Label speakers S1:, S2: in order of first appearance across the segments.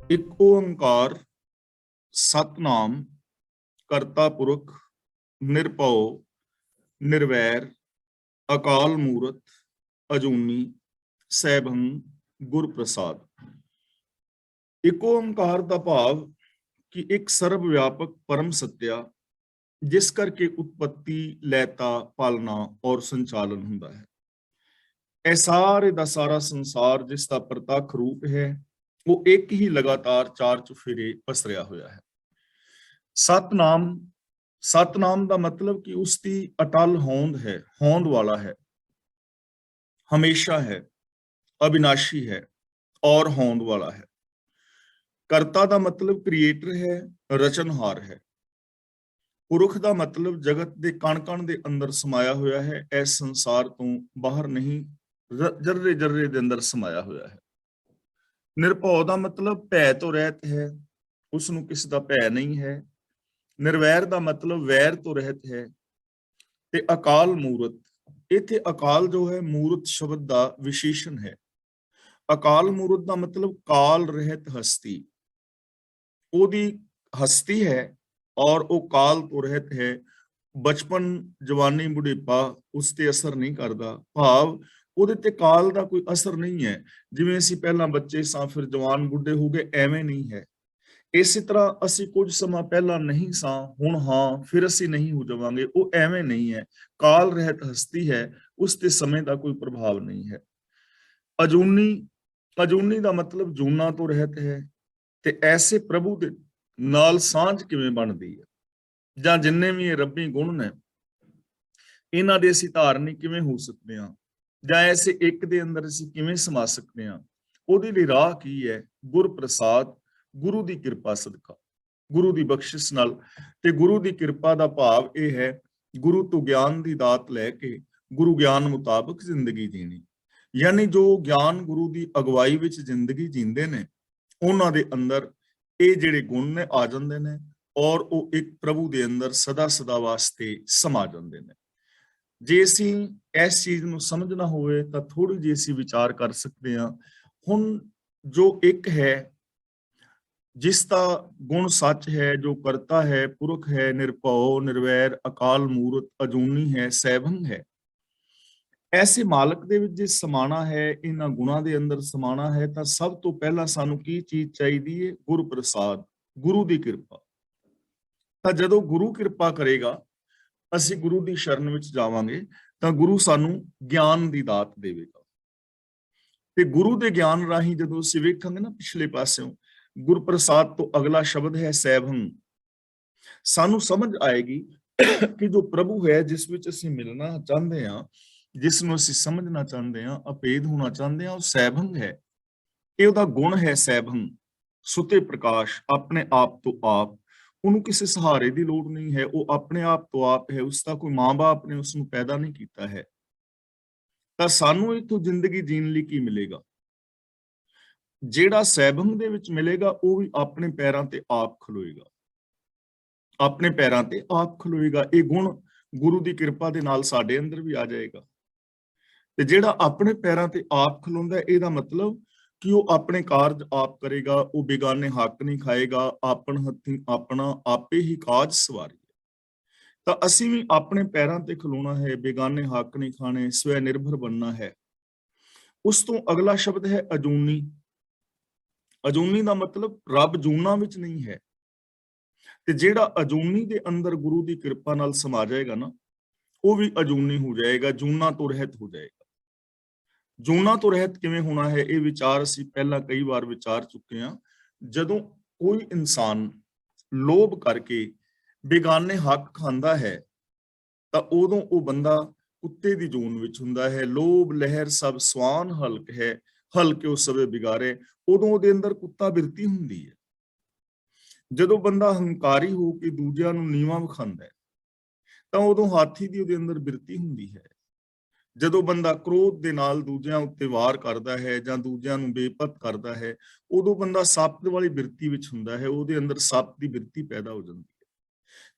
S1: ਇੱਕ ਓੰਕਾਰ ਸਤਨਾਮ ਕਰਤਾ ਪੁਰਖ ਨਿਰਭਉ ਨਿਰਵੈਰ ਅਕਾਲ ਮੂਰਤ ਅਜੂਨੀ ਸੈਭੰ ਗੁਰ ਪ੍ਰਸਾਦ। ਇੱਕ ਓੰਕਾਰ ਦਾ ਭਾਵ ਕਿ ਇੱਕ ਸਰਬ ਵਿਆਪਕ ਪਰਮ ਸੱਤਿਆ ਜਿਸ ਕਰਕੇ ਉਤਪत्ति ਲੈਤਾ ਪਾਲਣਾ ਔਰ ਸੰਚਾਲਨ ਹੁੰਦਾ ਹੈ। ਇਹ ਸਾਰੇ ਦਾ ਸਾਰਾ ਸੰਸਾਰ ਜਿਸ ਦਾ ਪ੍ਰਤੱਖ ਰੂਪ ਹੈ ਉਹ ਇੱਕ ਹੀ ਲਗਾਤਾਰ ਚਾਰ ਚੁਫੇਰੇ ਪਸਰਿਆ ਹੋਇਆ ਹੈ। ਸਤਨਾਮ ਸਤਨਾਮ ਦਾ ਮਤਲਬ ਕਿ ਉਸ ਦੀ ਅਟਲ ਹੋਂਦ ਹੈ, ਹੋਂਦ ਵਾਲਾ ਹੈ, ਹਮੇਸ਼ਾ ਹੈ, ਅਬਿਨਾਸ਼ੀ ਹੈ ਔਰ ਹੋਂਦ ਵਾਲਾ ਹੈ। ਕਰਤਾ ਦਾ ਮਤਲਬ ਕ੍ਰੀਏਟਰ ਹੈ, ਰਚਨਹਾਰ ਹੈ। ਪੁਰਖ ਦਾ ਮਤਲਬ ਜਗਤ ਦੇ ਕਣ-ਕਣ ਦੇ ਅੰਦਰ ਸਮਾਇਆ ਹੋਇਆ ਹੈ, ਇਸ ਸੰਸਾਰ ਤੋਂ ਬਾਹਰ ਨਹੀਂ, ਜਰਰੇ ਜਰਰੇ ਦੇ ਅੰਦਰ ਸਮਾਇਆ ਹੋਇਆ ਹੈ। ਨਿਰਭਉ ਦਾ ਮਤਲਬ ਭੈ ਤੋਂ ਰਹਿਤ ਹੈ, ਉਸ ਨੂੰ ਕਿਸ ਦਾ ਭੈ ਨਹੀਂ ਹੈ। ਨਿਰਵੈਰ ਦਾ ਮਤਲਬ ਵੈਰ ਤੋਂ ਰਹਿਤ ਹੈ। ਤੇ ਅਕਾਲ ਮੂਰਤ, ਇੱਥੇ ਅਕਾਲ ਜੋ ਹੈ ਮੂਰਤ ਸ਼ਬਦ ਦਾ ਵਿਸ਼ੇਸ਼ਣ ਹੈ। ਅਕਾਲ ਮੂਰਤ ਦਾ ਮਤਲਬ ਕਾਲ ਰਹਿਤ ਹਸਤੀ, ਉਹਦੀ ਹਸਤੀ ਹੈ ਔਰ ਉਹ ਕਾਲ ਤੋਂ ਰਹਿਤ ਹੈ। ਬਚਪਨ, ਜਵਾਨੀ, ਬੁਢੇਪਾ ਉਸ ਤੇ ਅਸਰ ਨਹੀਂ ਕਰਦਾ, ਭਾਵ ਉਹਦੇ ਤੇ ਕਾਲ ਦਾ ਕੋਈ ਅਸਰ ਨਹੀਂ ਹੈ। ਜਿਵੇਂ ਅਸੀਂ ਪਹਿਲਾਂ ਬੱਚੇ ਸਾਂ ਫਿਰ ਜਵਾਨ ਬੁੱਢੇ ਹੋ ਗਏ, ਐਵੇਂ ਨਹੀਂ ਹੈ। ਇਸੇ ਤਰ੍ਹਾਂ ਅਸੀਂ ਕੁਝ ਸਮਾਂ ਪਹਿਲਾਂ ਨਹੀਂ ਸਾਂ, ਹੁਣ ਹਾਂ, ਫਿਰ ਅਸੀਂ ਨਹੀਂ ਹੋ ਜਾਵਾਂਗੇ, ਉਹ ਐਵੇਂ ਨਹੀਂ ਹੈ। ਕਾਲ ਰਹਿਤ ਹਸਤੀ ਹੈ, ਉਸ ਤੇ ਸਮੇਂ ਦਾ ਕੋਈ ਪ੍ਰਭਾਵ ਨਹੀਂ ਹੈ। ਅਜੂਨੀ, ਅਜੂਨੀ ਦਾ ਮਤਲਬ ਜੂਨਾ ਤੋਂ ਰਹਿਤ ਹੈ। ਤੇ ਐਸੇ ਪ੍ਰਭੂ ਦੇ ਨਾਲ ਸਾਂਝ ਕਿਵੇਂ ਬਣਦੀ ਹੈ, ਜਾਂ ਜਿੰਨੇ ਵੀ ਇਹ ਰੱਬੀ ਗੁਣ ਨੇ ਇਹਨਾਂ ਦੇ ਅਸੀਂ ਧਾਰਨੀ ਕਿਵੇਂ ਹੋ ਸਕਦੇ ਹਾਂ, ਜਾਂ ਐਸੇ ਇੱਕ ਦੇ ਅੰਦਰ ਅਸੀਂ ਕਿਵੇਂ ਸਮਾ ਸਕਦੇ ਹਾਂ, ਉਹਦੇ ਲਈ ਰਾਹ ਕੀ ਹੈ? ਗੁਰ ਪ੍ਰਸਾਦ, ਗੁਰੂ ਦੀ ਕਿਰਪਾ ਸਦਕਾ, ਗੁਰੂ ਦੀ ਬਖਸ਼ਿਸ਼ ਨਾਲ। ਤੇ ਗੁਰੂ ਦੀ ਕਿਰਪਾ ਦਾ ਭਾਵ ਇਹ ਹੈ ਗੁਰੂ ਤੋਂ ਗਿਆਨ ਦੀ ਦਾਤ ਲੈ ਕੇ ਗੁਰੂ ਗਿਆਨ ਮੁਤਾਬਕ ਜ਼ਿੰਦਗੀ ਜੀਣੀ। ਯਾਨੀ ਜੋ ਗਿਆਨ ਗੁਰੂ ਦੀ ਅਗਵਾਈ ਵਿੱਚ ਜ਼ਿੰਦਗੀ ਜੀਂਦੇ ਨੇ ਉਹਨਾਂ ਦੇ ਅੰਦਰ ਇਹ ਜਿਹੜੇ ਗੁਣ ਨੇ ਆ ਜਾਂਦੇ ਨੇ ਔਰ ਉਹ ਇੱਕ ਪ੍ਰਭੂ ਦੇ ਅੰਦਰ ਸਦਾ ਸਦਾ ਵਾਸਤੇ ਸਮਾ ਜਾਂਦੇ ਨੇ। ਜੇ ਅਸੀਂ ਇਸ ਚੀਜ਼ ਨੂੰ ਸਮਝਣਾ ਹੋਵੇ ਤਾਂ ਥੋੜੀ ਜਿਹੀ ਅਸੀਂ ਵਿਚਾਰ ਕਰ ਸਕਦੇ ਹਾਂ। ਹੁਣ ਜੋ ਇੱਕ ਹੈ ਜਿਸ ਦਾ ਗੁਣ ਸੱਚ ਹੈ, ਜੋ ਕਰਤਾ ਹੈ, ਪੁਰਖ ਹੈ, ਨਿਰਭਉ ਨਿਰਵੈਰ ਅਕਾਲ ਮੂਰਤ ਅਜੂਨੀ ਹੈ, ਸੈਭੰ ਹੈ, ਐਸੇ ਮਾਲਕ ਦੇ ਵਿੱਚ ਜੇ ਸਮਾਣਾ ਹੈ, ਇਹਨਾਂ ਗੁਣਾਂ ਦੇ ਅੰਦਰ ਸਮਾਣਾ ਹੈ, ਤਾਂ ਸਭ ਤੋਂ ਪਹਿਲਾਂ ਸਾਨੂੰ ਕੀ ਚੀਜ਼ ਚਾਹੀਦੀ ਹੈ? ਗੁਰ ਪ੍ਰਸਾਦ, ਗੁਰੂ ਦੀ ਕਿਰਪਾ। ਤਾਂ ਜਦੋਂ ਗੁਰੂ ਕਿਰਪਾ ਕਰੇਗਾ, ਅਸੀਂ ਗੁਰੂ ਦੀ ਸ਼ਰਨ ਵਿੱਚ ਜਾਵਾਂਗੇ ਤਾਂ ਗੁਰੂ ਸਾਨੂੰ ਗਿਆਨ ਦੀ ਦਾਤ ਦੇਵੇਗਾ। ਤੇ ਗੁਰੂ ਦੇ ਗਿਆਨ ਰਾਹੀਂ ਜਦੋਂ ਅਸੀਂ ਵੇਖਾਂਗੇ ਨਾ ਪਿਛਲੇ ਪਾਸਿਓਂ, ਗੁਰ ਪ੍ਰਸਾਦ ਤੋਂ ਅਗਲਾ ਸ਼ਬਦ ਹੈ ਸੈਭੰ। ਸਾਨੂੰ ਸਮਝ ਆਏਗੀ ਕਿ ਜੋ ਪ੍ਰਭੂ ਹੈ ਜਿਸ ਵਿੱਚ ਅਸੀਂ ਮਿਲਣਾ ਚਾਹੁੰਦੇ ਹਾਂ, ਜਿਸ ਨੂੰ ਅਸੀਂ ਸਮਝਣਾ ਚਾਹੁੰਦੇ ਹਾਂ, ਅਭੇਦ ਹੋਣਾ ਚਾਹੁੰਦੇ ਹਾਂ, ਉਹ ਸੈਭੰ ਹੈ। ਇਹ ਉਹਦਾ ਗੁਣ ਹੈ ਸੈਭੰ, ਸੁਤੇ ਪ੍ਰਕਾਸ਼, ਆਪਣੇ ਆਪ ਤੋਂ ਆਪ। ਉਹਨੂੰ ਕਿਸੇ ਸਹਾਰੇ ਦੀ ਲੋੜ ਨਹੀਂ ਹੈ, ਉਹ ਆਪਣੇ ਆਪ ਤੋਂ ਆਪ ਹੈ। ਉਸ ਦਾ ਕੋਈ ਮਾਂ-ਬਾਪ ਨੇ ਉਸ ਨੂੰ ਪੈਦਾ ਨਹੀਂ ਕੀਤਾ ਹੈ। ਤਾਂ ਸਾਨੂੰ ਇੱਥੋਂ ਜ਼ਿੰਦਗੀ ਜੀਣ ਲਈ ਕੀ ਮਿਲੇਗਾ? ਜਿਹੜਾ ਸੈਭੰ ਦੇ ਵਿੱਚ ਮਿਲੇਗਾ ਉਹ ਵੀ ਆਪਣੇ ਪੈਰਾਂ ਤੇ ਆਪ ਖਲੋਏਗਾ, ਆਪਣੇ ਪੈਰਾਂ ਤੇ ਆਪ ਖਲੋਏਗਾ। ਇਹ ਗੁਣ ਗੁਰੂ ਦੀ ਕਿਰਪਾ ਦੇ ਨਾਲ ਸਾਡੇ ਅੰਦਰ ਵੀ ਆ ਜਾਏਗਾ। ਤੇ ਜਿਹੜਾ ਆਪਣੇ ਪੈਰਾਂ ਤੇ ਆਪ ਖਲੋਂਦਾ, ਇਹਦਾ ਮਤਲਬ ਕਿ ਉਹ ਆਪਣੇ ਕਾਰਜ ਆਪ ਕਰੇਗਾ, ਉਹ ਬੇਗਾਨੇ ਹੱਕ ਨਹੀਂ ਖਾਏਗਾ, ਆਪਣ ਹੱਥੀਂ ਆਪਣਾ ਆਪੇ ਹੀ ਕਾਜ ਸਵਾਰੇ। ਤਾਂ ਅਸੀਂ ਵੀ ਆਪਣੇ ਪੈਰਾਂ ਤੇ ਖਲੋਣਾ ਹੈ, ਬੇਗਾਨੇ ਹੱਕ ਨਹੀਂ ਖਾਣੇ, ਸਵੈ ਨਿਰਭਰ ਬਣਨਾ ਹੈ। ਉਸ ਤੋਂ ਅਗਲਾ ਸ਼ਬਦ ਹੈ ਅਜੂਨੀ। ਅਜੂਨੀ ਦਾ ਮਤਲਬ ਰੱਬ ਜੂਨਾ ਵਿੱਚ ਨਹੀਂ ਹੈ। ਤੇ ਜਿਹੜਾ ਅਜੂਨੀ ਦੇ ਅੰਦਰ ਗੁਰੂ ਦੀ ਕਿਰਪਾ ਨਾਲ ਸਮਾ ਜਾਏਗਾ ਨਾ, ਉਹ ਵੀ ਅਜੂਨੀ ਹੋ ਜਾਏਗਾ, ਜੂਨਾ ਤੋਂ ਰਹਿਤ ਹੋ ਜਾਏਗਾ। ਜੂਨਾ ਤੋਂ ਰਹਿਤ ਕਿਵੇਂ ਹੋਣਾ ਹੈ? ਇਹ ਵਿਚਾਰ ਅਸੀਂ ਪਹਿਲਾਂ ਕਈ ਵਾਰ ਵਿਚਾਰ ਚੁੱਕੇ ਹਾਂ। ਜਦੋਂ ਕੋਈ ਇਨਸਾਨ ਲੋਭ ਕਰਕੇ ਬੇਗਾਨੇ ਹੱਕ ਖਾਂਦਾ ਹੈ ਤਾਂ ਉਦੋਂ ਉਹ ਬੰਦਾ ਕੁੱਤੇ ਦੀ ਜੂਨ ਵਿੱਚ ਹੁੰਦਾ ਹੈ। ਲੋਭ ਲਹਿਰ ਸਭ ਸਵਾਨ ਹਲਕ ਹੈ, ਹਲਕਿਓ ਸਵੇ ਬਿਗਾਰੇ। ਉਦੋਂ ਉਹਦੇ ਅੰਦਰ ਕੁੱਤਾ ਬਿਰਤੀ ਹੁੰਦੀ ਹੈ। ਜਦੋਂ ਬੰਦਾ ਹੰਕਾਰੀ ਹੋ ਕੇ ਦੂਜਿਆਂ ਨੂੰ ਨੀਵਾਂ ਵਿਖਾਉਂਦਾ ਹੈ ਤਾਂ ਉਦੋਂ ਹਾਥੀ ਦੀ ਉਹਦੇ ਅੰਦਰ ਬਿਰਤੀ ਹੁੰਦੀ ਹੈ। ਜਦੋਂ ਬੰਦਾ ਕ੍ਰੋਧ ਦੇ ਨਾਲ ਦੂਜਿਆਂ ਉੱਤੇ ਵਾਰ ਕਰਦਾ ਹੈ ਜਾਂ ਦੂਜਿਆਂ ਨੂੰ ਬੇਪਤ ਕਰਦਾ ਹੈ, ਉਦੋਂ ਬੰਦਾ ਸੱਪ ਵਾਲੀ ਬਿਰਤੀ ਵਿੱਚ ਹੁੰਦਾ ਹੈ, ਉਹਦੇ ਅੰਦਰ ਸੱਪ ਦੀ ਬਿਰਤੀ ਪੈਦਾ ਹੋ ਜਾਂਦੀ ਹੈ।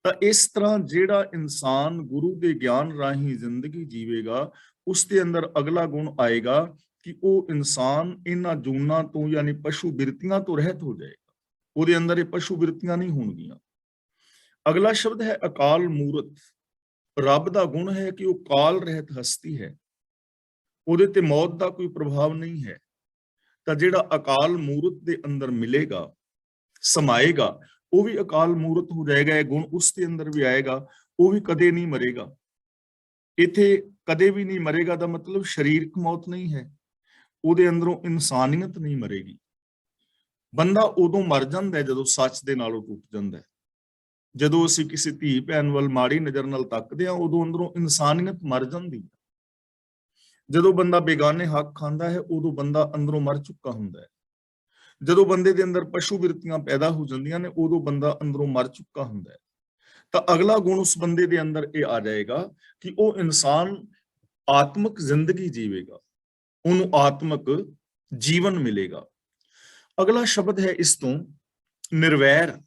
S1: ਤਾਂ ਇਸ ਤਰ੍ਹਾਂ ਜਿਹੜਾ ਇਨਸਾਨ ਗੁਰੂ ਦੇ ਗਿਆਨ ਰਾਹੀਂ ਜ਼ਿੰਦਗੀ ਜੀਵੇਗਾ, ਉਸ ਦੇ ਅੰਦਰ ਅਗਲਾ ਗੁਣ ਆਏਗਾ ਕਿ ਉਹ ਇਨਸਾਨ ਇਹਨਾਂ ਜੂਨਾਂ ਤੋਂ ਯਾਨੀ ਪਸ਼ੂ ਬਿਰਤੀਆਂ ਤੋਂ ਰਹਿਤ ਹੋ ਜਾਏਗਾ। ਉਹਦੇ ਅੰਦਰ ਇਹ ਪਸ਼ੂ ਬਿਰਤੀਆਂ ਨਹੀਂ ਹੋਣਗੀਆਂ। ਅਗਲਾ ਸ਼ਬਦ ਹੈ ਅਕਾਲ ਮੂਰਤ। ਰੱਬ ਦਾ ਗੁਣ ਹੈ ਕਿ ਉਹ ਕਾਲ ਰਹਿਤ ਹਸਤੀ ਹੈ, ਉਹਦੇ ਤੇ ਮੌਤ ਦਾ ਕੋਈ ਪ੍ਰਭਾਵ ਨਹੀਂ ਹੈ। ਤਾਂ ਜਿਹੜਾ ਅਕਾਲ ਮੂਰਤ ਦੇ ਅੰਦਰ ਮਿਲੇਗਾ, ਸਮਾਏਗਾ, ਉਹ ਵੀ ਅਕਾਲ ਮੂਰਤ ਹੋ ਜਾਏਗਾ। ਇਹ ਗੁਣ ਉਸ ਦੇ ਅੰਦਰ ਵੀ ਆਏਗਾ, ਉਹ ਵੀ ਕਦੇ ਨਹੀਂ ਮਰੇਗਾ। ਇੱਥੇ ਕਦੇ ਵੀ ਨਹੀਂ ਮਰੇਗਾ ਦਾ ਮਤਲਬ ਸਰੀਰਕ ਮੌਤ ਨਹੀਂ ਹੈ, ਉਹਦੇ ਅੰਦਰੋਂ ਇਨਸਾਨੀਅਤ ਨਹੀਂ ਮਰੇਗੀ। ਬੰਦਾ ਉਦੋਂ ਮਰ ਜਾਂਦਾ ਜਦੋਂ ਸੱਚ ਦੇ ਨਾਲੋਂ ਟੁੱਟ ਜਾਂਦਾ ਹੈ। ਜਦੋਂ ਅਸੀਂ ਕਿਸੇ ਧੀ ਭੈਣ ਵੱਲ ਮਾੜੀ ਨਜ਼ਰ ਨਾਲ ਤੱਕਦੇ ਹਾਂ, ਉਦੋਂ ਅੰਦਰੋਂ ਇਨਸਾਨੀਅਤ ਮਰ ਜਾਂਦੀ ਹੈ। ਜਦੋਂ ਬੰਦਾ ਬੇਗਾਨੇ ਹੱਕ ਖਾਂਦਾ ਹੈ, ਉਦੋਂ ਬੰਦਾ ਅੰਦਰੋਂ ਮਰ ਚੁੱਕਾ ਹੁੰਦਾ ਹੈ। ਜਦੋਂ ਬੰਦੇ ਦੇ ਅੰਦਰ ਪਸ਼ੂ ਬਿਰਤੀਆਂ ਪੈਦਾ ਹੋ ਜਾਂਦੀਆਂ ਨੇ, ਉਦੋਂ ਬੰਦਾ ਅੰਦਰੋਂ ਮਰ ਚੁੱਕਾ ਹੁੰਦਾ ਹੈ। ਤਾਂ ਅਗਲਾ ਗੁਣ ਉਸ ਬੰਦੇ ਦੇ ਅੰਦਰ ਇਹ ਆ ਜਾਏਗਾ ਕਿ ਉਹ ਇਨਸਾਨ ਆਤਮਿਕ ਜ਼ਿੰਦਗੀ ਜੀਵੇਗਾ, ਉਹਨੂੰ ਆਤਮਿਕ ਜੀਵਨ ਮਿਲੇਗਾ। ਅਗਲਾ ਸ਼ਬਦ ਹੈ ਇਸ ਤੋਂ ਨਿਰਵੈਰ।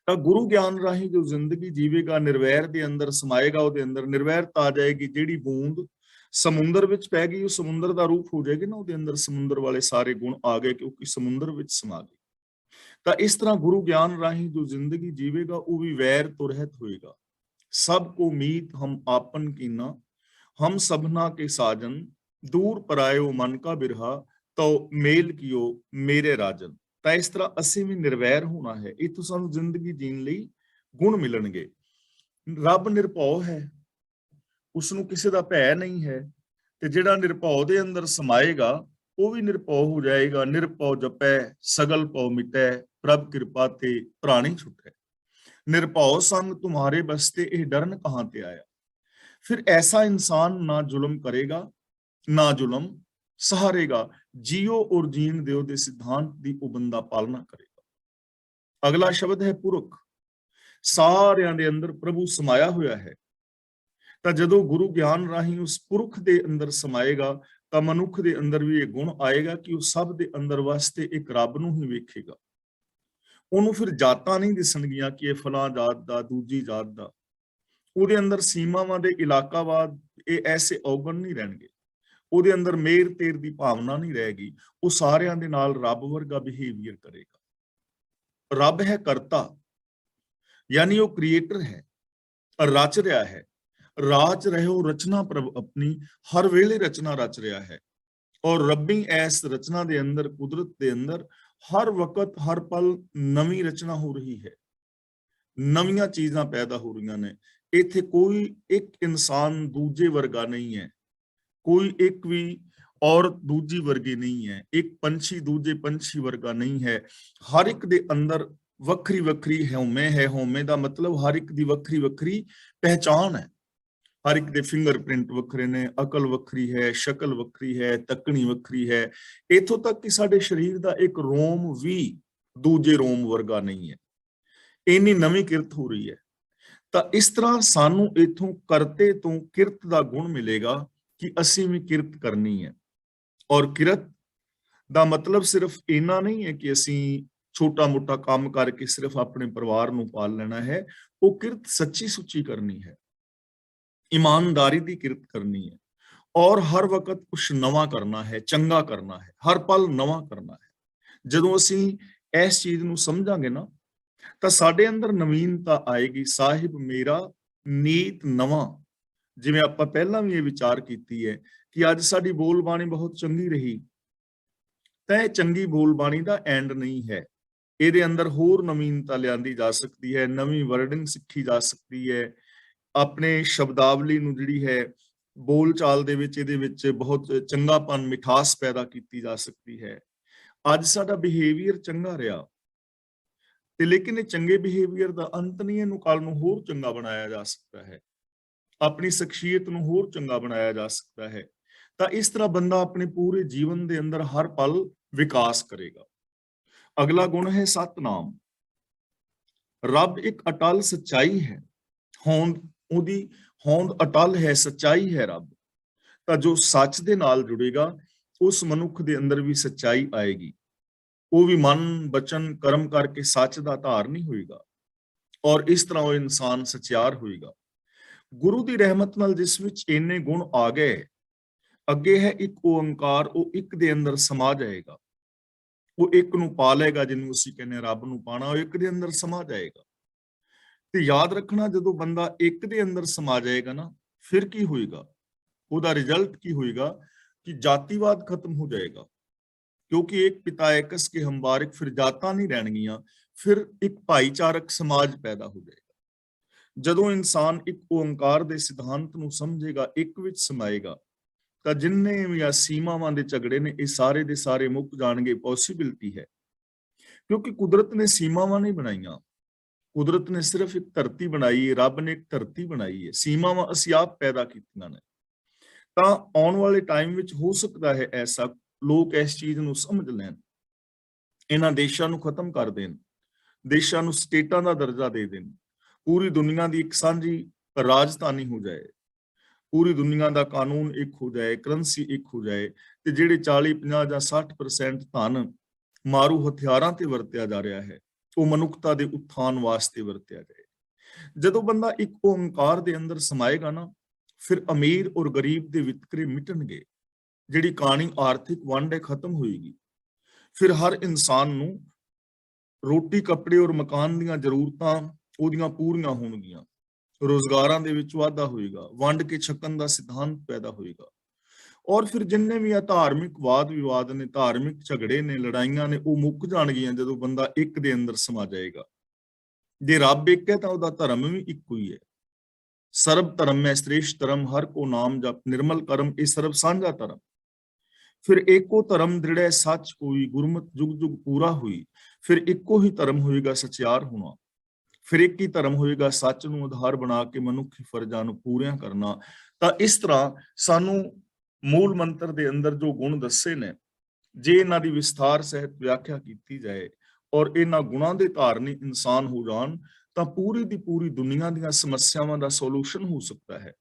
S1: ਤਾਂ ਗੁਰੂ ਗਿਆਨ ਰਾਹੀਂ ਜੋ ਜ਼ਿੰਦਗੀ ਜੀਵੇਗਾ, ਨਿਰਵੈਰ ਦੇ ਅੰਦਰ ਸਮਾਏਗਾ, ਉਹਦੇ ਅੰਦਰ ਨਿਰਵੈਰਤਾ ਆ ਜਾਏਗੀ। ਜਿਹੜੀ ਬੂੰਦ ਸਮੁੰਦਰ ਵਿੱਚ ਪੈ ਗਈ, ਉਹ ਸਮੁੰਦਰ ਦਾ ਰੂਪ ਹੋ ਜਾਏਗੀ ਨਾ, ਉਹਦੇ ਅੰਦਰ ਸਮੁੰਦਰ ਵਾਲੇ ਸਾਰੇ ਗੁਣ ਆ ਗਏ, ਕਿਉਂਕਿ ਸਮੁੰਦਰ ਵਿੱਚ ਸਮਾ ਗਈ। ਤਾਂ ਇਸ ਤਰ੍ਹਾਂ ਗੁਰੂ ਗਿਆਨ ਰਾਹੀਂ ਜੋ ਜ਼ਿੰਦਗੀ ਜੀਵੇਗਾ, ਉਹ ਵੀ ਵੈਰ ਤੋਂ ਰਹਿਤ ਹੋਏਗਾ। ਸਭ ਕੋ ਮੀਤ ਹਮ ਆਪਨ ਕੀਨਾ, ਹਮ ਸਭਨਾ ਕੇ ਸਾਜਨ, ਦੂਰ ਪਰਾਇਓ ਮਨ ਕਾ ਬਿਰਹਾ, ਤੋ ਮੇਲ ਕੀਓ ਮੇਰੇ ਰਾਜਨ। ਤਾਂ ਇਸ ਤਰ੍ਹਾਂ ਅਸੀਂ ਵੀ ਨਿਰਵੈਰ ਹੋਣਾ ਹੈ। ਇੱਥੋਂ ਸਾਨੂੰ ਜ਼ਿੰਦਗੀ ਜੀਣ ਲਈ ਗੁਣ ਮਿਲਣਗੇ। ਰੱਬ ਨਿਰਭਉ ਹੈ, ਉਸਨੂੰ ਕਿਸੇ ਦਾ ਭੈ ਨਹੀਂ ਹੈ, ਤੇ ਜਿਹੜਾ ਨਿਰਭਉ ਦੇ ਅੰਦਰ ਸਮਾਏਗਾ, ਉਹ ਵੀ ਨਿਰਭਉ ਹੋ ਜਾਏਗਾ। ਨਿਰਭਉ ਜਪੈ ਸਗਲ ਭਉ ਮਿਟੈ, ਪ੍ਰਭ ਕਿਰਪਾ ਤੇ ਪ੍ਰਾਣੀ ਛੁਟੈ। ਨਿਰਭਉ ਸੰਗ तुम्हारे बसते ਇਹ ਡਰਨ ਕਹਾਂ ਤੇ ਆਇਆ। ਫਿਰ ਐਸਾ ਇਨਸਾਨ ਨਾ ਜ਼ੁਲਮ ਕਰੇਗਾ, ਨਾ ਜ਼ੁਲਮ ਸਹਾਰੇਗਾ। ਜੀਓ ਔਰ ਜੀਣ ਦਿਓ ਦੇ ਸਿਧਾਂਤ ਦੀ ਉਹ ਬੰਦਾ ਪਾਲਣਾ ਕਰੇਗਾ। ਅਗਲਾ ਸ਼ਬਦ ਹੈ ਪੁਰਖ। ਸਾਰਿਆਂ ਦੇ ਅੰਦਰ ਪ੍ਰਭੂ ਸਮਾਇਆ ਹੋਇਆ ਹੈ। ਤਾਂ ਜਦੋਂ ਗੁਰੂ ਗਿਆਨ ਰਾਹੀਂ ਉਸ ਪੁਰਖ ਦੇ ਅੰਦਰ ਸਮਾਏਗਾ, ਤਾਂ ਮਨੁੱਖ ਦੇ ਅੰਦਰ ਵੀ ਇਹ ਗੁਣ ਆਏਗਾ ਕਿ ਉਹ ਸਭ ਦੇ ਅੰਦਰ ਵਾਸਤੇ ਇੱਕ ਰੱਬ ਨੂੰ ਹੀ ਵੇਖੇਗਾ। ਉਹਨੂੰ ਫਿਰ ਜਾਤਾਂ ਨਹੀਂ ਦਿਸਣਗੀਆਂ ਕਿ ਇਹ ਫਲਾਂ ਜਾਤ ਦਾ, ਦੂਜੀ ਜਾਤ ਦਾ। ਉਹਦੇ ਅੰਦਰ ਸੀਮਾਵਾਂ ਦੇ ਇਲਾਕਾਵਾਦ, ਇਹ ਐਸੇ ਔਗਣ ਨਹੀਂ ਰਹਿਣਗੇ। ਉਹਦੇ ਅੰਦਰ ਮੇਰ ਤੇਰ ਦੀ ਭਾਵਨਾ ਨਹੀਂ ਰਹੇਗੀ। ਉਹ ਸਾਰਿਆਂ ਦੇ ਨਾਲ ਰੱਬ ਵਰਗਾ ਬਿਹੇਵੀਅਰ ਕਰੇਗਾ। ਰੱਬ ਹੈ ਕਰਤਾ, ਯਾਨੀ ਉਹ ਕ੍ਰੀਏਟਰ ਹੈ, ਰਚ ਰਿਹਾ ਹੈ। ਰਾਚ ਰਹਿਓ ਰਚਨਾ ਪ੍ਰਭ ਆਪਣੀ, ਹਰ ਵੇਲੇ ਰਚਨਾ ਰਚ ਰਿਹਾ ਹੈ। ਔਰ ਰੱਬੀ ਐਸ ਰਚਨਾ ਦੇ ਅੰਦਰ, ਕੁਦਰਤ ਦੇ ਅੰਦਰ ਹਰ ਵਕਤ ਹਰ ਪਲ ਨਵੀਂ ਰਚਨਾ ਹੋ ਰਹੀ ਹੈ, ਨਵੀਆਂ ਚੀਜ਼ਾਂ ਪੈਦਾ ਹੋ ਰਹੀਆਂ ਨੇ। ਇੱਥੇ ਕੋਈ ਇੱਕ ਇਨਸਾਨ ਦੂਜੇ ਵਰਗਾ ਨਹੀਂ ਹੈ, ਕੋਈ ਇੱਕ ਵੀ ਔਰਤ ਦੂਜੀ ਵਰਗੀ ਨਹੀਂ ਹੈ, ਇੱਕ ਪੰਛੀ ਦੂਜੇ ਪੰਛੀ ਵਰਗਾ ਨਹੀਂ ਹੈ। ਹਰ ਇੱਕ ਦੇ ਅੰਦਰ ਵੱਖਰੀ ਵੱਖਰੀ ਹਉਮੈ ਹੈ। ਹਉਮੈ ਦਾ ਮਤਲਬ ਹਰ ਇੱਕ ਦੀ ਵੱਖਰੀ ਵੱਖਰੀ ਪਹਿਚਾਣ ਹੈ। ਹਰ ਇੱਕ ਦੇ ਫਿੰਗਰਪ੍ਰਿੰਟ ਵੱਖਰੇ ਨੇ, ਅਕਲ ਵੱਖਰੀ ਹੈ, ਸ਼ਕਲ ਵੱਖਰੀ ਹੈ, ਤੱਕਣੀ ਵੱਖਰੀ ਹੈ। ਇੱਥੋਂ ਤੱਕ ਕਿ ਸਾਡੇ ਸਰੀਰ ਦਾ ਇੱਕ ਰੋਮ ਵੀ ਦੂਜੇ ਰੋਮ ਵਰਗਾ ਨਹੀਂ ਹੈ। ਇੰਨੀ ਨਵੀਂ ਕਿਰਤ ਹੋ ਰਹੀ ਹੈ। ਤਾਂ ਇਸ ਤਰ੍ਹਾਂ ਸਾਨੂੰ ਇਥੋਂ ਕਰਤੇ ਤੋਂ ਕਿਰਤ ਦਾ ਗੁਣ ਮਿਲੇਗਾ ਕਿ ਅਸੀਂ ਵੀ ਕਿਰਤ ਕਰਨੀ ਹੈ। ਔਰ ਕਿਰਤ ਦਾ ਮਤਲਬ ਸਿਰਫ ਇੰਨਾ ਨਹੀਂ ਹੈ ਕਿ ਅਸੀਂ ਛੋਟਾ ਮੋਟਾ ਕੰਮ ਕਰਕੇ ਸਿਰਫ ਆਪਣੇ ਪਰਿਵਾਰ ਨੂੰ ਪਾਲ ਲੈਣਾ ਹੈ। ਉਹ ਕਿਰਤ ਸੱਚੀ ਸੁੱਚੀ ਕਰਨੀ ਹੈ, ਈਮਾਨਦਾਰੀ ਦੀ ਕਿਰਤ ਕਰਨੀ ਹੈ, ਔਰ ਹਰ ਵਕਤ ਕੁਛ ਨਵਾਂ ਕਰਨਾ ਹੈ, ਚੰਗਾ ਕਰਨਾ ਹੈ, ਹਰ ਪਲ ਨਵਾਂ ਕਰਨਾ ਹੈ। ਜਦੋਂ ਅਸੀਂ ਇਸ ਚੀਜ਼ ਨੂੰ ਸਮਝਾਂਗੇ ਨਾ, ਤਾਂ ਸਾਡੇ ਅੰਦਰ ਨਵੀਨਤਾ ਆਏਗੀ। ਸਾਹਿਬ ਮੇਰਾ ਨੀਤ ਨਵਾਂ, ਜਿਵੇਂ ਆਪਾਂ ਪਹਿਲਾਂ ਵੀ ਇਹ ਵਿਚਾਰ ਕੀਤੀ ਹੈ ਕਿ ਅੱਜ ਸਾਡੀ ਬੋਲਬਾਣੀ ਬਹੁਤ ਚੰਗੀ ਰਹੀ, ਤਾਂ ਇਹ ਚੰਗੀ ਬੋਲਬਾਣੀ ਦਾ ਐਂਡ ਨਹੀਂ ਹੈ। ਇਹਦੇ ਅੰਦਰ ਹੋਰ ਨਵੀਨਤਾ ਲਿਆਂਦੀ ਜਾ ਸਕਦੀ ਹੈ, ਨਵੀਂ ਵਰਡਿੰਗ ਸਿੱਖੀ ਜਾ ਸਕਦੀ ਹੈ। ਆਪਣੇ ਸ਼ਬਦਾਵਲੀ ਨੂੰ ਜਿਹੜੀ ਹੈ, ਬੋਲ ਚਾਲ ਦੇ ਵਿੱਚ, ਇਹਦੇ ਵਿੱਚ ਬਹੁਤ ਚੰਗਾਪਨ, ਮਿਠਾਸ ਪੈਦਾ ਕੀਤੀ ਜਾ ਸਕਦੀ ਹੈ। ਅੱਜ ਸਾਡਾ ਬਿਹੇਵੀਅਰ ਚੰਗਾ ਰਿਹਾ, ਤੇ ਲੇਕਿਨ ਇਹ ਚੰਗੇ ਬਿਹੇਵੀਅਰ ਦਾ ਅੰਤ ਨਹੀਂ। ਇਹਨੂੰ ਕੱਲ ਨੂੰ ਹੋਰ ਚੰਗਾ ਬਣਾਇਆ ਜਾ ਸਕਦਾ ਹੈ, ਆਪਣੀ ਸ਼ਖਸੀਅਤ ਨੂੰ ਹੋਰ ਚੰਗਾ ਬਣਾਇਆ ਜਾ ਸਕਦਾ ਹੈ। ਤਾਂ ਇਸ ਤਰ੍ਹਾਂ ਬੰਦਾ ਆਪਣੇ ਪੂਰੇ ਜੀਵਨ ਦੇ ਅੰਦਰ ਹਰ ਪਲ ਵਿਕਾਸ ਕਰੇਗਾ। ਅਗਲਾ ਗੁਣ ਹੈ ਸਤਨਾਮ। ਰੱਬ ਇੱਕ ਅਟਲ ਸੱਚਾਈ ਹੈ, ਹੋਂਦ ਉਹਦੀ ਹੋਂਦ ਅਟਲ ਹੈ, ਸੱਚਾਈ ਹੈ ਰੱਬ। ਤਾਂ ਜੋ ਸੱਚ ਦੇ ਨਾਲ ਜੁੜੇਗਾ, ਉਸ ਮਨੁੱਖ ਦੇ ਅੰਦਰ ਵੀ ਸੱਚਾਈ ਆਏਗੀ। ਉਹ ਵੀ ਮਨ, ਬਚਨ, ਕਰਮ ਕਰਕੇ ਸੱਚ ਦਾ ਧਾਰਨੀ ਹੋਏਗਾ, ਔਰ ਇਸ ਤਰ੍ਹਾਂ ਉਹ ਇਨਸਾਨ ਸਚਿਆਰ ਹੋਏਗਾ। ਗੁਰੂ ਦੀ ਰਹਿਮਤ ਨਾਲ ਜਿਸ ਵਿੱਚ ਇੰਨੇ ਗੁਣ ਆ ਗਏ, ਅੱਗੇ ਹੈ ਇੱਕ ਓੰਕਾਰ, ਉਹ ਇੱਕ ਦੇ ਅੰਦਰ ਸਮਾ ਜਾਏਗਾ, ਉਹ ਇੱਕ ਨੂੰ ਪਾ ਲਏਗਾ, ਜਿਹਨੂੰ ਅਸੀਂ ਕਹਿੰਦੇ ਰੱਬ ਨੂੰ ਪਾਣਾ, ਉਹ ਇੱਕ ਦੇ ਅੰਦਰ ਸਮਾ ਜਾਏਗਾ। ਤੇ ਯਾਦ ਰੱਖਣਾ, ਜਦੋਂ ਬੰਦਾ ਇੱਕ ਦੇ ਅੰਦਰ ਸਮਾ ਜਾਏਗਾ ਨਾ, ਫਿਰ ਕੀ ਹੋਏਗਾ, ਉਹਦਾ ਰਿਜ਼ਲਟ ਕੀ ਹੋਏਗਾ ਕਿ ਜਾਤੀਵਾਦ ਖਤਮ ਹੋ ਜਾਏਗਾ, ਕਿਉਂਕਿ ਇੱਕ ਪਿਤਾ ਏਕਸ ਕੇ ਹਮ ਬਾਰਿਕ, ਫਿਰ ਜਾਤਾਂ ਨਹੀਂ ਰਹਿਣਗੀਆਂ, ਫਿਰ ਇੱਕ ਭਾਈਚਾਰਕ ਸਮਾਜ ਪੈਦਾ ਹੋ ਜਾਏਗਾ। ਜਦੋਂ ਇਨਸਾਨ ਇੱਕ ਓੰਕਾਰ ਦੇ ਸਿਧਾਂਤ ਨੂੰ ਸਮਝੇਗਾ, ਇੱਕ ਵਿੱਚ ਸਮਾਏਗਾ, ਤਾਂ ਜਿੰਨੇ ਵੀ ਆ ਸੀਮਾਵਾਂ ਦੇ ਝਗੜੇ ਨੇ, ਇਹ ਸਾਰੇ ਦੇ ਸਾਰੇ ਮੁੱਕ ਜਾਣਗੇ। ਪੋਸੀਬਿਲਿਟੀ ਹੈ, ਕਿਉਂਕਿ ਕੁਦਰਤ ਨੇ ਸੀਮਾਵਾਂ ਨਹੀਂ ਬਣਾਈਆਂ, ਕੁਦਰਤ ਨੇ ਸਿਰਫ ਇੱਕ ਧਰਤੀ ਬਣਾਈ ਹੈ, ਰੱਬ ਨੇ ਇੱਕ ਧਰਤੀ ਬਣਾਈ ਹੈ, ਸੀਮਾਵਾਂ ਅਸੀਂ ਆਪ ਪੈਦਾ ਕੀਤੀਆਂ ਨੇ। ਤਾਂ ਆਉਣ ਵਾਲੇ ਟਾਈਮ ਵਿੱਚ ਹੋ ਸਕਦਾ ਹੈ ਐਸਾ, ਲੋਕ ਇਸ ਚੀਜ਼ ਨੂੰ ਸਮਝ ਲੈਣ, ਇਹਨਾਂ ਦੇਸ਼ਾਂ ਨੂੰ ਖਤਮ ਕਰ ਦੇਣ, ਦੇਸ਼ਾਂ ਨੂੰ ਸਟੇਟਾਂ ਦਾ ਦਰਜਾ ਦੇ ਦੇਣ, ਪੂਰੀ ਦੁਨੀਆ ਦੀ ਇੱਕ ਸਾਂਝੀ ਰਾਜਧਾਨੀ ਹੋ ਜਾਏ, ਪੂਰੀ ਦੁਨੀਆ ਦਾ ਕਾਨੂੰਨ ਇੱਕ ਹੋ ਜਾਏ, ਕਰੰਸੀ ਇੱਕ ਹੋ ਜਾਏ, ਤੇ ਜਿਹੜੇ 40, 50 ਜਾਂ 60% ਧਨ ਮਾਰੂ ਹਥਿਆਰਾਂ ਤੇ ਵਰਤਿਆ ਜਾ ਰਿਹਾ ਹੈ, ਉਹ ਮਨੁੱਖਤਾ ਦੇ ਉਤਥਾਨ ਵਾਸਤੇ ਵਰਤਿਆ ਜਾਏ। ਜਦੋਂ ਬੰਦਾ ਇੱਕ ਓੰਕਾਰ ਦੇ ਅੰਦਰ ਸਮਾਏਗਾ ਨਾ, ਫਿਰ ਅਮੀਰ ਔਰ ਗਰੀਬ ਦੇ ਵਿਤਕਰੇ ਮਿਟਣਗੇ, ਜਿਹੜੀ ਕਹਾਣੀ ਆਰਥਿਕ ਵੰਡ ਹੈ ਖਤਮ ਹੋਏਗੀ, ਫਿਰ ਹਰ ਇਨਸਾਨ ਨੂੰ ਰੋਟੀ, ਕੱਪੜੇ ਔਰ ਮਕਾਨ ਦੀਆਂ ਜ਼ਰੂਰਤਾਂ ਉਹਦੀਆਂ ਪੂਰੀਆਂ ਹੋਣਗੀਆਂ, ਰੋਜ਼ਗਾਰਾਂ ਦੇ ਵਿੱਚ ਵਾਧਾ ਹੋਏਗਾ, ਵੰਡ ਕੇ ਛਕਣ ਦਾ ਸਿਧਾਂਤ ਪੈਦਾ ਹੋਏਗਾ। ਔਰ ਫਿਰ ਜਿੰਨੇ ਵੀ ਆ ਧਾਰਮਿਕ ਵਾਦ ਵਿਵਾਦ ਨੇ, ਧਾਰਮਿਕ ਝਗੜੇ ਨੇ, ਲੜਾਈਆਂ ਨੇ, ਉਹ ਮੁੱਕ ਜਾਣਗੀਆਂ ਜਦੋਂ ਬੰਦਾ ਇੱਕ ਦੇ ਅੰਦਰ ਸਮਾ ਜਾਏਗਾ। ਜੇ ਰੱਬ ਇੱਕ ਹੈ ਤਾਂ ਉਹਦਾ ਧਰਮ ਵੀ ਇੱਕੋ ਹੀ ਹੈ। ਸਰਬ ਧਰਮ ਮੈਂ ਸ੍ਰੇਸ਼ਟ ਧਰਮ, ਹਰ ਕੋ ਨਾਮ ਜਪ ਨਿਰਮਲ ਕਰਮ, ਇਹ ਸਰਬ ਸਾਂਝਾ ਧਰਮ। ਫਿਰ ਏਕੋ ਧਰਮ ਦ੍ਰਿੜੈ ਸੱਚ ਕੋਈ, ਗੁਰਮਤਿ ਜੁਗ ਜੁਗ ਪੂਰਾ ਹੋਈ। ਫਿਰ ਇੱਕੋ ਹੀ ਧਰਮ ਹੋਏਗਾ ਸਚਿਆਰ ਹੋਣਾ, ਫਿਰ ਇੱਕ ਹੀ ਧਰਮ ਹੋਏਗਾ ਸੱਚ ਨੂੰ ਆਧਾਰ ਬਣਾ ਕੇ ਮਨੁੱਖੀ ਫਰਜ਼ਾਂ ਨੂੰ ਪੂਰੀਆਂ ਕਰਨਾ। ਤਾਂ ਇਸ ਤਰ੍ਹਾਂ ਸਾਨੂੰ ਮੂਲ ਮੰਤਰ ਦੇ ਅੰਦਰ ਜੋ ਗੁਣ ਦੱਸੇ ਨੇ, ਜੇ ਇਹਨਾਂ ਦੀ ਵਿਸਥਾਰ ਸਹਿਤ ਵਿਆਖਿਆ ਕੀਤੀ ਜਾਏ ਔਰ ਇਹਨਾਂ ਗੁਣਾਂ ਦੇ ਧਾਰਨੀ ਇਨਸਾਨ ਹੋ ਜਾਣ, ਤਾਂ ਪੂਰੀ ਦੀ ਪੂਰੀ ਦੁਨੀਆ ਦੀਆਂ ਸਮੱਸਿਆਵਾਂ ਦਾ ਸੋਲੂਸ਼ਨ ਹੋ ਸਕਦਾ ਹੈ।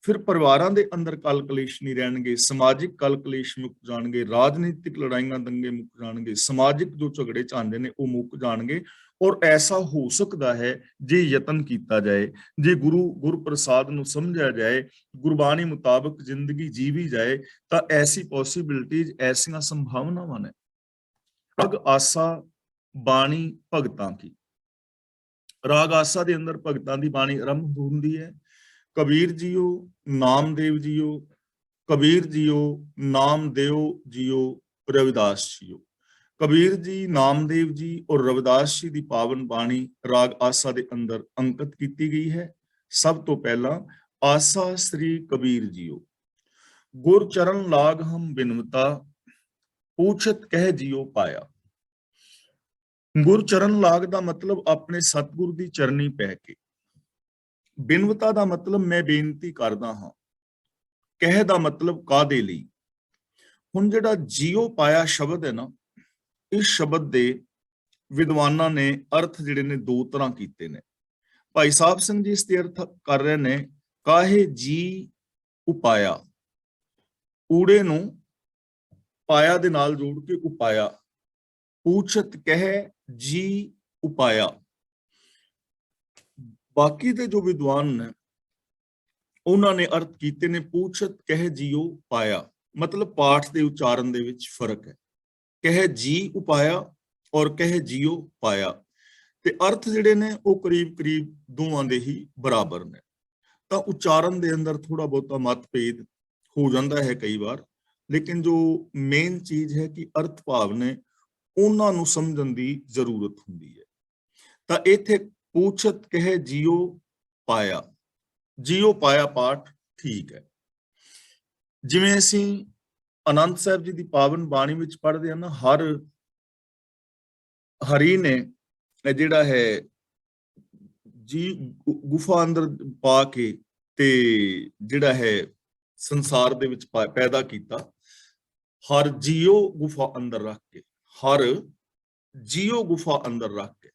S1: ਫਿਰ ਪਰਿਵਾਰਾਂ ਦੇ ਅੰਦਰ ਕਲ ਕਲੇਸ਼ ਨਹੀਂ ਰਹਿਣਗੇ, ਸਮਾਜਿਕ ਕਲ ਕਲੇਸ਼ ਮੁੱਕ ਜਾਣਗੇ, ਰਾਜਨੀਤਿਕ ਲੜਾਈਆਂ ਦੰਗੇ ਮੁੱਕ ਜਾਣਗੇ, ਸਮਾਜਿਕ ਜੋ ਝਗੜੇ ਝਾਂਜੇ ਨੇ ਉਹ ਮੁੱਕ ਜਾਣਗੇ। ਔਰ ਐਸਾ ਹੋ ਸਕਦਾ ਹੈ ਜੇ ਯਤਨ ਕੀਤਾ ਜਾਏ, ਜੇ ਗੁਰਪ੍ਰਸਾਦ ਨੂੰ ਸਮਝਿਆ ਜਾਏ, ਗੁਰਬਾਣੀ ਮੁਤਾਬਕ ਜ਼ਿੰਦਗੀ ਜੀਵੀ ਜਾਏ, ਤਾਂ ਐਸੀ ਪੋਸੀਬਿਲਿਟੀਜ਼, ਐਸੀਆਂ ਸੰਭਾਵਨਾਵਾਂ ਨੇ। ਰਾਗ ਆਸਾ ਬਾਣੀ ਭਗਤਾਂ ਕੀ, ਰਾਗ ਆਸਾ ਦੇ ਅੰਦਰ ਭਗਤਾਂ ਦੀ ਬਾਣੀ ਆਰੰਭ ਹੁੰਦੀ ਹੈ। Kabir JIO, Namdev JIO, Kabir JIO, Namdev JIO, Ravidas JIO. Kabir ji, Namdev ji ਔਰ ਰਵਿਦਾਸ ਜੀ ਦੀ ਪਾਵਨ ਬਾਣੀ ਰਾਗ ਆਸਾ ਦੇ ਅੰਦਰ ਅੰਕਿਤ ਕੀਤੀ ਗਈ ਹੈ। ਸਭ ਤੋਂ ਪਹਿਲਾਂ ਆਸਾ ਸ੍ਰੀ ਕਬੀਰ ਜੀਓ। ਗੁਰ ਚਰਨ ਲਾਗ ਹਮ ਬਿਨਵਤਾ, ਪੂਛਤ ਕਹਿ ਜੀਓ ਪਾਇਆ। ਗੁਰ ਚਰਨ ਲਾਗ ਦਾ ਮਤਲਬ ਆਪਣੇ ਸਤਿਗੁਰ ਦੀ ਚਰਨੀ ਪੈ ਕੇ, ਬਿਨਵਤਾ ਦਾ ਮਤਲਬ ਮੈਂ ਬੇਨਤੀ ਕਰਦਾ ਹਾਂ, ਕਹਿ ਦਾ ਮਤਲਬ ਕਾਦੇ ਲਈ। ਹੁਣ ਜਿਹੜਾ ਜੀਓ ਪਾਇਆ ਸ਼ਬਦ ਹੈ ਨਾ, ਇਸ ਸ਼ਬਦ ਦੇ ਵਿਦਵਾਨਾਂ ਨੇ ਅਰਥ ਜਿਹੜੇ ਨੇ ਦੋ ਤਰ੍ਹਾਂ ਕੀਤੇ ਨੇ। ਭਾਈ ਸਾਹਿਬ ਸਿੰਘ ਜੀ ਇਸ ਦੇ ਅਰਥ ਕਰ ਰਹੇ ਨੇ, ਕਾਹੇ ਜੀ ਉਪਾਇਆ, ਊੜੇ ਨੂੰ ਪਾਇਆ ਦੇ ਨਾਲ ਜੋੜ ਕੇ ਉਪਾਇਆ, ਪੂਛਤ ਕਹਿ ਜੀ ਉਪਾਇਆ। ਬਾਕੀ ਦੇ ਜੋ ਵਿਦਵਾਨ ਨੇ ਉਹਨਾਂ ਨੇ ਅਰਥ ਕੀਤੇ ਨੇ, ਪੂਛਤ ਕਹਿ ਜੀਓ ਪਾਇਆ, ਮਤਲਬ ਪਾਠ ਦੇ ਉਚਾਰਨ ਦੇ ਵਿੱਚ ਫਰਕ ਹੈ। ਕਹਿ ਜੀ ਉਪਾਇਆ ਔਰ ਕਹਿ ਜੀਓ ਪਾਇਆ, ਤੇ ਅਰਥ ਜਿਹੜੇ ਨੇ ਉਹ ਕਰੀਬ ਕਰੀਬ ਦੋਵਾਂ ਦੇ ਹੀ ਬਰਾਬਰ ਨੇ। ਤਾਂ ਉਚਾਰਨ ਦੇ ਅੰਦਰ ਥੋੜਾ ਬਹੁਤਾ ਮਤਭੇਦ ਹੋ ਜਾਂਦਾ ਹੈ ਕਈ ਵਾਰ, ਲੇਕਿਨ ਜੋ ਮੇਨ ਚੀਜ਼ ਹੈ ਕਿ ਅਰਥ ਭਾਵ ਨੇ ਉਹਨਾਂ ਨੂੰ ਸਮਝਣ ਦੀ ਜ਼ਰੂਰਤ ਹੁੰਦੀ ਹੈ। ਤਾਂ ਇੱਥੇ ਪੂਛਤ ਕਹਿ ਜੀਓ ਪਾਇਆ, ਜੀਓ ਪਾਇਆ ਪਾਠ ਠੀਕ ਹੈ। ਜਿਵੇਂ ਅਸੀਂ ਆਨੰਦ ਸਾਹਿਬ ਜੀ ਦੀ ਪਾਵਨ ਬਾਣੀ ਵਿੱਚ ਪੜ੍ਹਦੇ ਹਾਂ ਨਾ, ਹਰੀ ਨੇ ਜਿਹੜਾ ਹੈ ਜੀ ਗੁਫਾ ਅੰਦਰ ਪਾ ਕੇ ਤੇ ਜਿਹੜਾ ਹੈ ਸੰਸਾਰ ਦੇ ਵਿੱਚ ਪੈਦਾ ਕੀਤਾ, ਹਰ ਜੀਓ ਗੁਫਾ ਅੰਦਰ ਰੱਖ ਕੇ, ਹਰ ਜੀਓ ਗੁਫਾ ਅੰਦਰ ਰੱਖ ਕੇ,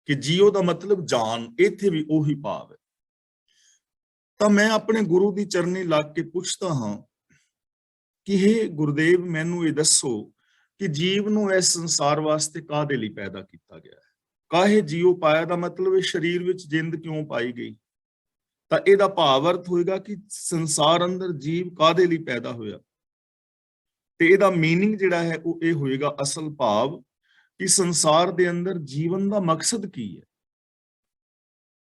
S1: ਕਿ ਜੀਓ ਦਾ ਮਤਲਬ ਜਾਨ, ਇੱਥੇ ਵੀ ਉਹੀ ਭਾਵ ਹੈ। ਤਾਂ ਮੈਂ ਆਪਣੇ ਗੁਰੂ ਦੀ ਚਰਨੀ ਲੱਗ ਕੇ ਪੁੱਛਦਾ ਹਾਂ ਕਿ ਹੇ ਗੁਰਦੇਵ, ਮੈਨੂੰ ਇਹ ਦੱਸੋ ਕਿ ਜੀਵ ਨੂੰ ਇਸ ਸੰਸਾਰ ਵਾਸਤੇ ਕਾਹਦੇ ਲਈ ਪੈਦਾ ਕੀਤਾ ਗਿਆ ਹੈ। ਕਾਹੇ ਜੀਓ ਪਾਇਆ ਦਾ ਮਤਲਬ ਇਹ ਸਰੀਰ ਵਿੱਚ ਜਿੰਦ ਕਿਉਂ ਪਾਈ ਗਈ। ਤਾਂ ਇਹਦਾ ਭਾਵ ਅਰਥ ਹੋਏਗਾ ਕਿ ਸੰਸਾਰ ਅੰਦਰ ਜੀਵ ਕਾਦੇ ਲਈ ਪੈਦਾ ਹੋਇਆ, ਤੇ ਇਹਦਾ ਮੀਨਿੰਗ ਜਿਹੜਾ ਹੈ ਉਹ ਇਹ ਹੋਏਗਾ, ਅਸਲ ਭਾਵ ਕਿ ਸੰਸਾਰ ਦੇ ਅੰਦਰ ਜੀਵਨ ਦਾ ਮਕਸਦ ਕੀ ਹੈ।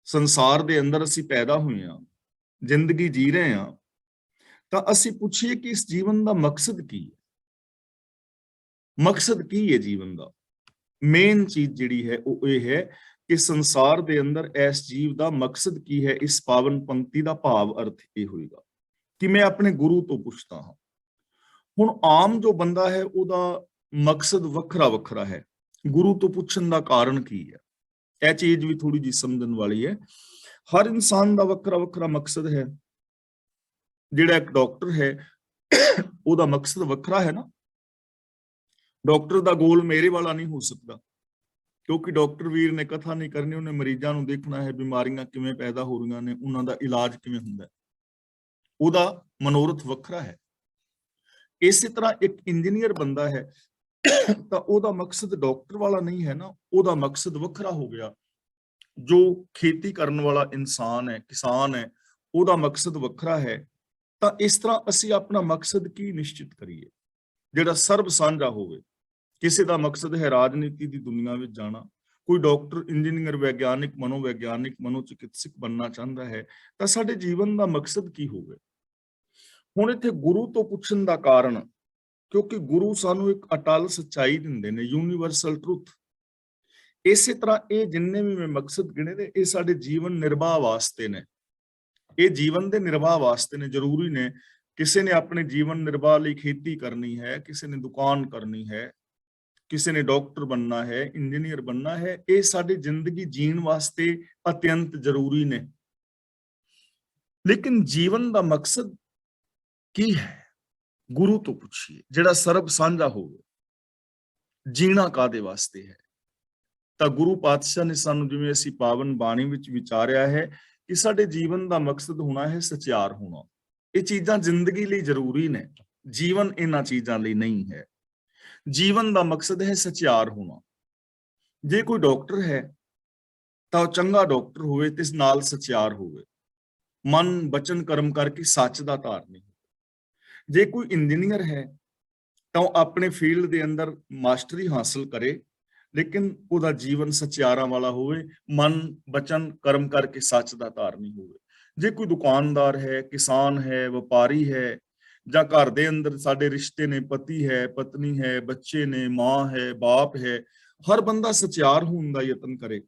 S1: ਸੰਸਾਰ ਦੇ ਅੰਦਰ ਅਸੀਂ ਪੈਦਾ ਹੋਏ ਹਾਂ, ਜ਼ਿੰਦਗੀ ਜੀ ਰਹੇ ਹਾਂ, ਤਾਂ ਅਸੀਂ ਪੁੱਛੀਏ ਕਿ ਇਸ ਜੀਵਨ ਦਾ ਮਕਸਦ ਕੀ ਹੈ। ਮਕਸਦ ਕੀ ਹੈ ਜੀਵਨ ਦਾ? ਮੇਨ ਚੀਜ਼ ਜਿਹੜੀ ਹੈ ਉਹ ਇਹ ਹੈ ਕਿ ਸੰਸਾਰ ਦੇ ਅੰਦਰ ਇਸ ਜੀਵ ਦਾ ਮਕਸਦ ਕੀ ਹੈ। ਇਸ ਪਾਵਨ ਪੰਕਤੀ ਦਾ ਭਾਵ ਅਰਥ ਇਹ ਹੋਏਗਾ ਕਿ ਮੈਂ ਆਪਣੇ ਗੁਰੂ ਤੋਂ ਪੁੱਛਦਾ ਹਾਂ। ਹੁਣ ਆਮ ਜੋ ਬੰਦਾ ਹੈ ਉਹਦਾ ਮਕਸਦ ਵੱਖਰਾ ਵੱਖਰਾ ਹੈ। ਗੁਰੂ ਤੋਂ ਪੁੱਛਣ ਦਾ ਕਾਰਨ ਕੀ ਹੈ, ਇਹ ਚੀਜ਼ ਵੀ ਥੋੜੀ ਜਿਹੀ ਸਮਝਣ ਵਾਲੀ ਹੈ। ਹਰ ਇਨਸਾਨ ਦਾ ਵੱਖਰਾ ਵੱਖਰਾ ਮਕਸਦ ਹੈ। ਜਿਹੜਾ ਇੱਕ ਡਾਕਟਰ ਹੈ ਉਹਦਾ ਮਕਸਦ ਵੱਖਰਾ ਹੈ ਨਾ। ਡਾਕਟਰ ਦਾ ਗੋਲ ਮੇਰੇ ਵਾਲਾ ਨਹੀਂ ਹੋ ਸਕਦਾ, ਕਿਉਂਕਿ ਡਾਕਟਰ ਵੀਰ ਨੇ ਕਥਾ ਨਹੀਂ ਕਰਨੀ, ਉਹਨੇ ਮਰੀਜ਼ਾਂ ਨੂੰ ਦੇਖਣਾ ਹੈ, ਬਿਮਾਰੀਆਂ ਕਿਵੇਂ ਪੈਦਾ ਹੋ ਰਹੀਆਂ ਨੇ, ਉਹਨਾਂ ਦਾ ਇਲਾਜ ਕਿਵੇਂ ਹੁੰਦਾ, ਉਹਦਾ ਮਨੋਰਥ ਵੱਖਰਾ ਹੈ। ਇਸੇ ਤਰ੍ਹਾਂ ਇੱਕ ਇੰਜੀਨੀਅਰ ਬੰਦਾ ਹੈ ਤਾਂ ਉਹਦਾ ਮਕਸਦ ਡਾਕਟਰ ਵਾਲਾ ਨਹੀਂ ਹੈ ਨਾ, ਉਹਦਾ ਮਕਸਦ ਵੱਖਰਾ ਹੋ ਗਿਆ। ਜੋ ਖੇਤੀ ਕਰਨ ਵਾਲਾ ਇਨਸਾਨ ਹੈ, ਕਿਸਾਨ ਹੈ, ਉਹਦਾ ਮਕਸਦ ਵੱਖਰਾ ਹੈ। ਤਾਂ ਇਸ ਤਰ੍ਹਾਂ ਅਸੀਂ ਆਪਣਾ ਮਕਸਦ ਕੀ ਨਿਸ਼ਚਿਤ ਕਰੀਏ ਜਿਹੜਾ ਸਰਬ ਸਾਂਝਾ ਹੋਵੇ। ਕਿਸੇ ਦਾ ਮਕਸਦ ਹੈ ਰਾਜਨੀਤੀ ਦੀ ਦੁਨੀਆ ਵਿੱਚ ਜਾਣਾ, ਕੋਈ ਡਾਕਟਰ, ਇੰਜੀਨੀਅਰ, ਵਿਗਿਆਨਿਕ, ਮਨੋਵਿਗਿਆਨਿਕ, ਮਨੋਚਿਕਿਤਸਕ ਬਣਨਾ ਚਾਹੁੰਦਾ ਹੈ, ਤਾਂ ਸਾਡੇ ਜੀਵਨ ਦਾ ਮਕਸਦ ਕੀ ਹੋਵੇ। ਹੁਣ ਇੱਥੇ ਗੁਰੂ ਤੋਂ ਪੁੱਛਣ ਦਾ ਕਾਰਨ, ਕਿਉਂਕਿ ਗੁਰੂ ਸਾਨੂੰ ਇੱਕ ਅਟਲ ਸੱਚਾਈ ਦਿੰਦੇ ਨੇ, ਯੂਨੀਵਰਸਲ ਟਰੂਥ। ਇਸੇ ਤਰ੍ਹਾਂ ਇਹ ਜਿੰਨੇ ਵੀ ਮੈਂ ਮਕਸਦ ਗਿਣੇ ਨੇ, ਇਹ ਸਾਡੇ ਜੀਵਨ ਨਿਰਵਾਹ ਵਾਸਤੇ ਨੇ। ਇਹ ਜੀਵਨ ਦੇ ਨਿਰਵਾਹ ਵਾਸਤੇ ਨੇ, ਜ਼ਰੂਰੀ ਨੇ। ਕਿਸੇ ਨੇ ਆਪਣੇ ਜੀਵਨ ਨਿਰਵਾਹ ਲਈ ਖੇਤੀ ਕਰਨੀ ਹੈ, ਕਿਸੇ ਨੇ ਦੁਕਾਨ ਕਰਨੀ ਹੈ, ਕਿਸੇ ਨੇ ਡਾਕਟਰ ਬਣਨਾ ਹੈ, ਇੰਜੀਨੀਅਰ ਬਣਨਾ ਹੈ। ਇਹ ਸਾਡੀ ਜ਼ਿੰਦਗੀ ਜੀਣ ਵਾਸਤੇ ਅਤਿਅੰਤ ਜ਼ਰੂਰੀ ਨੇ। ਲੇਕਿਨ ਜੀਵਨ ਦਾ ਮਕਸਦ ਕੀ ਹੈ? ਗੁਰੂ ਤੋਂ ਪੁੱਛੀਏ ਜਿਹੜਾ ਸਰਬ ਸਾਂਝਾ ਹੋਵੇ। ਜੀਣਾ ਕਾਦੇ ਵਾਸਤੇ ਹੈ? ਤਾਂ ਗੁਰੂ ਪਾਤਸ਼ਾਹ ਨੇ ਸਾਨੂੰ, ਜਿਵੇਂ ਅਸੀਂ ਪਾਵਨ ਬਾਣੀ ਵਿੱਚ ਵਿਚਾਰਿਆ ਹੈ, ਕਿ ਸਾਡੇ ਜੀਵਨ ਦਾ ਮਕਸਦ ਹੋਣਾ ਹੈ ਸਚਿਆਰ ਹੋਣਾ। ਇਹ ਚੀਜ਼ਾਂ ਜ਼ਿੰਦਗੀ ਲਈ ਜ਼ਰੂਰੀ ਨੇ, ਜੀਵਨ ਇਹਨਾਂ ਚੀਜ਼ਾਂ ਲਈ ਨਹੀਂ ਹੈ। ਜੀਵਨ ਦਾ ਮਕਸਦ ਹੈ ਸਚਿਆਰ ਹੋਣਾ। ਜੇ ਕੋਈ ਡਾਕਟਰ ਹੈ ਤਾਂ ਉਹ ਚੰਗਾ ਡਾਕਟਰ ਹੋਵੇ ਤੇ ਇਸ ਨਾਲ ਸਚਿਆਰ ਹੋਵੇ, ਮਨ ਬਚਨ ਕਰਮ ਕਰਕੇ ਸੱਚ ਦਾ ਧਾਰਨੀ। ਜੇ ਕੋਈ ਇੰਜੀਨੀਅਰ ਹੈ ਤਾਂ ਉਹ ਆਪਣੇ ਫੀਲਡ ਦੇ ਅੰਦਰ ਮਾਸਟਰੀ ਹਾਸਲ ਕਰੇ, ਲੇਕਿਨ ਉਹਦਾ ਜੀਵਨ ਸਚਿਆਰਾਂ ਵਾਲਾ ਹੋਵੇ, ਮਨ ਬਚਨ ਕਰਮ ਕਰਕੇ ਸੱਚ ਦਾ ਧਾਰਨੀ ਹੋਵੇ। ਜੇ ਕੋਈ ਦੁਕਾਨਦਾਰ ਹੈ, ਕਿਸਾਨ ਹੈ, ਵਪਾਰੀ ਹੈ, ਜਾਂ ਘਰ ਦੇ ਅੰਦਰ ਸਾਡੇ ਰਿਸ਼ਤੇ ਨੇ, ਪਤੀ ਹੈ, ਪਤਨੀ ਹੈ, ਬੱਚੇ ਨੇ, ਮਾਂ ਹੈ, ਬਾਪ ਹੈ, ਹਰ ਬੰਦਾ ਸਚਿਆਰ ਹੋਣ ਦਾ ਯਤਨ ਕਰੇ।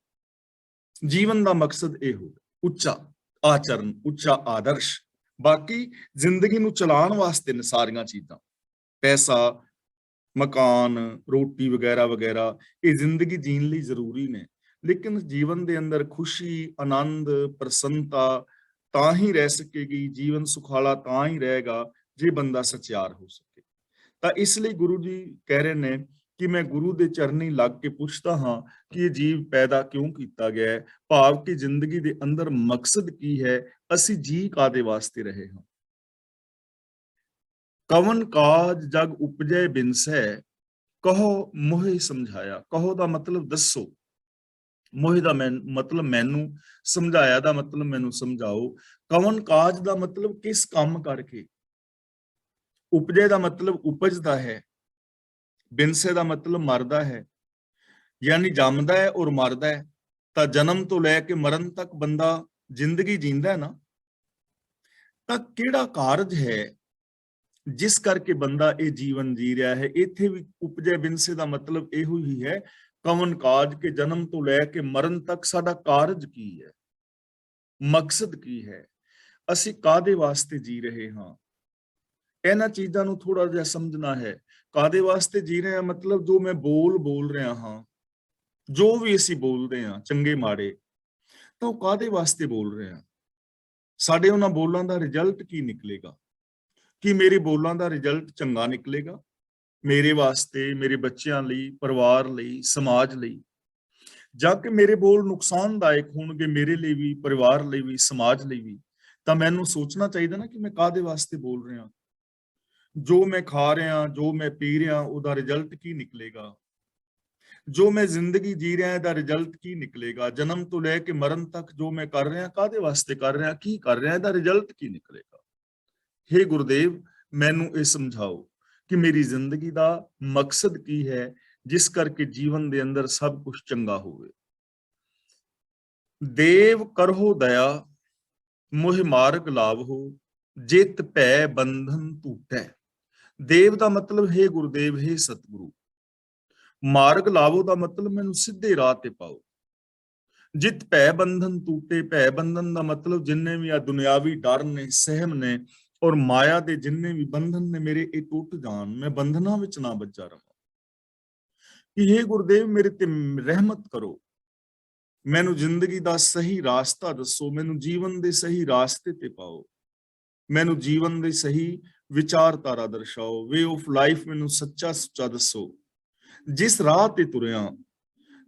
S1: ਜੀਵਨ ਦਾ ਮਕਸਦ ਇਹ ਹੋਵੇ ਉੱਚਾ ਆਚਰਨ, ਉੱਚਾ ਆਦਰਸ਼। ਬਾਕੀ ਜ਼ਿੰਦਗੀ ਨੂੰ ਚਲਾਉਣ ਵਾਸਤੇ ਨੇ ਸਾਰੀਆਂ ਚੀਜ਼ਾਂ, ਪੈਸਾ, ਮਕਾਨ, ਰੋਟੀ ਵਗੈਰਾ ਵਗੈਰਾ, ਇਹ ਜ਼ਿੰਦਗੀ ਜੀਣ ਲਈ ਜ਼ਰੂਰੀ ਨੇ। ਲੇਕਿਨ ਜੀਵਨ ਦੇ ਅੰਦਰ ਖੁਸ਼ੀ, ਆਨੰਦ, ਪ੍ਰਸੰਨਤਾ ਤਾਂ ਹੀ ਰਹਿ ਸਕੇਗੀ, ਜੀਵਨ ਸੁਖਾਲਾ ਤਾਂ ਹੀ ਰਹੇਗਾ ਜੇ ਬੰਦਾ ਸਚਿਆਰ ਹੋ ਸਕੇ। ਤਾਂ ਇਸ ਲਈ ਗੁਰੂ ਜੀ ਕਹਿ ਰਹੇ ਨੇ ਕਿ ਮੈਂ ਗੁਰੂ ਦੇ ਚਰਨੀ ਲੱਗ ਕੇ ਪੁੱਛਦਾ ਹਾਂ ਕਿ ਇਹ ਜੀਵ ਪੈਦਾ ਕਿਉਂ ਕੀਤਾ ਗਿਆ ਹੈ, ਭਾਵ ਕਿ ਜ਼ਿੰਦਗੀ ਦੇ ਅੰਦਰ ਮਕਸਦ ਕੀ ਹੈ, ਅਸੀਂ ਜੀ ਕਾਦੇ ਵਾਸਤੇ ਰਹੇ ਹਾਂ। ਕਵਨ ਕਾਜ ਜਗ ਉਪਜੈ ਬਿਨਸੈ, ਕਹੋ ਮੋਹਿ ਸਮਝਾਇਆ। ਕਹੋ ਦਾ ਮਤਲਬ ਦੱਸੋ, ਮੋਹਿ ਦਾ ਮਤਲਬ ਮੈਨੂੰ, ਸਮਝਾਇਆ ਦਾ ਮਤਲਬ ਮੈਨੂੰ ਸਮਝਾਓ। ਕਵਨ ਕਾਜ ਦਾ ਮਤਲਬ ਕਿਸ ਕੰਮ ਕਰਕੇ, ਉਪਜੇ ਦਾ ਮਤਲਬ ਉਪਜਦਾ ਹੈ, ਬਿਨਸੇ ਦਾ ਮਤਲਬ ਮਰਦਾ ਹੈ, ਯਾਨੀ ਜੰਮਦਾ ਹੈ ਔਰ ਮਰਦਾ ਹੈ। ਤਾਂ ਜਨਮ ਤੋਂ ਲੈ ਕੇ ਮਰਨ ਤੱਕ ਬੰਦਾ ਜ਼ਿੰਦਗੀ ਜੀਂਦਾ ਹੈ ਨਾ। ਤਾਂ ਕਿਹੜਾ ਕਾਰਜ ਹੈ ਜਿਸ ਕਰਕੇ ਬੰਦਾ ਇਹ ਜੀਵਨ ਜੀ ਰਿਹਾ ਹੈ? ਇੱਥੇ ਵੀ ਉਪਜੇ ਬਿਨਸੇ ਦਾ ਮਤਲਬ ਇਹੋ ਹੀ ਹੈ, ਕਵਨ ਕਾਜ ਕੇ ਜਨਮ ਤੋਂ ਲੈ ਕੇ ਮਰਨ ਤੱਕ ਸਾਡਾ ਕਾਰਜ ਕੀ ਹੈ, ਮਕਸਦ ਕੀ ਹੈ, ਅਸੀਂ ਕਾਦੇ ਵਾਸਤੇ ਜੀ ਰਹੇ ਹਾਂ। ਇਹਨਾਂ ਚੀਜ਼ਾਂ ਨੂੰ ਥੋੜਾ ਜਿਹਾ ਸਮਝਣਾ ਹੈ। ਕਾਦੇ ਵਾਸਤੇ ਜੀ ਰਹੇ ਹਾਂ ਮਤਲਬ ਜੋ ਮੈਂ ਬੋਲ ਰਿਹਾ ਹਾਂ, ਜੋ ਵੀ ਅਸੀਂ ਬੋਲਦੇ ਹਾਂ, ਚੰਗੇ ਮਾੜੇ, ਤਾਂ ਉਹ ਕਾਦੇ ਵਾਸਤੇ ਬੋਲ ਰਹੇ ਹਾਂ। ਸਾਡੇ ਉਹਨਾਂ ਬੋਲਾਂ ਦਾ ਰਿਜ਼ਲਟ ਕੀ ਨਿਕਲੇਗਾ? ਕਿ ਮੇਰੇ ਬੋਲਾਂ ਦਾ ਰਿਜ਼ਲਟ ਚੰਗਾ ਨਿਕਲੇਗਾ ਮੇਰੇ ਵਾਸਤੇ, ਮੇਰੇ ਬੱਚਿਆਂ ਲਈ, ਪਰਿਵਾਰ ਲਈ, ਸਮਾਜ ਲਈ, ਜਾਂ ਕਿ ਮੇਰੇ ਬੋਲ ਨੁਕਸਾਨਦਾਇਕ ਹੋਣਗੇ ਮੇਰੇ ਲਈ ਵੀ, ਪਰਿਵਾਰ ਲਈ ਵੀ, ਸਮਾਜ ਲਈ ਵੀ। ਤਾਂ ਮੈਨੂੰ ਸੋਚਣਾ ਚਾਹੀਦਾ ਨਾ ਕਿ ਮੈਂ ਕਾਦੇ ਵਾਸਤੇ ਬੋਲ ਰਿਹਾ। ਜੋ ਮੈਂ ਖਾ ਰਿਹਾ, ਜੋ ਮੈਂ ਪੀ ਰਿਹਾ, ਉਹਦਾ ਰਿਜ਼ਲਟ ਕੀ ਨਿਕਲੇਗਾ। ਜੋ ਮੈਂ ਜ਼ਿੰਦਗੀ ਜੀ ਰਿਹਾ ਇਹਦਾ ਰਿਜ਼ਲਟ ਕੀ ਨਿਕਲੇਗਾ, ਜਨਮ ਤੋਂ ਲੈ ਕੇ ਮਰਨ ਤੱਕ ਜੋ ਮੈਂ ਕਰ ਰਿਹਾ ਕਾਹਦੇ ਵਾਸਤੇ ਕਰ ਰਿਹਾ, ਕੀ ਕਰ ਰਿਹਾ, ਇਹਦਾ ਰਿਜ਼ਲਟ ਕੀ ਨਿਕਲੇਗਾ। हे ਗੁਰਦੇਵ, ਮੈਨੂੰ ਇਹ ਸਮਝਾਓ ਕਿ ਮੇਰੀ ਜ਼ਿੰਦਗੀ ਦਾ ਮਕਸਦ ਕੀ ਹੈ, ਜਿਸ ਕਰਕੇ ਜੀਵਨ ਦੇ ਅੰਦਰ ਸਭ ਕੁਝ ਚੰਗਾ ਹੋਵੇ। ਦੇਵ ਕਰਹੁ ਦਇਆ ਮੋਹਿ ਮਾਰਗ ਲਾਭੋ, ਜਿਤ ਭੈ ਬੰਧਨ ਟੂਟੈ। ਦੇਵ ਦਾ ਮਤਲਬ ਹੈ ਗੁਰਦੇਵ, ਹੈ ਸਤਿਗੁਰੂ। ਮਾਰਗ ਲਾਭੋ ਦਾ ਮਤਲਬ ਮੈਨੂੰ ਸਿੱਧੇ ਰਾਹ ਤੇ ਪਾਓ। ਜਿਤ ਭੈ ਬੰਧਨ ਟੂਟੇ, ਭੈ ਬੰਧਨ ਦਾ ਮਤਲਬ ਜਿੰਨੇ ਵੀ ਆ ਦੁਨਿਆਵੀ ਡਰ ਨੇ, ਸਹਿਮ ਨੇ ਔਰ ਮਾਇਆ ਦੇ ਜਿੰਨੇ ਵੀ ਬੰਧਨ ਨੇ ਮੇਰੇ, ਇਹ ਟੁੱਟ ਜਾਣ, ਮੈਂ ਬੰਧਨਾਂ ਵਿੱਚ ਨਾ ਬੱਝਾ ਰਹਾਂ। ਕਿ हे ਗੁਰਦੇਵ, ਮੇਰੇ ਤੇ ਰਹਿਮਤ ਕਰੋ, ਮੈਨੂੰ ਜ਼ਿੰਦਗੀ ਦਾ ਸਹੀ ਰਾਸਤਾ ਦੱਸੋ, ਮੈਨੂੰ ਜੀਵਨ ਦੇ ਸਹੀ ਰਾਸਤੇ ਤੇ ਪਾਓ, ਮੈਨੂੰ ਜੀਵਨ ਦੇ ਸਹੀ ਵਿਚਾਰਧਾਰਾ ਦਰਸਾਓ, ਵੇ ਆਫ ਲਾਈਫ ਮੈਨੂੰ ਸੱਚਾ ਸੁੱਚਾ ਦੱਸੋ। ਜਿਸ ਰਾਹ ਤੇ ਤੁਰਿਆ,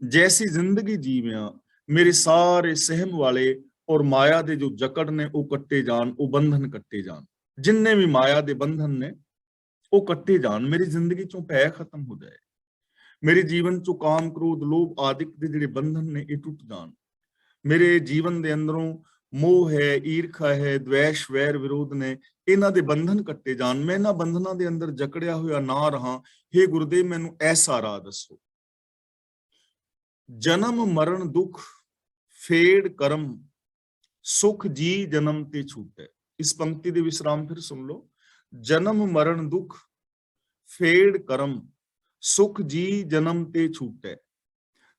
S1: ਜੈਸੀ ਜ਼ਿੰਦਗੀ ਜੀਵਿਆ, ਮੇਰੇ ਸਾਰੇ ਸਹਿਮ ਵਾਲੇ ਔਰ ਮਾਇਆ ਦੇ ਜੋ ਜਕੜ ਨੇ ਉਹ ਕੱਟੇ ਜਾਣ, ਉਹ ਬੰਧਨ ਕੱਟੇ ਜਾਣ, ਜਿੰਨੇ ਵੀ ਮਾਇਆ ਦੇ ਬੰਧਨ ਨੇ ਉਹ ਕੱਟੇ ਜਾਣ, ਮੇਰੀ ਜ਼ਿੰਦਗੀ ਚੋਂ ਭੈ ਖਤਮ ਹੋ ਜਾਏ, ਮੇਰੇ ਜੀਵਨ ਚੋਂ ਕਾਮ ਕ੍ਰੋਧ ਲੋਭ ਆਦਿਕ ਦੇ ਜਿਹੜੇ ਬੰਧਨ ਨੇ ਇਹ ਟੁੱਟ ਜਾਣ, ਮੇਰੇ ਜੀਵਨ ਦੇ ਅੰਦਰੋਂ ਮੋਹ ਹੈ, ਈਰਖਾ ਹੈ, ਦ્વੈਸ਼ ਵੈਰ ਵਿਰੋਧ ਨੇ, ਇਹਨਾਂ ਦੇ ਬੰਧਨ ਕੱਟੇ ਜਾਣ, ਮੈਂ ਇਹਨਾਂ ਬੰਧਨਾਂ ਦੇ ਅੰਦਰ ਜਕੜਿਆ ਹੋਇਆ ਨਾ ਰਹਾ। हे ਗੁਰਦੇਵ, ਮੈਨੂੰ ਐਸਾ ਰਾਹ ਦੱਸੋ। ਜਨਮ ਮਰਨ ਦੁਖ ਫੇੜ ਕਰਮ, ਸੁਖ ਜੀ ਜਨਮ ਤੇ ਛੂਟੈ। ਇਸ ਪੰਕਤੀ ਦੇ ਵਿਸਰਾਮ ਫਿਰ ਸੁਣ ਲਓ। ਜਨਮ ਮਰਨ ਦੁਖ ਫੇੜ ਕਰਮ, ਸੁਖ ਜੀ ਜਨਮ ਤੇ ਛੂਟੈ।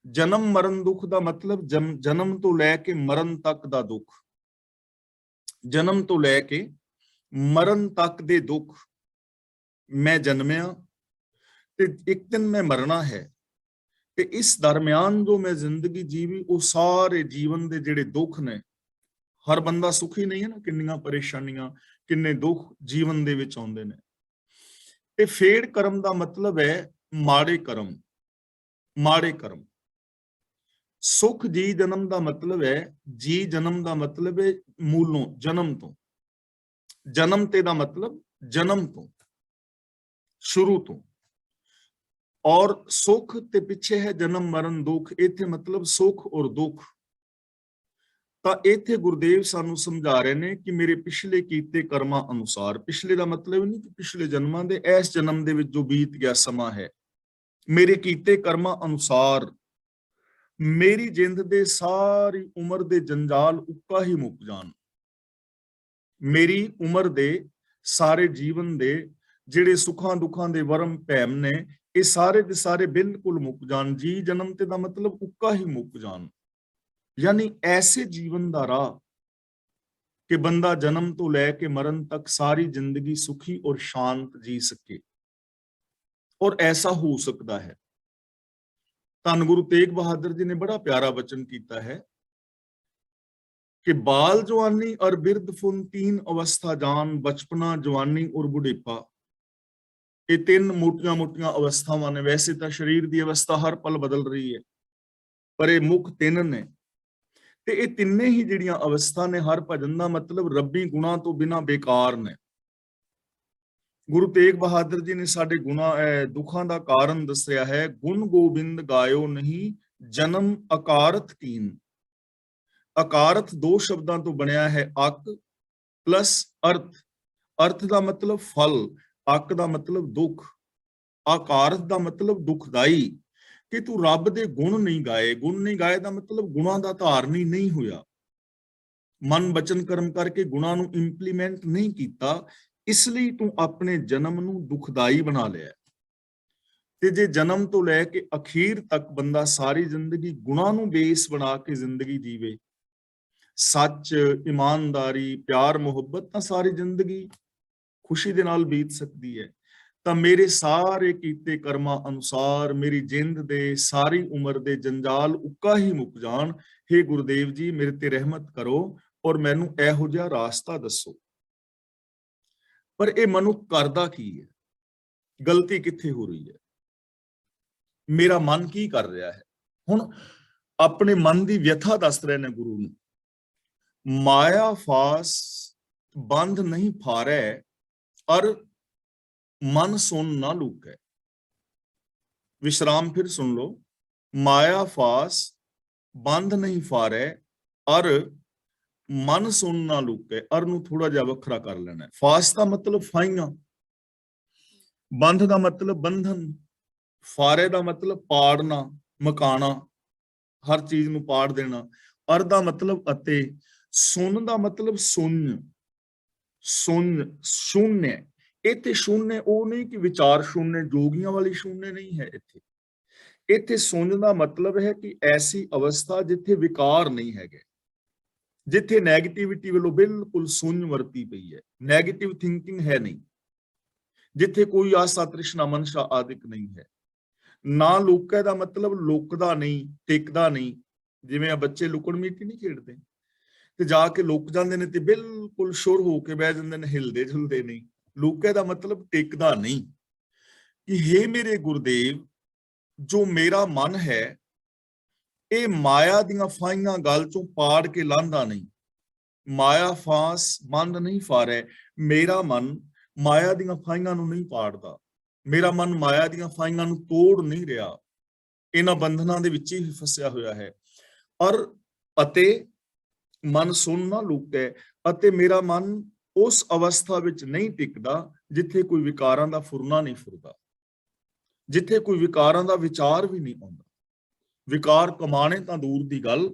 S1: ਜਨਮ ਮਰਨ ਦੁੱਖ ਦਾ ਮਤਲਬ ਜਨਮ ਤੋਂ ਲੈ ਕੇ ਮਰਨ ਤੱਕ ਦਾ ਦੁੱਖ, ਜਨਮ ਤੋਂ ਲੈ ਕੇ ਮਰਨ ਤੱਕ ਦੇ ਦੁੱਖ। ਮੈਂ ਜਨਮਿਆ ਤੇ ਇੱਕ ਦਿਨ ਮੈਂ ਮਰਨਾ ਹੈ, ਤੇ ਇਸ ਦਰਮਿਆਨ ਜੋ ਮੈਂ ਜ਼ਿੰਦਗੀ ਜੀਵੀ, ਉਹ ਸਾਰੇ ਜੀਵਨ ਦੇ ਜਿਹੜੇ ਦੁੱਖ ਨੇ, ਹਰ ਬੰਦਾ ਸੁਖੀ ਨਹੀਂ ਹੈ ਨਾ, ਕਿੰਨੀਆਂ ਪਰੇਸ਼ਾਨੀਆਂ, ਕਿੰਨੇ ਦੁੱਖ ਜੀਵਨ ਦੇ ਵਿੱਚ ਆਉਂਦੇ ਨੇ। ਤੇ ਫੇੜ ਕਰਮ ਦਾ ਮਤਲਬ ਹੈ ਮਾੜੇ ਕਰਮ, ਮਾੜੇ ਕਰਮ। ਸੁਖ ਜੀ ਜਨਮ ਦਾ ਮਤਲਬ ਹੈ, ਜੀ ਜਨਮ ਦਾ ਮਤਲਬ ਹੈ ਮੂਲੋਂ, ਜਨਮ ਤੋਂ, ਜਨਮ ਤੇ ਦਾ ਮਤਲਬ ਜਨਮ ਤੋਂ, ਸ਼ੁਰੂ ਤੋਂ। ਔਰ ਸੁਖ ਤੇ ਪਿੱਛੇ ਹੈ ਜਨਮ ਮਰਨ ਦੁੱਖ, ਇੱਥੇ ਮਤਲਬ ਸੁਖ ਔਰ ਦੁੱਖ। ਤਾਂ ਇੱਥੇ ਗੁਰਦੇਵ ਸਾਨੂੰ ਸਮਝਾ ਰਹੇ ਨੇ ਕਿ ਮੇਰੇ ਪਿਛਲੇ ਕੀਤੇ ਕਰਮਾਂ ਅਨੁਸਾਰ, ਪਿਛਲੇ ਦਾ ਮਤਲਬ ਨਹੀਂ ਕਿ ਪਿਛਲੇ ਜਨਮਾਂ ਦੇ, ਇਸ ਜਨਮ ਦੇ ਵਿੱਚ ਜੋ ਬੀਤ ਗਿਆ ਸਮਾਂ ਹੈ, ਮੇਰੇ ਕੀਤੇ ਕਰਮਾਂ ਅਨੁਸਾਰ ਮੇਰੀ ਜਿੰਦ ਦੇ ਸਾਰੀ ਉਮਰ ਦੇ ਜੰਜਾਲ ਉੱਕਾ ਹੀ ਮੁੱਕ ਜਾਣ, ਮੇਰੀ ਉਮਰ ਦੇ ਸਾਰੇ ਜੀਵਨ ਦੇ ਜਿਹੜੇ ਸੁੱਖਾਂ ਦੁੱਖਾਂ ਦੇ ਵਰਮ ਭੈਮ ਨੇ, ਇਹ ਸਾਰੇ ਦੇ ਸਾਰੇ ਬਿਲਕੁਲ ਮੁੱਕ ਜਾਣ। ਜੀ ਜਨਮ ਤੇ ਦਾ ਮਤਲਬ ਉੱਕਾ ਹੀ ਮੁੱਕ ਜਾਣ, ਯਾਨੀ ਐਸੇ ਜੀਵਨ ਦਾ ਰਾਹ ਕਿ ਬੰਦਾ ਜਨਮ ਤੋਂ ਲੈ ਕੇ ਮਰਨ ਤੱਕ ਸਾਰੀ ਜ਼ਿੰਦਗੀ ਸੁਖੀ ਔਰ ਸ਼ਾਂਤ ਜੀ ਸਕੇ। ਔਰ ਐਸਾ ਹੋ ਸਕਦਾ ਹੈ। ਧੰਨ ਗੁਰੂ ਤੇਗ ਬਹਾਦਰ ਜੀ ਨੇ ਬੜਾ ਪਿਆਰਾ ਵਚਨ ਕੀਤਾ ਹੈ कि बाल जवानी और बिरद फुन तीन अवस्था जान, बचपना जवानी और बुढ़ेपा, ये तीन मोटिया मोटिया अवस्थावां ने। वैसे तो शरीर की अवस्था हर पल बदल रही है, पर ये मुख तीन ने, ते ये तिन्ने ही जिहड़ियां अवस्था ने हर भजन का मतलब रब्बी गुणा तो बिना बेकार ने। गुरु तेग बहादुर जी ने साडे गुणा दुखां दा कारण दस्सिया है, गुण गोबिंद गायो नहीं जन्म अकारथ कीन। अकारथ दो शब्दां तो बनया है, अक प्लस अर्थ। अर्थ का मतलब फल, अक का मतलब दुख, अकारथ का मतलब दुखदाई, कि तू रब दे गुण नहीं गाए। गुण नहीं गाए का मतलब गुणा का धारनी नहीं होया, मन बचन कर्म करके गुणा नूं इंप्लीमेंट नहीं किया, इसलिए तू अपने जन्म नूं दुखदाई बना लिया। ते जे जन्म तो लैके अखीर तक बंदा सारी जिंदगी गुणा नूं बेस बना के जिंदगी जीवे, सच ईमानदारी प्यार मुहब्बत, तां सारी जिंदगी खुशी दे नाल बीत सकती है। तां मेरे सारे कीते कर्मां अनुसार मेरी जिंद दे सारी उम्र दे जंजाल उक्का ही मुक जाण। हे गुरुदेव जी, मेरे ते रहमत करो और मैनू इहो जिहा रास्ता दसो। पर यह मनुख करदा की है, गलती कित्थे हो रही है, मेरा मन की कर रहा है। हुण अपने मन की व्यथा दस रहे ने गुरु नूं। माया फास बंध नहीं फारै, और मन सुन ना लूकै। विश्राम फिर सुन लो। माया फास बंध नहीं फारे अर मन सुन ना लुके। अर नूं थोड़ा जिहा वखरा कर लेना है। फास का मतलब फाइयां, बंध का मतलब बंधन, फारे का मतलब पाड़ना मकाना, हर चीज नूं पाड़ देना। अर दा मतलब अते, सुन दा मतलब शून्य, शून्य शून्य। इत्थे शून्य ਉਹ नहीं कि विचार शून्य, जोगियां वाली शून्य नहीं है। इत्थे शून्य ਦਾ मतलब है कि ऐसी अवस्था जिथे विकार नहीं हैगे, जिथे नैगेटिविटी वालों बिल्कुल शून्य वरती पई है, नैगेटिव थिंकिंग है नहीं, जिथे कोई आशा तृष्णा मनशा आदिक नहीं है। ना लुकै ਦਾ मतलब लुकदा नहीं, टिकदा नहीं। जिवें आ बच्चे लुकण मीटी नहीं खेडदे ਤੇ ਜਾ ਕੇ ਲੁਕ ਜਾਂਦੇ ਨੇ ਤੇ ਬਿਲਕੁਲ ਸ਼ੁਰ ਹੋ ਕੇ ਬਹਿ ਜਾਂਦੇ ਨੇ, ਹਿਲਦੇ ਝੁਲਦੇ ਨਹੀਂ। ਲੁਕੇ ਦਾ ਮਤਲਬ ਟਿਕਦਾ ਨਹੀਂ। ਕਿ हे ਮੇਰੇ ਗੁਰਦੇਵ, ਜੋ ਮੇਰਾ ਮਨ ਹੈ ਇਹ ਮਾਇਆ ਦੀਆਂ ਫਾਈਆਂ ਗਲ ਚੋਂ ਪਾੜ ਕੇ ਲਾਂਦਾ ਨਹੀਂ। ਮਾਇਆ ਫਾਸ ਬੰਦ ਨਹੀਂ ਫਾਰੈ। ਮੇਰਾ ਮਨ ਮਾਇਆ ਦੀਆਂ ਫਾਈਆਂ ਨੂੰ ਨਹੀਂ ਪਾੜਦਾ, ਮੇਰਾ ਮਨ ਮਾਇਆ ਦੀਆਂ ਫਾਈਆਂ ਨੂੰ ਤੋੜ ਨਹੀਂ ਰਿਹਾ, ਇਹਨਾਂ ਬੰਧਨਾਂ ਦੇ ਵਿੱਚ ਹੀ ਫਸਿਆ ਹੋਇਆ ਹੈ। ਔਰ ਅਤੇ ਮਨ ਸੁਣ ਨਾ ਲੁਕੈ, ਅਤੇ ਮੇਰਾ ਮਨ ਉਸ ਅਵਸਥਾ ਵਿੱਚ ਨਹੀਂ ਟਿਕਦਾ ਜਿੱਥੇ ਕੋਈ ਵਿਕਾਰਾਂ ਦਾ ਫੁਰਨਾ ਨਹੀਂ ਫੁਰਦਾ, ਜਿੱਥੇ ਕੋਈ ਵਿਕਾਰਾਂ ਦਾ ਵਿਚਾਰ ਵੀ ਨਹੀਂ ਆਉਂਦਾ। ਵਿਕਾਰ ਕਮਾਣੇ ਤਾਂ ਦੂਰ ਦੀ ਗੱਲ,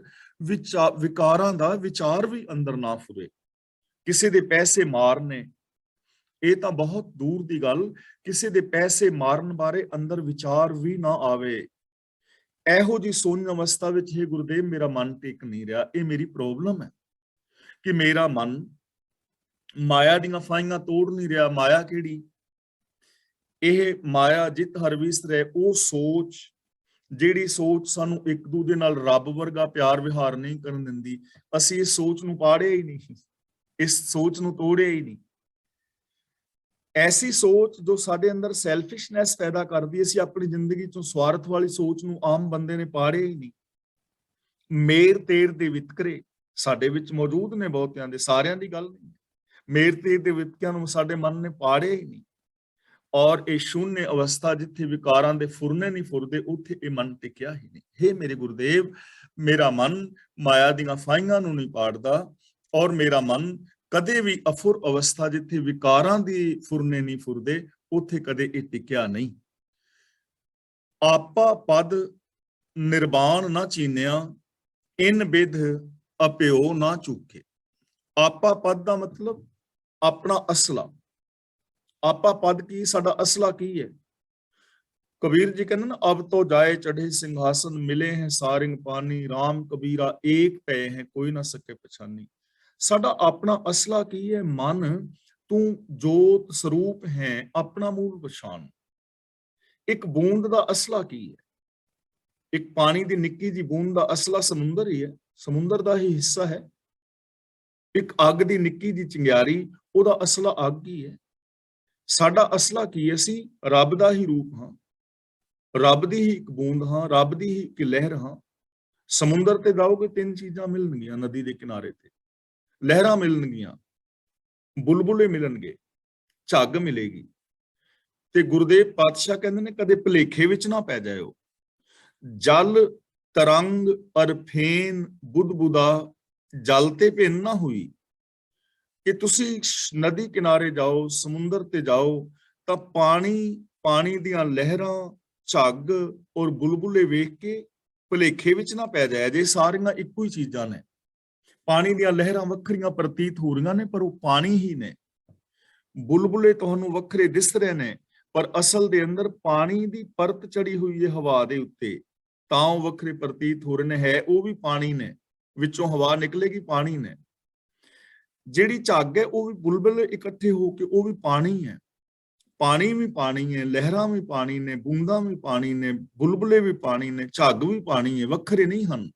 S1: ਵਿਕਾਰਾਂ ਦਾ ਵਿਚਾਰ ਵੀ ਅੰਦਰ ਨਾ ਫੁਰੇ। ਕਿਸੇ ਦੇ ਪੈਸੇ ਮਾਰਨੇ ਇਹ ਤਾਂ ਬਹੁਤ ਦੂਰ ਦੀ ਗੱਲ, ਕਿਸੇ ਦੇ ਪੈਸੇ ਮਾਰਨ ਬਾਰੇ ਅੰਦਰ ਵਿਚਾਰ ਵੀ ਨਾ ਆਵੇ। ਇਹੋ ਜਿਹੀ ਸੋਚ ਅਵਸਥਾ ਵਿੱਚ ਹੀ ਗੁਰਦੇਵ ਮੇਰਾ ਮਨ ਟਿਕ ਨਹੀਂ ਰਿਹਾ। ਇਹ ਮੇਰੀ ਪ੍ਰੋਬਲਮ ਹੈ ਕਿ ਮੇਰਾ ਮਨ ਮਾਇਆ ਦੀਆਂ ਫਾਈਆਂ ਤੋੜ ਨਹੀਂ ਰਿਹਾ। ਮਾਇਆ ਕਿਹੜੀ? ਇਹ ਮਾਇਆ ਜਿਤ ਹਰ ਵਿਸਰੈ, ਉਹ ਸੋਚ ਜਿਹੜੀ ਸੋਚ ਸਾਨੂੰ ਇੱਕ ਦੂਜੇ ਨਾਲ ਰੱਬ ਵਰਗਾ ਪਿਆਰ ਵਿਹਾਰ ਨਹੀਂ ਕਰਨ ਦਿੰਦੀ। ਅਸੀਂ ਇਸ ਸੋਚ ਨੂੰ ਪਾੜਿਆ ਹੀ ਨਹੀਂ, ਇਸ ਸੋਚ ਨੂੰ ਤੋੜਿਆ ਹੀ ਨਹੀਂ। ਐਸੀ ਸੋਚ ਜੋ ਸਾਡੇ ਅੰਦਰ ਸੈਲਫਿਸ਼ਨੈਸ ਪੈਦਾ ਕਰਦੀ, ਅਸੀਂ ਆਪਣੀ ਜ਼ਿੰਦਗੀ ਚੋਂ ਸਵਾਰਥ ਵਾਲੀ ਸੋਚ ਨੂੰ ਆਮ ਬੰਦੇ ਨੇ ਪਾੜਿਆ ਹੀ ਨਹੀਂ। ਮੇਰ ਤੇਰ ਦੇ ਵਿਤਕਰੇ ਸਾਡੇ ਵਿੱਚ ਮੌਜੂਦ ਨੇ, ਬਹੁਤਿਆਂ ਦੇ, ਸਾਰਿਆਂ ਦੀ ਗੱਲ ਨਹੀਂ। ਮੇਰ ਤੇਰ ਦੇ ਵਿਤਕਿਆਂ ਨੂੰ ਸਾਡੇ ਮਨ ਨੇ ਪਾੜਿਆ ਹੀ ਨਹੀਂ। ਔਰ ਇਹ ਸ਼ੂन्य ਅਵਸਥਾ ਜਿੱਥੇ ਵਿਕਾਰਾਂ ਦੇ ਫੁਰਨੇ ਨਹੀਂ ਫੁਰਦੇ, ਉੱਥੇ ਇਹ ਮਨ ਟਿਕਿਆ ਹੀ ਨਹੀਂ। हे ਮੇਰੇ ਗੁਰਦੇਵ, ਮੇਰਾ ਮਨ ਮਾਇਆ ਦੀਆਂ ਫਾਈਆਂ ਨੂੰ ਨਹੀਂ ਪਾੜਦਾ, ਔਰ ਮੇਰਾ ਮਨ ਕਦੇ ਵੀ ਅਫੁਰ ਅਵਸਥਾ ਜਿੱਥੇ ਵਿਕਾਰਾਂ ਦੀ ਫੁਰਨੇ ਨਹੀਂ ਫੁਰਦੇ, ਉੱਥੇ ਕਦੇ ਇਹ ਟਿਕਿਆ ਨਹੀਂ। ਆਪਾ ਪਦ ਨਿਰਵਾਣ ਨਾ ਚੀਨਿਆ, ਇਨ ਵਿਧ ਅਪਿਓ ਨਾ ਚੂਕੇ। ਆਪਾ ਪਦ ਦਾ ਮਤਲਬ ਆਪਣਾ ਅਸਲਾ। ਆਪਾ ਪਦ ਕੀ? ਸਾਡਾ ਅਸਲਾ ਕੀ ਹੈ? कबीर जी कहते ना, अब तो जाए चढ़े सिंहासन, मिले हैं सारिंग पानी, राम कबीरा एक पे है कोई ना सके पछानी। साडा अपना असला की है? मन, तू जोत स्वरूप है, अपना मूल पछान। एक बूंद दा असला की है? एक पानी दी निक्की जी बूंद दा असला समुंदर ही है, समुंदर दा ही हिस्सा है। एक अग दी निक्की जी चिंगारी, ओदा असला अग ही है। साडा असला की है? असीं रब दा ही रूप हां, ਰੱਬ ਦੀ ਹੀ ਇੱਕ ਬੂੰਦ ਹਾਂ, ਰੱਬ ਦੀ ਹੀ ਇੱਕ ਲਹਿਰ ਹਾਂ। ਸਮੁੰਦਰ ਤੇ ਜਾਓਗੇ ਤਿੰਨ ਚੀਜ਼ਾਂ ਮਿਲਣਗੀਆਂ ਨਦੀ ਦੇ ਕਿਨਾਰੇ ਤੇ, ਲਹਿਰਾਂ ਮਿਲਣਗੀਆਂ, ਬੁਲਬੁਲੇ ਮਿਲਣਗੇ, ਝੱਗ ਮਿਲੇਗੀ। ਤੇ ਗੁਰਦੇਵ ਪਾਤਸ਼ਾਹ ਕਹਿੰਦੇ ਨੇ ਕਦੇ ਭੁਲੇਖੇ ਵਿੱਚ ਨਾ ਪੈ ਜਾਇਓ। ਜਲ ਤਰੰਗ ਅਰ ਫੇਨ ਬੁਦਬੁਦਾ, ਜਲ ਤੇ ਭਿੰਨ ਨਾ ਹੋਈ। ਕਿ ਤੁਸੀਂ ਨਦੀ ਕਿਨਾਰੇ ਜਾਓ, ਸਮੁੰਦਰ ਤੇ ਜਾਓ ਤਾਂ ਪਾਣੀ ਦੀਆਂ ਲਹਿਰਾਂ, ਝੱਗ ਔਰ ਬੁਲਬੁਲੇ ਵੇਖ ਕੇ ਭੁਲੇਖੇ ਵਿੱਚ ਨਾ ਪੈ ਜਾਇਆ ਜੇ ਸਾਰੀਆਂ ਇੱਕੋ ਹੀ ਚੀਜ਼ਾਂ ਨੇ। ਪਾਣੀ ਦੀਆਂ ਲਹਿਰਾਂ ਵੱਖਰੀਆਂ ਪ੍ਰਤੀਤ ਹੋ ਰਹੀਆਂ ਨੇ ਪਰ ਉਹ ਪਾਣੀ ਹੀ ਨੇ। ਬੁਲਬੁਲੇ ਤੁਹਾਨੂੰ ਵੱਖਰੇ ਦਿਸ ਰਹੇ ਨੇ ਪਰ ਅਸਲ ਦੇ ਅੰਦਰ ਪਾਣੀ ਦੀ ਪਰਤ ਚੜੀ ਹੋਈ ਹੈ ਹਵਾ ਦੇ ਉੱਤੇ, ਤਾਂ ਉਹ ਵੱਖਰੇ ਪ੍ਰਤੀਤ ਹੋ ਰਹੇ ਨੇ। ਹੈ ਉਹ ਵੀ ਪਾਣੀ ਨੇ, ਵਿੱਚੋਂ ਹਵਾ ਨਿਕਲੇਗੀ, ਪਾਣੀ ਨੇ। ਜਿਹੜੀ ਝੱਗ ਹੈ ਉਹ ਵੀ ਬੁਲਬੁਲੇ ਇਕੱਠੇ ਹੋ ਕੇ ਉਹ ਵੀ ਪਾਣੀ ਹੈ। ਪਾਣੀ ਵੀ ਪਾਣੀ ਹੈ, ਲਹਿਰਾਂ ਵੀ ਪਾਣੀ ਨੇ, ਬੂੰਦਾਂ ਵੀ ਪਾਣੀ ਨੇ, ਬੁਲਬੁਲੇ ਵੀ ਪਾਣੀ ਨੇ, ਝੱਗ ਵੀ ਪਾਣੀ ਹੈ, ਵੱਖਰੇ ਨਹੀਂ ਹਨ।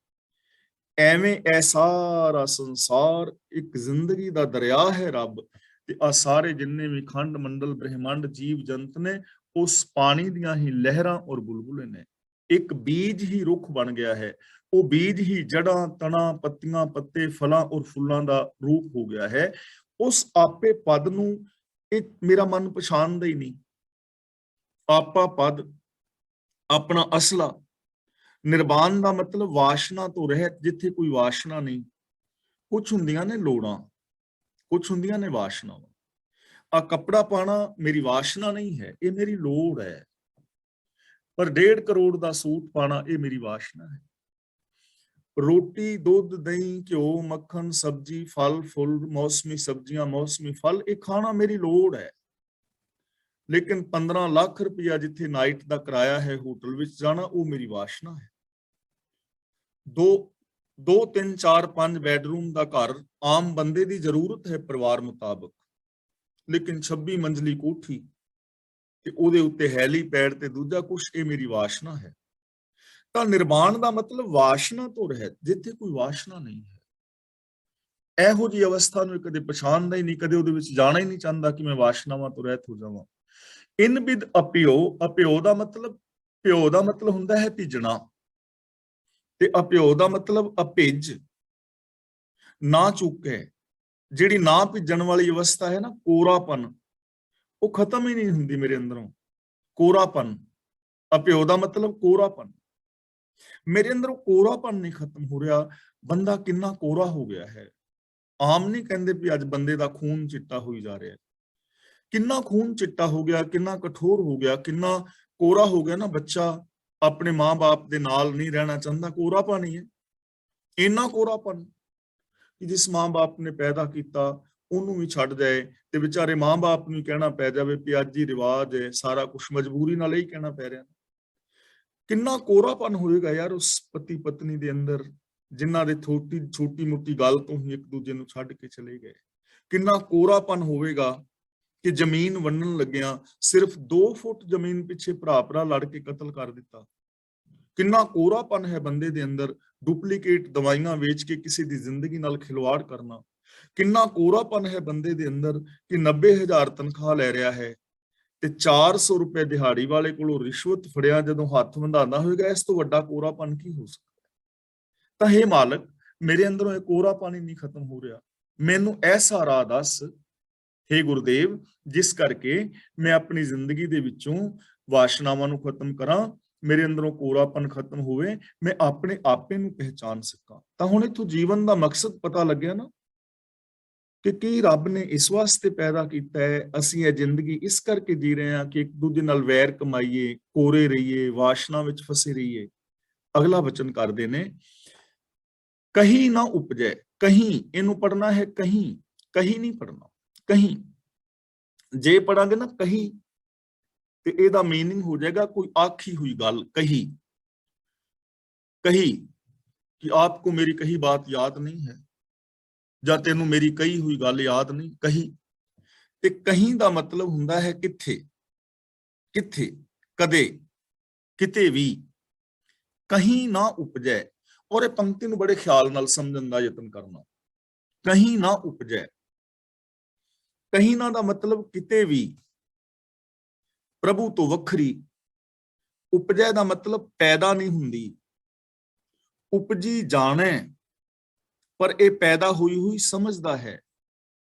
S1: ਐਵੇਂ ਇਹ ਸਾਰਾ ਸੰਸਾਰ ਇੱਕ ਜ਼ਿੰਦਗੀ ਦਾ ਦਰਿਆ ਹੈ ਰੱਬ, ਤੇ ਆ ਸਾਰੇ ਜਿੰਨੇ ਵੀ ਖੰਡ ਮੰਡਲ ਬ੍ਰਹਿਮੰਡ ਜੀਵ ਜੰਤ ਨੇ ਉਸ ਪਾਣੀ ਦੀਆਂ ਹੀ ਲਹਿਰਾਂ ਔਰ ਬੁਲਬੁਲੇ ਨੇ। ਇੱਕ ਬੀਜ ਹੀ ਰੁੱਖ ਬਣ ਗਿਆ ਹੈ, ਉਹ ਬੀਜ ਹੀ ਜੜਾਂ, ਤਣਾ, ਪੱਤੀਆਂ, ਪੱਤੇ, ਫਲਾਂ ਔਰ ਫੁੱਲਾਂ ਦਾ ਰੂਪ ਹੋ ਗਿਆ ਹੈ। ਉਸ ਆਪੇ ਪਦ ਨੂੰ ਇਹ ਮੇਰਾ ਮਨ ਪਛਾਣਦਾ ਹੀ ਨਹੀਂ। ਆਪਾ ਪਦ, ਆਪਣਾ ਅਸਲਾ ਨਿਰਵਾਣ ਦਾ ਮਤਲਬ ਵਾਸ਼ਨਾ ਤੋਂ ਰਹਿਤ, ਜਿੱਥੇ ਕੋਈ ਵਾਸ਼ਨਾ ਨਹੀਂ। ਕੁਝ ਹੁੰਦੀਆਂ ਨੇ ਲੋੜਾਂ, ਕੁਝ ਹੁੰਦੀਆਂ ਨੇ ਵਾਸ਼ਨਾਵਾਂ। ਆ ਕੱਪੜਾ ਪਾਣਾ ਮੇਰੀ ਵਾਸ਼ਨਾ ਨਹੀਂ ਹੈ, ਇਹ ਮੇਰੀ ਲੋੜ ਹੈ। ਪਰ 1.5 ਕਰੋੜ ਦਾ ਸੂਟ ਪਾਣਾ ਇਹ ਮੇਰੀ ਵਾਸ਼ਨਾ ਹੈ। ਰੋਟੀ, ਦੁੱਧ, ਦਹੀਂ, ਘਿਓ, ਮੱਖਣ, ਸਬਜ਼ੀ, ਫਲ ਫੁੱਲ, ਮੌਸਮੀ ਸਬਜ਼ੀਆਂ, ਮੌਸਮੀ ਫਲ, ਇਹ ਖਾਣਾ ਮੇਰੀ ਲੋੜ ਹੈ। ਲੇਕਿਨ 15 ਲੱਖ ਰੁਪਇਆ ਜਿੱਥੇ ਨਾਈਟ ਦਾ ਕਿਰਾਇਆ ਹੈ ਹੋਟਲ ਵਿੱਚ ਜਾਣਾ, ਉਹ ਮੇਰੀ ਵਾਸ਼ਨਾ ਹੈ। 2 3 4 5 ਬੈਡਰੂਮ ਦਾ ਘਰ ਆਮ ਬੰਦੇ ਦੀ ਜ਼ਰੂਰਤ ਹੈ ਪਰਿਵਾਰ ਮੁਤਾਬਕ, ਲੇਕਿਨ 26 ਮੰਜ਼ਲੀ ਕੋਠੀ ਤੇ ਉਹਦੇ ਉੱਤੇ ਹੈਲੀਪੈਡ ਤੇ ਦੂਜਾ ਕੁਛ, ਇਹ ਮੇਰੀ ਵਾਸ਼ਨਾ ਹੈ। ਤਾਂ ਨਿਰਵਾਣ ਦਾ ਮਤਲਬ ਵਾਸ਼ਨਾ ਤੋਂ ਰਹਿਤ, ਜਿੱਥੇ ਕੋਈ ਵਾਸ਼ਨਾ ਨਹੀਂ ਹੈ। ਇਹੋ ਜਿਹੀ ਅਵਸਥਾ ਨੂੰ ਕਦੇ ਪਛਾਣਦਾ ਹੀ ਨਹੀਂ, ਕਦੇ ਉਹਦੇ ਵਿੱਚ ਜਾਣਾ ਹੀ ਨਹੀਂ ਚਾਹੁੰਦਾ ਕਿ ਮੈਂ ਵਾਸ਼ਨਾਵਾਂ ਤੋਂ ਰਹਿਤ ਹੋ ਜਾਵਾਂ। ਇਨ ਬਿਦ ਅਪਿਓ, ਅਪਿਓ ਦਾ ਮਤਲਬ, ਪਿਓ ਦਾ ਮਤਲਬ ਹੁੰਦਾ ਹੈ ਭਿੱਜਣਾ, ਤੇ ਅਪਿਓ ਦਾ ਮਤਲਬ ਅਭਿੱਜ, ਨਾ ਚੁੱਕੇ। ਜਿਹੜੀ ਨਾ ਭਿੱਜਣ ਵਾਲੀ ਅਵਸਥਾ ਹੈ ਨਾ, ਕੋਰਾਪਨ, ਉਹ ਖਤਮ ਹੀ ਨਹੀਂ ਹੁੰਦੀ ਮੇਰੇ ਅੰਦਰੋਂ। ਕੋਰਾਪਨ, ਅਪਿਓ ਦਾ ਮਤਲਬ ਕੋਰਾਪਨ। ਮੇਰੇ ਅੰਦਰੋਂ ਕੋਰਾਪਨ ਨਹੀਂ ਖਤਮ ਹੋ ਰਿਹਾ। ਬੰਦਾ ਕਿੰਨਾ ਕੋਰਾ ਹੋ ਗਿਆ ਹੈ। ਆਮ ਨਹੀਂ ਕਹਿੰਦੇ ਵੀ ਅੱਜ ਬੰਦੇ ਦਾ ਖੂਨ ਚਿੱਟਾ ਹੋਈ ਜਾ ਰਿਹਾ। ਕਿੰਨਾ ਖੂਨ ਚਿੱਟਾ ਹੋ ਗਿਆ, ਕਿੰਨਾ ਕਠੋਰ ਹੋ ਗਿਆ, ਕਿੰਨਾ ਕੋਰਾ ਹੋ ਗਿਆ ਨਾ। ਬੱਚਾ ਆਪਣੇ ਮਾਂ-ਬਾਪ ਦੇ ਨਾਲ ਨਹੀਂ ਰਹਿਣਾ ਚਾਹੁੰਦਾ, ਕੋਰਾਪਨ ਹੀ ਹੈ। ਇੰਨਾ ਕੋਰਾਪਨ ਕਿ ਜਿਸ ਮਾਂ-ਬਾਪ ਨੇ ਪੈਦਾ ਕੀਤਾ ਉਹਨੂੰ ਵੀ ਛੱਡ ਜਾਏ ਤੇ ਵਿਚਾਰੇ ਮਾਂ-ਬਾਪ ਨੂੰ ਕਹਿਣਾ ਪੈ ਜਾਵੇ ਕਿ ਅੱਜ ਹੀ ਰਿਵਾਜ ਹੈ, ਸਾਰਾ ਕੁਝ ਮਜਬੂਰੀ ਨਾਲ ਹੀ ਕਹਿਣਾ ਪੈ ਰਿਹਾ। ਕਿੰਨਾ ਕੋਰਾਪਨ ਹੋਏਗਾ ਯਾਰ ਉਸ ਪਤੀ ਪਤਨੀ ਦੇ ਅੰਦਰ, ਜਿਨ੍ਹਾਂ ਦੇ ਛੋਟੀ ਮੋਟੀ ਗੱਲ ਤੋਂ ਹੀ ਇੱਕ ਦੂਜੇ ਨੂੰ ਛੱਡ ਕੇ ਚਲੇ ਗਏ। ਕਿੰਨਾ ਕੋਰਾਪਨ ਹੋਵੇਗਾ ਕਿ ਜ਼ਮੀਨ ਵੰਡਣ ਲੱਗਿਆ ਸਿਰਫ 2 ਫੁੱਟ ਜ਼ਮੀਨ ਪਿੱਛੇ ਭਰਾ ਲੜ ਕੇ ਕਤਲ ਕਰ ਦਿੱਤਾ। ਕਿੰਨਾ ਕੋਰਾਪਨ ਹੈ ਬੰਦੇ ਦੇ ਅੰਦਰ, ਡੁਪਲੀਕੇਟ ਦਵਾਈਆਂ ਵੇਚ ਕੇ ਕਿਸੇ ਦੀ ਜ਼ਿੰਦਗੀ ਨਾਲ ਖਿਲਵਾੜ ਕਰਨਾ। ਕਿੰਨਾ ਕੋਰਾਪਨ ਹੈ ਬੰਦੇ ਦੇ ਅੰਦਰ ਕਿ 90,000 ਤਨਖਾਹ ਲੈ ਰਿਹਾ ਹੈ ਤੇ 400 ਰੁਪਏ ਦਿਹਾੜੀ ਵਾਲੇ ਕੋਲੋਂ ਰਿਸ਼ਵਤ ਫੜਿਆ ਜਦੋਂ ਹੱਥ ਵੰਡਾਉਂਦਾ ਹੋਏਗਾ। ਇਸ ਤੋਂ ਵੱਡਾ ਕੋਰਾਪਨ ਕੀ ਹੋ ਸਕਦਾ? ਤਾਂ ਹੇ ਮਾਲਕ, ਮੇਰੇ ਅੰਦਰੋਂ ਇਹ ਕੋਰਾਪਨ ਹੀ ਨਹੀਂ ਖਤਮ ਹੋ ਰਿਹਾ। ਮੈਨੂੰ ਐਸਾ ਰਾਹ ਦੱਸ ਹੇ ਗੁਰਦੇਵ, ਜਿਸ ਕਰਕੇ ਮੈਂ ਆਪਣੀ ਜ਼ਿੰਦਗੀ ਦੇ ਵਿੱਚੋਂ ਵਾਸ਼ਨਾਵਾਂ ਨੂੰ ਖਤਮ ਕਰਾਂ, ਮੇਰੇ ਅੰਦਰੋਂ ਕੋਰਾਪਨ ਖਤਮ ਹੋਵੇ, ਮੈਂ ਆਪਣੇ ਆਪੇ ਨੂੰ ਪਹਿਚਾਨ ਸਕਾਂ। ਤਾਂ ਹੁਣ ਇੱਥੋਂ ਜੀਵਨ ਦਾ ਮਕਸਦ ਪਤਾ ਲੱਗਿਆ ਨਾ ਕਿ ਕੀ ਰੱਬ ਨੇ ਇਸ ਵਾਸਤੇ ਪੈਦਾ ਕੀਤਾ ਹੈ। ਅਸੀਂ ਇਹ ਜ਼ਿੰਦਗੀ ਇਸ ਕਰਕੇ ਜੀ ਰਹੇ ਹਾਂ ਕਿ ਇੱਕ ਦੂਜੇ ਨਾਲ ਵੈਰ ਕਮਾਈਏ, ਕੋਰੇ ਰਹੀਏ, ਵਾਸ਼ਨਾ ਵਿੱਚ ਫਸੇ ਰਹੀਏ। ਅਗਲਾ ਵਚਨ ਕਰਦੇ ਨੇ, ਕਹੀਂ ਨਾ ਉਪਜੈ। ਕਹੀਂ, ਇਹਨੂੰ ਪੜਨਾ ਹੈ ਕਹੀਂ, ਕਹੀਂ ਨਹੀਂ ਪੜਨਾ, ਕਹੀਂ। ਜੇ ਪੜਾਂਗੇ ਨਾ ਕਹੀਂ ਤੇ ਇਹਦਾ ਮੀਨਿੰਗ ਹੋ ਜਾਏਗਾ ਕੋਈ ਆਖੀ हुई ਗੱਲ। कही, कही कि आपको मेरी कही बात याद नहीं है, ਜਾਂ ਤੈਨੂੰ ਮੇਰੀ ਕਹੀ ਹੋਈ ਗੱਲ ਯਾਦ ਨਹੀਂ। ਕਹੀ ਤੇ ਕਹੀਂ ਦਾ ਮਤਲਬ ਹੁੰਦਾ ਹੈ ਕਿੱਥੇ, ਕਿੱਥੇ, ਕਦੇ, ਕਿਤੇ ਵੀ। ਕਹੀਂ ਨਾ ਉਪਜੈ, ਔਰ ਇਹ ਪੰਕਤੀ ਨੂੰ ਬੜੇ ਖਿਆਲ ਨਾਲ ਸਮਝਣ ਦਾ ਯਤਨ ਕਰਨਾ। ਕਹੀਂ ਨਾ ਉਪਜੈ, ਕਹੀਂ ਨਾ ਦਾ ਮਤਲਬ ਕਿਤੇ ਵੀ, ਪ੍ਰਭੂ ਤੋਂ ਵੱਖਰੀ। ਉਪਜੈ ਦਾ ਮਤਲਬ ਪੈਦਾ ਨਹੀਂ ਹੁੰਦੀ। ਉਪਜੀ ਜਾਣੈ, ਪਰ ਇਹ ਪੈਦਾ ਹੋਈ ਹੋਈ ਸਮਝਦਾ ਹੈ।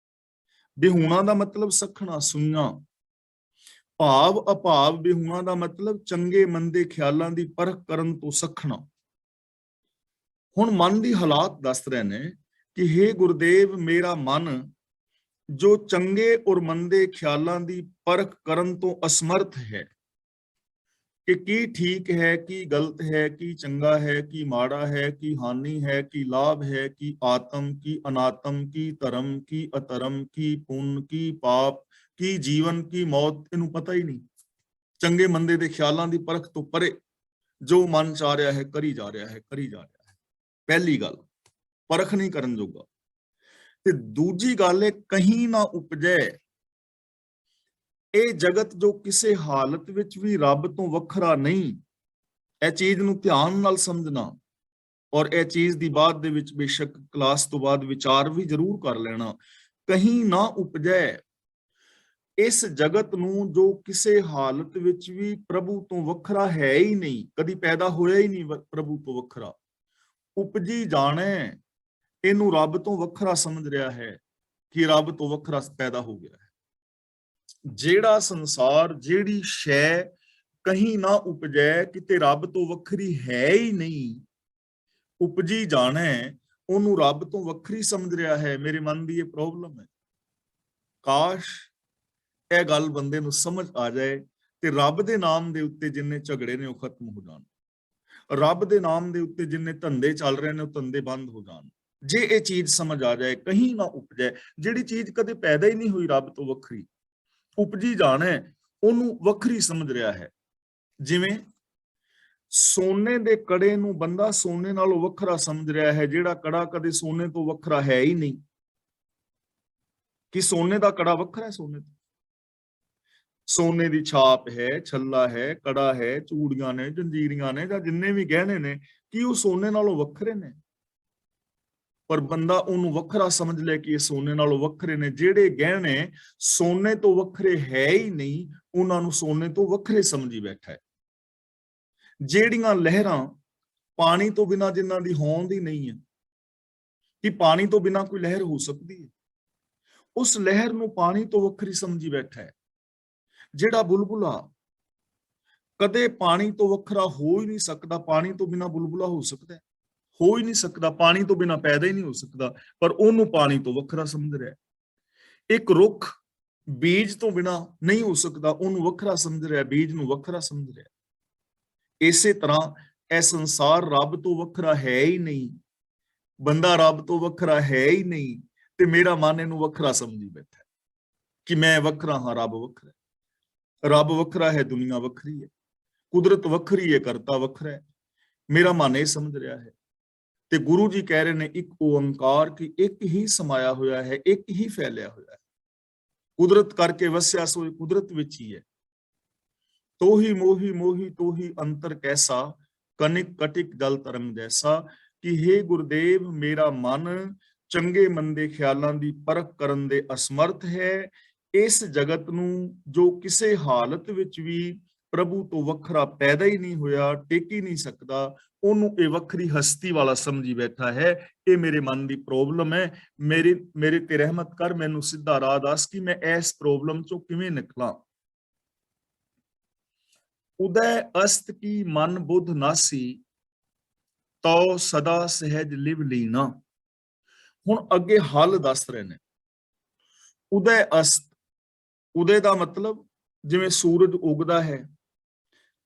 S1: ਬਿਹੂਣਾ ਦਾ ਮਤਲਬ ਸਖਣਾ, ਸੁਣਨਾ। ਭਾਵ ਅਭਾਵ ਬਿਹੂਣਾ ਦਾ ਮਤਲਬ ਚੰਗੇ ਮੰਦੇ ਖਿਆਲਾਂ ਦੀ ਪਰਖ ਕਰਨ ਤੋਂ ਸਖਣਾ। ਹੁਣ ਮਨ ਦੀ ਹਾਲਾਤ ਦੱਸ ਰਹੇ ਨੇ ਕਿ ਹੇ ਗੁਰਦੇਵ, ਮੇਰਾ ਮਨ ਜੋ ਚੰਗੇ ਔਰ ਮੰਦੇ ਖਿਆਲਾਂ ਦੀ ਪਰਖ ਕਰਨ ਤੋਂ ਅਸਮਰਥ ਹੈ ਕਿ ਕੀ ਠੀਕ ਹੈ, ਕੀ ਗਲਤ ਹੈ, ਕੀ ਚੰਗਾ ਹੈ, ਕੀ ਮਾੜਾ ਹੈ, ਕੀ ਹਾਨੀ ਹੈ, ਕੀ ਲਾਭ ਹੈ, ਕੀ ਆਤਮ, ਕੀ ਅਨਾਤਮ, ਕੀ ਧਰਮ, ਕੀ ਅਧਰਮ, ਕੀ ਪੁੰਨ, ਕੀ ਪਾਪ, ਕੀ ਜੀਵਨ, ਕੀ ਮੌਤ, ਇਹਨੂੰ ਪਤਾ ਹੀ ਨਹੀਂ। ਚੰਗੇ ਮੰਦੇ ਦੇ ਖਿਆਲਾਂ ਦੀ ਪਰਖ ਤੋਂ ਪਰੇ ਜੋ ਮਨ ਚ ਆ ਰਿਹਾ ਹੈ ਕਰੀ ਜਾ ਰਿਹਾ ਹੈ, ਕਰੀ ਜਾ ਰਿਹਾ ਹੈ। ਪਹਿਲੀ ਗੱਲ, ਪਰਖ ਨਹੀਂ ਕਰਨ ਜੋਗਾ। ਤੇ ਦੂਜੀ ਗੱਲ ਹੈ ਕਹੀਂ ਨਾ ਉਪਜੈ। ਇਹ ਜਗਤ ਜੋ ਕਿਸੇ ਹਾਲਤ ਵਿੱਚ ਵੀ ਰੱਬ ਤੋਂ ਵੱਖਰਾ ਨਹੀਂ, ਇਹ ਚੀਜ਼ ਨੂੰ ਧਿਆਨ ਨਾਲ ਸਮਝਣਾ। ਔਰ ਇਹ ਚੀਜ਼ ਦੀ ਬਾਅਦ ਦੇ ਵਿੱਚ ਬੇਸ਼ੱਕ ਕਲਾਸ ਤੋਂ ਬਾਅਦ ਵਿਚਾਰ ਵੀ ਜ਼ਰੂਰ ਕਰ ਲੈਣਾ। ਕਹੀਂ ਨਾ ਉਪਜੈ, ਇਸ ਜਗਤ ਨੂੰ ਜੋ ਕਿਸੇ ਹਾਲਤ ਵਿੱਚ ਵੀ ਪ੍ਰਭੂ ਤੋਂ ਵੱਖਰਾ ਹੈ ਹੀ ਨਹੀਂ, ਕਦੀ ਪੈਦਾ ਹੋਇਆ ਹੀ ਨਹੀਂ ਪ੍ਰਭੂ ਤੋਂ ਵੱਖਰਾ। ਉਪਜੀ ਜਾਣੈ, ਇਹਨੂੰ ਰੱਬ ਤੋਂ ਵੱਖਰਾ ਸਮਝ ਰਿਹਾ ਹੈ ਕਿ ਰੱਬ ਤੋਂ ਵੱਖਰਾ ਪੈਦਾ ਹੋ ਗਿਆ ਹੈ। ਜਿਹੜਾ ਸੰਸਾਰ, ਜਿਹੜੀ ਸ਼ੈ ਕਹੀਂ ਨਾ ਉਪਜੈ, ਕਿਤੇ ਰੱਬ ਤੋਂ ਵੱਖਰੀ ਹੈ ਹੀ ਨਹੀਂ। ਉਪਜੀ ਜਾਣੈ, ਉਹਨੂੰ ਰੱਬ ਤੋਂ ਵੱਖਰੀ ਸਮਝ ਰਿਹਾ ਹੈ। ਮੇਰੇ ਮਨ ਦੀ ਇਹ ਪ੍ਰੋਬਲਮ ਹੈ। ਕਾਸ਼ ਇਹ ਗੱਲ ਬੰਦੇ ਨੂੰ ਸਮਝ ਆ ਜਾਏ ਤੇ ਰੱਬ ਦੇ ਨਾਮ ਦੇ ਉੱਤੇ ਜਿੰਨੇ ਝਗੜੇ ਨੇ ਉਹ ਖਤਮ ਹੋ ਜਾਣ। ਰੱਬ ਦੇ ਨਾਮ ਦੇ ਉੱਤੇ ਜਿੰਨੇ ਧੰਦੇ ਚੱਲ ਰਹੇ ਨੇ ਉਹ ਧੰਦੇ ਬੰਦ ਹੋ ਜਾਣ। ਜੇ ਇਹ ਚੀਜ਼ ਸਮਝ ਆ ਜਾਏ, ਕਹੀਂ ਨਾ ਉਪਜੈ, ਜਿਹੜੀ ਚੀਜ਼ ਕਦੇ ਪੈਦਾ ਹੀ ਨਹੀਂ ਹੋਈ ਰੱਬ ਤੋਂ ਵੱਖਰੀ, ਉਪਜੀ ਜਾਣੈ, ਉਹਨੂੰ ਵੱਖਰੀ ਸਮਝ ਰਿਹਾ ਹੈ। ਜਿਵੇਂ ਸੋਨੇ ਦੇ ਕੜੇ ਨੂੰ ਬੰਦਾ ਸੋਨੇ ਨਾਲੋਂ ਵੱਖਰਾ ਸਮਝ ਰਿਹਾ ਹੈ, ਜਿਹੜਾ ਕੜਾ ਕਦੇ ਸੋਨੇ ਤੋਂ ਵੱਖਰਾ ਹੈ ਹੀ ਨਹੀਂ। ਕਿ ਸੋਨੇ ਦਾ ਕੜਾ ਵੱਖਰਾ ਹੈ ਸੋਨੇ ਤੋਂ? ਸੋਨੇ ਦੀ ਛਾਪ ਹੈ, ਛੱਲਾ ਹੈ, ਕੜਾ ਹੈ, ਚੂੜੀਆਂ ਨੇ, ਜੰਜੀਰੀਆਂ ਨੇ, ਜਾਂ ਜਿੰਨੇ ਵੀ ਗਹਿਣੇ ਨੇ, ਕੀ ਉਹ ਸੋਨੇ ਨਾਲੋਂ ਵੱਖਰੇ ਨੇ? ਪਰ ਬੰਦਾ ਉਹਨੂੰ ਵੱਖਰਾ ਸਮਝ ਲੈ ਕਿ ਇਹ ਸੋਨੇ ਨਾਲੋਂ ਵੱਖਰੇ ਨੇ। ਜਿਹੜੇ ਗਹਿਣੇ ਸੋਨੇ ਤੋਂ ਵੱਖਰੇ ਹੈ ਹੀ ਨਹੀਂ, ਉਹਨਾਂ ਨੂੰ ਸੋਨੇ ਤੋਂ ਵੱਖਰੇ ਸਮਝੀ ਬੈਠਾ ਹੈ। ਜਿਹੜੀਆਂ ਲਹਿਰਾਂ ਪਾਣੀ ਤੋਂ ਬਿਨਾਂ ਜਿਨ੍ਹਾਂ ਦੀ ਹੋਂਦ ਹੀ ਨਹੀਂ ਹੈ, ਕਿ ਪਾਣੀ ਤੋਂ ਬਿਨਾਂ ਕੋਈ ਲਹਿਰ ਹੋ ਸਕਦੀ ਹੈ, ਉਸ ਲਹਿਰ ਨੂੰ ਪਾਣੀ ਤੋਂ ਵੱਖਰੀ ਸਮਝੀ ਬੈਠਾ ਹੈ। ਜਿਹੜਾ ਬੁਲਬੁਲਾ ਕਦੇ ਪਾਣੀ ਤੋਂ ਵੱਖਰਾ ਹੋ ਹੀ ਨਹੀਂ ਸਕਦਾ, ਪਾਣੀ ਤੋਂ ਬਿਨਾਂ ਬੁਲਬੁਲਾ ਹੋ ਸਕਦਾ ਹੈ? ਹੋ ਹੀ ਨਹੀਂ ਸਕਦਾ, ਪਾਣੀ ਤੋਂ ਬਿਨਾਂ ਪੈਦਾ ਹੀ ਨਹੀਂ ਹੋ ਸਕਦਾ, ਪਰ ਉਹਨੂੰ ਪਾਣੀ ਤੋਂ ਵੱਖਰਾ ਸਮਝ ਰਿਹਾ। ਇੱਕ ਰੁੱਖ ਬੀਜ ਤੋਂ ਬਿਨਾਂ ਨਹੀਂ ਹੋ ਸਕਦਾ, ਉਹਨੂੰ ਵੱਖਰਾ ਸਮਝ ਰਿਹਾ, ਬੀਜ ਨੂੰ ਵੱਖਰਾ ਸਮਝ ਰਿਹਾ। ਇਸੇ ਤਰ੍ਹਾਂ ਇਹ ਸੰਸਾਰ ਰੱਬ ਤੋਂ ਵੱਖਰਾ ਹੈ ਹੀ ਨਹੀਂ, ਬੰਦਾ ਰੱਬ ਤੋਂ ਵੱਖਰਾ ਹੈ ਹੀ ਨਹੀਂ, ਤੇ ਮੇਰਾ ਮਨ ਇਹਨੂੰ ਵੱਖਰਾ ਸਮਝੀ ਬੈਠਾ ਹੈ ਕਿ ਮੈਂ ਵੱਖਰਾ ਹਾਂ, ਰੱਬ ਵੱਖਰਾ ਹੈ। ਰੱਬ ਵੱਖਰਾ ਹੈ, ਦੁਨੀਆ ਵੱਖਰੀ ਹੈ, ਕੁਦਰਤ ਵੱਖਰੀ ਹੈ, ਕਰਤਾ ਵੱਖਰਾ ਹੈ। ਮੇਰਾ ਮਨ ਇਹ ਸਮਝ ਰਿਹਾ ਹੈ। ਤੇ ਗੁਰੂ ਜੀ ਕਹਿ ਰਹੇ ਨੇ ਇੱਕ ਓੰਕਾਰ, ਕਿ ਇੱਕ ਹੀ ਸਮਾਇਆ ਹੋਇਆ ਹੈ, ਇੱਕ ਹੀ ਫੈਲਿਆ ਹੋਇਆ ਹੈ। ਕੁਦਰਤ ਕਰਕੇ ਵਸਿਆ ਸੋਏ ਕੁਦਰਤ ਵਿੱਚ ਹੀ ਹੈ। ਤੋਹੀ ਮੋਹੀ ਮੋਹੀ ਤੋਹੀ ਅੰਤਰ ਕੈਸਾ, ਕਨਿਕ ਕਟਿਕ ਜਲ ਤਰੰਗ ਜੈਸਾ। ਕਿ ਹੇ ਗੁਰਦੇਵ, ਮੇਰਾ ਮਨ ਚੰਗੇ ਮੰਦੇ ਖਿਆਲਾਂ ਦੀ ਪਰਖ ਕਰਨ ਦੇ ਅਸਮਰਥ ਹੈ। ਇਸ ਜਗਤ ਨੂੰ ਜੋ ਕਿਸੇ ਹਾਲਤ ਵਿੱਚ ਵੀ ਪ੍ਰਭੂ ਤੋਂ ਵੱਖਰਾ ਪੈਦਾ ਹੀ ਨਹੀਂ ਹੋਇਆ, ਟਿਕ ਹੀ ਨਹੀਂ ਸਕਦਾ, ਉਹਨੂੰ ਇਹ ਵੱਖਰੀ ਹਸਤੀ ਵਾਲਾ ਸਮਝੀ ਬੈਠਾ ਹੈ। ਇਹ ਮੇਰੇ ਮਨ ਦੀ ਪ੍ਰੋਬਲਮ ਹੈ। ਮੇਰੇ ਤੇ ਰਹਿਮਤ ਕਰ, ਮੈਨੂੰ ਸਿੱਧਾ ਰਾਹ ਦੱਸ ਕਿ ਮੈਂ ਇਸ ਪ੍ਰੋਬਲਮ ਚੋਂ ਕਿਵੇਂ ਨਿਕਲਾਂ। ਉਦੈ ਅਸਤ ਕੀ ਮਨ ਬੁੱਧ ਨਾਸੀ, ਤਉ ਸਦਾ ਸਹਿਜ ਲਿਵ ਲੀਨਾ। ਹੁਣ ਅੱਗੇ ਹੱਲ ਦੱਸ ਰਹੇ ਨੇ। ਉਦੈ ਅਸਤ, ਉਦੈ ਦਾ ਮਤਲਬ ਜਿਵੇਂ ਸੂਰਜ ਉਗਦਾ ਹੈ,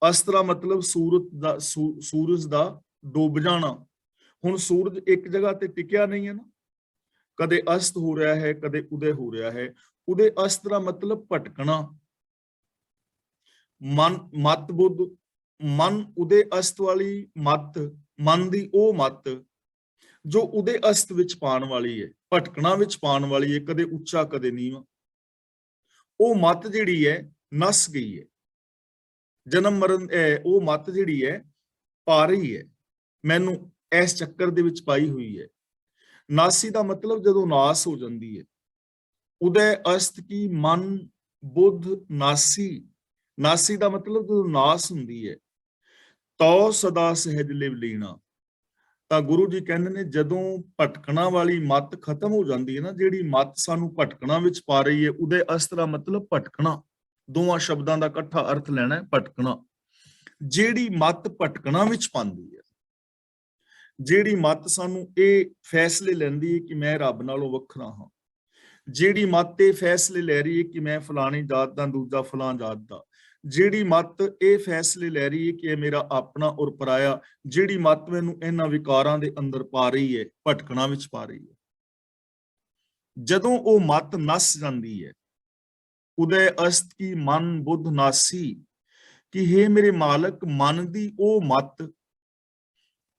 S1: ਅਸਤ ਦਾ ਮਤਲਬ ਸੂਰਜ ਦਾ ਡੁੱਬ ਜਾਣਾ। ਹੁਣ ਸੂਰਜ ਇੱਕ ਜਗ੍ਹਾ ਤੇ ਟਿਕਿਆ ਨਹੀਂ ਹੈ ਨਾ, ਕਦੇ ਅਸਤ ਹੋ ਰਿਹਾ ਹੈ, ਕਦੇ ਉਦੈ ਹੋ ਰਿਹਾ ਹੈ। ਉਦੈ ਅਸਤ ਦਾ ਮਤਲਬ ਭਟਕਣਾ। ਮਤ ਬੁੱਧ, ਮਨ ਉਦੈ ਅਸਤ ਵਾਲੀ ਮਤ, ਮਨ ਦੀ ਉਹ ਮਤ ਜੋ ਉਦੈ ਅਸਤ ਵਿੱਚ ਪਾਉਣ ਵਾਲੀ ਹੈ, ਭਟਕਣਾ ਵਿੱਚ ਪਾਉਣ ਵਾਲੀ ਹੈ, ਕਦੇ ਉੱਚਾ ਕਦੇ ਨੀਵਾਂ। ਉਹ ਮਤ ਜਿਹੜੀ ਹੈ ਨਸ ਗਈ ਹੈ, ਜਨਮ ਮਰਨ, ਉਹ ਮਤ ਜਿਹੜੀ ਹੈ ਪਾ ਰਹੀ ਹੈ, ਮੈਨੂੰ ਇਸ ਚੱਕਰ ਦੇ ਵਿੱਚ ਪਾਈ ਹੋਈ ਹੈ। ਨਾਸੀ ਦਾ ਮਤਲਬ ਜਦੋਂ ਨਾਸ ਹੋ ਜਾਂਦੀ ਹੈ। ਉਦੈ ਅਸਤ ਕੀ ਮਨ ਬੁੱਧ ਨਾਸੀ, ਨਾਸੀ ਦਾ ਮਤਲਬ ਜਦੋਂ ਨਾਸ ਹੁੰਦੀ ਹੈ। ਤਉ ਸਦਾ ਸਹਿਜ ਲਿਵ ਲੀਨਾ, ਤਾਂ ਗੁਰੂ ਜੀ ਕਹਿੰਦੇ ਨੇ ਜਦੋਂ ਭਟਕਣਾ ਵਾਲੀ ਮੱਤ ਖਤਮ ਹੋ ਜਾਂਦੀ ਹੈ ਨਾ, ਜਿਹੜੀ ਮੱਤ ਸਾਨੂੰ ਭਟਕਣਾ ਵਿੱਚ ਪਾ ਰਹੀ ਹੈ, ਉਦੈ ਅਸਤ ਦਾ ਮਤਲਬ ਭਟਕਣਾ। ਦੋਵਾਂ ਸ਼ਬਦਾਂ ਦਾ ਇਕੱਠਾ ਅਰਥ ਲੈਣਾ ਹੈ, ਭਟਕਣਾ। ਜਿਹੜੀ ਮੱਤ ਭਟਕਣਾ ਵਿੱਚ ਪਾਉਂਦੀ ਹੈ, ਜਿਹੜੀ ਮੱਤ ਸਾਨੂੰ ਇਹ ਫੈਸਲੇ ਲੈਂਦੀ ਹੈ ਕਿ ਮੈਂ ਰੱਬ ਨਾਲੋਂ ਵੱਖਰਾ ਹਾਂ, ਜਿਹੜੀ ਮੱਤ ਇਹ ਫੈਸਲੇ ਲੈ ਰਹੀ ਹੈ ਕਿ ਮੈਂ ਫਲਾਣੀ ਜਾਤ ਦਾ, ਦੂਜਾ ਫਲਾਂ ਜਾਤ ਦਾ, ਜਿਹੜੀ ਮੱਤ ਇਹ ਫੈਸਲੇ ਲੈ ਰਹੀ ਹੈ ਕਿ ਇਹ ਮੇਰਾ ਆਪਣਾ ਔਰ ਪਰਾਇਆ, ਜਿਹੜੀ ਮੱਤ ਮੈਨੂੰ ਇਹਨਾਂ ਵਿਕਾਰਾਂ ਦੇ ਅੰਦਰ ਪਾ ਰਹੀ ਹੈ, ਭਟਕਣਾ ਵਿੱਚ ਪਾ ਰਹੀ ਹੈ, ਜਦੋਂ ਉਹ ਮੱਤ ਨਸ ਜਾਂਦੀ ਹੈ। ਉਦੈ ਅਸਤ ਕੀ ਮਨ ਬੁੱਧ ਨਾਸੀ, ਕਿ ਹੇ ਮੇਰੇ ਮਾਲਕ, ਮਨ ਦੀ ਉਹ ਮੱਤ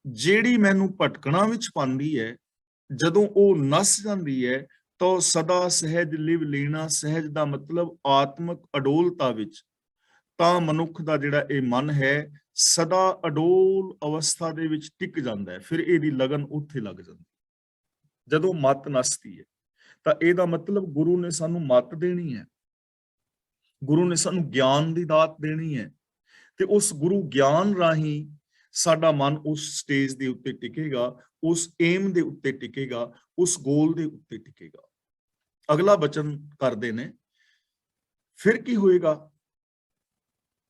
S1: ਜਿਹੜੀ ਮੈਨੂੰ ਭਟਕਣਾ ਵਿੱਚ ਪਾਉਂਦੀ ਹੈ, ਜਦੋਂ ਉਹ ਨਸ ਜਾਂਦੀ ਹੈ ਤਾਂ ਸਦਾ ਸਹਿਜ ਲਿਵ ਲੀਨਾ। ਸਹਿਜ ਦਾ ਮਤਲਬ ਆਤਮਿਕ ਅਡੋਲਤਾ ਵਿੱਚ, ਤਾਂ ਮਨੁੱਖ ਦਾ ਜਿਹੜਾ ਇਹ ਮਨ ਹੈ ਸਦਾ ਅਡੋਲ ਅਵਸਥਾ ਦੇ ਵਿੱਚ ਟਿਕ ਜਾਂਦਾ ਹੈ। ਫਿਰ ਇਹਦੀ ਲਗਨ ਉੱਥੇ ਲੱਗ ਜਾਂਦੀ ਜਦੋਂ ਮੱਤ ਨਸਦੀ ਹੈ। ਤਾਂ ਇਹਦਾ ਮਤਲਬ ਗੁਰੂ ਨੇ ਸਾਨੂੰ ਮੱਤ ਦੇਣੀ ਹੈ, ਗੁਰੂ ਨੇ ਸਾਨੂੰ ਗਿਆਨ ਦੀ ਦਾਤ ਦੇਣੀ ਹੈ, ਤੇ ਉਸ ਗੁਰੂ ਗਿਆਨ ਰਾਹੀਂ ਸਾਡਾ ਮਨ ਉਸ ਸਟੇਜ ਦੇ ਉੱਤੇ ਟਿਕੇਗਾ, ਉਸ ਏਮ ਦੇ ਉੱਤੇ ਟਿਕੇਗਾ, ਉਸ ਗੋਲ ਦੇ ਉੱਤੇ ਟਿਕੇਗਾ। ਅਗਲਾ ਬਚਨ ਕਰਦੇ ਨੇ, ਫਿਰ ਕੀ ਹੋਏਗਾ?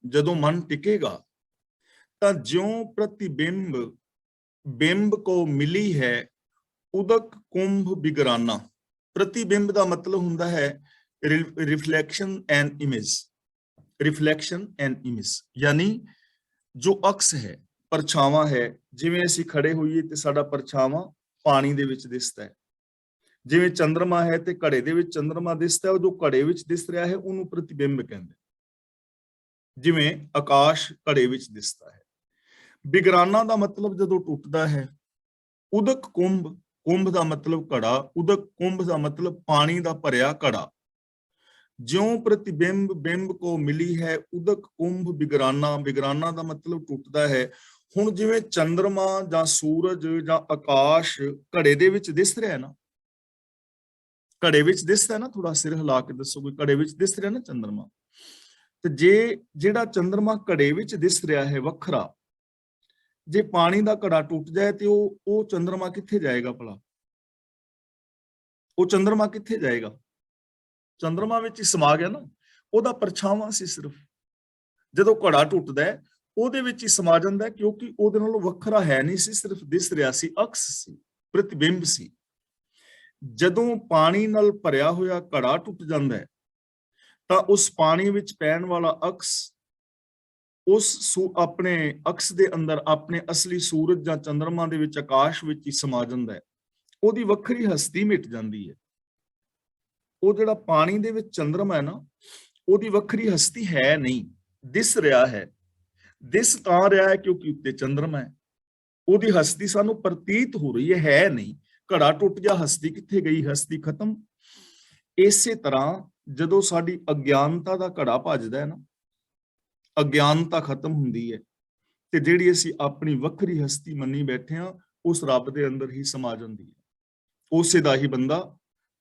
S1: ਜਦੋਂ ਮਨ ਟਿਕੇਗਾ ਤਾਂ ਜਿਉਂ ਪ੍ਰਤੀਬਿੰਬ ਬਿੰਬ ਕੋ ਮਿਲੀ ਹੈ ਉਦਕ ਕੁੰਭ ਬਿਗਰਾਨਾ। ਪ੍ਰਤੀਬਿੰਬ ਦਾ ਮਤਲਬ ਹੁੰਦਾ ਹੈ reflection and image, reflection and image, ਯਾਨੀ ਜੋ ਅਕਸ ਹੈ, ਪਰਛਾਵਾਂ ਹੈ। ਜਿਵੇਂ ਅਸੀਂ ਖੜੇ ਹੋਈਏ ਤੇ ਸਾਡਾ ਪਰਛਾਵਾਂ ਪਾਣੀ ਦੇ ਵਿੱਚ ਦਿਸਦਾ ਹੈ, ਜਿਵੇਂ ਚੰਦਰਮਾ ਹੈ ਤੇ ਘੜੇ ਦੇ ਵਿੱਚ ਚੰਦਰਮਾ ਦਿਸਦਾ ਹੈ, ਉਹ ਜੋ ਘੜੇ ਵਿੱਚ ਦਿਸ ਰਿਹਾ ਹੈ ਉਹਨੂੰ ਪ੍ਰਤੀਬਿੰਬ ਕਹਿੰਦੇ। ਜਿਵੇਂ ਆਕਾਸ਼ ਘੜੇ ਵਿੱਚ ਦਿਸਦਾ ਹੈ। ਬਿਗਰਾਨਾ ਦਾ ਮਤਲਬ ਜਦੋਂ ਟੁੱਟਦਾ ਹੈ। ਉਦਕ ਕੁੰਭ, ਕੁੰਭ ਦਾ ਮਤਲਬ ਘੜਾ, ਉਦਕ ਕੁੰਭ ਦਾ ਮਤਲਬ ਪਾਣੀ ਦਾ ਭਰਿਆ ਘੜਾ। ਜਿਉਂ ਪ੍ਰਤੀਬਿੰਬ ਬਿੰਬ ਕੋ ਮਿਲੀ ਹੈ ਉਦਕ ਕੁੰਭ ਬਿਗਰਾਨਾ, ਬਿਗਰਾਨਾ ਦਾ ਮਤਲਬ ਟੁੱਟਦਾ ਹੈ। ਹੁਣ ਜਿਵੇਂ ਚੰਦਰਮਾ ਜਾਂ ਸੂਰਜ ਜਾਂ ਆਕਾਸ਼ ਘੜੇ ਦੇ ਵਿੱਚ ਦਿਸ ਰਿਹਾ ਨਾ, ਘੜੇ ਵਿੱਚ ਦਿਸਦਾ ਨਾ, ਥੋੜਾ ਸਿਰ ਹਿਲਾ ਕੇ ਦੱਸੋ, ਕੋਈ ਘੜੇ ਵਿੱਚ ਦਿਸ ਰਿਹਾ ਨਾ ਚੰਦਰਮਾ, ਤੇ ਜੇ ਜਿਹੜਾ ਚੰਦਰਮਾ ਘੜੇ ਵਿੱਚ ਦਿਸ ਰਿਹਾ ਹੈ ਵੱਖਰਾ, ਜੇ ਪਾਣੀ ਦਾ ਘੜਾ ਟੁੱਟ ਜਾਏ ਤੇ ਉਹ ਚੰਦਰਮਾ ਕਿੱਥੇ ਜਾਏਗਾ ਭਲਾ? ਉਹ ਚੰਦਰਮਾ ਕਿੱਥੇ ਜਾਏਗਾ? ਚੰਦਰਮਾ ਵਿੱਚ ਹੀ ਸਮਾ ਗਿਆ ਨਾ, ਉਹਦਾ ਪਰਛਾਵਾਂ ਸੀ ਸਿਰਫ। ਜਦੋਂ ਘੜਾ ਟੁੱਟਦਾ ਹੈ ਉਹਦੇ ਵਿੱਚ ਹੀ ਸਮਾ ਜਾਂਦਾ, ਕਿਉਂਕਿ ਉਹਦੇ ਨਾਲੋਂ ਵੱਖਰਾ ਹੈ ਨਹੀਂ ਸੀ, ਸਿਰਫ ਦਿਸ ਰਿਹਾ ਸੀ, ਅਕਸ ਸੀ, ਪ੍ਰਤੀਬਿੰਬ ਸੀ। ਜਦੋਂ ਪਾਣੀ ਨਾਲ ਭਰਿਆ ਹੋਇਆ ਘੜਾ ਟੁੱਟ ਜਾਂਦਾ ਹੈ ਤਾਂ ਉਸ ਪਾਣੀ ਵਿੱਚ ਪੈਣ ਵਾਲਾ ਅਕਸ ਉਸ ਆਪਣੇ ਅਕਸ ਦੇ ਅੰਦਰ ਆਪਣੇ ਅਸਲੀ ਸੂਰਜ ਜਾਂ ਚੰਦਰਮਾ ਦੇ ਵਿੱਚ, ਆਕਾਸ਼ ਵਿੱਚ ਹੀ ਸਮਾ ਜਾਂਦਾ ਹੈ। ਉਹਦੀ ਵੱਖਰੀ ਹਸਤੀ ਮਿਟ ਜਾਂਦੀ ਹੈ। ਉਹ ਜਿਹੜਾ ਪਾਣੀ ਦੇ ਵਿੱਚ ਚੰਦਰਮਾ ਹੈ ਨਾ, ਉਹਦੀ ਵੱਖਰੀ ਹਸਤੀ ਹੈ ਨਹੀਂ, ਦਿਸ ਰਿਹਾ ਹੈ। ਦਿਸ ਤਾਂ ਰਿਹਾ ਹੈ ਕਿਉਂਕਿ ਉੱਤੇ ਚੰਦਰਮਾ ਹੈ। ਉਹਦੀ ਹਸਤੀ ਸਾਨੂੰ ਪ੍ਰਤੀਤ ਹੋ ਰਹੀ ਹੈ ਨਹੀਂ। ਘੜਾ ਟੁੱਟ ਗਿਆ, ਹਸਤੀ ਕਿੱਥੇ ਗਈ? ਹਸਤੀ ਖਤਮ। ਇਸੇ ਤਰ੍ਹਾਂ ਜਦੋਂ ਸਾਡੀ ਅਗਿਆਨਤਾ ਦਾ ਘੜਾ ਭੱਜਦਾ ਹੈ ਨਾ, ਅਗਿਆਨਤਾ ਖਤਮ ਹੁੰਦੀ ਹੈ ਤੇ ਜਿਹੜੀ ਅਸੀਂ ਆਪਣੀ ਵੱਖਰੀ ਹਸਤੀ ਮੰਨੀ ਬੈਠੇ ਹਾਂ ਉਸ ਰੱਬ ਦੇ ਅੰਦਰ ਹੀ ਸਮਾ ਜਾਂਦੀ ਹੈ। ਉਸੇ ਦਾ ਹੀ ਬੰਦਾ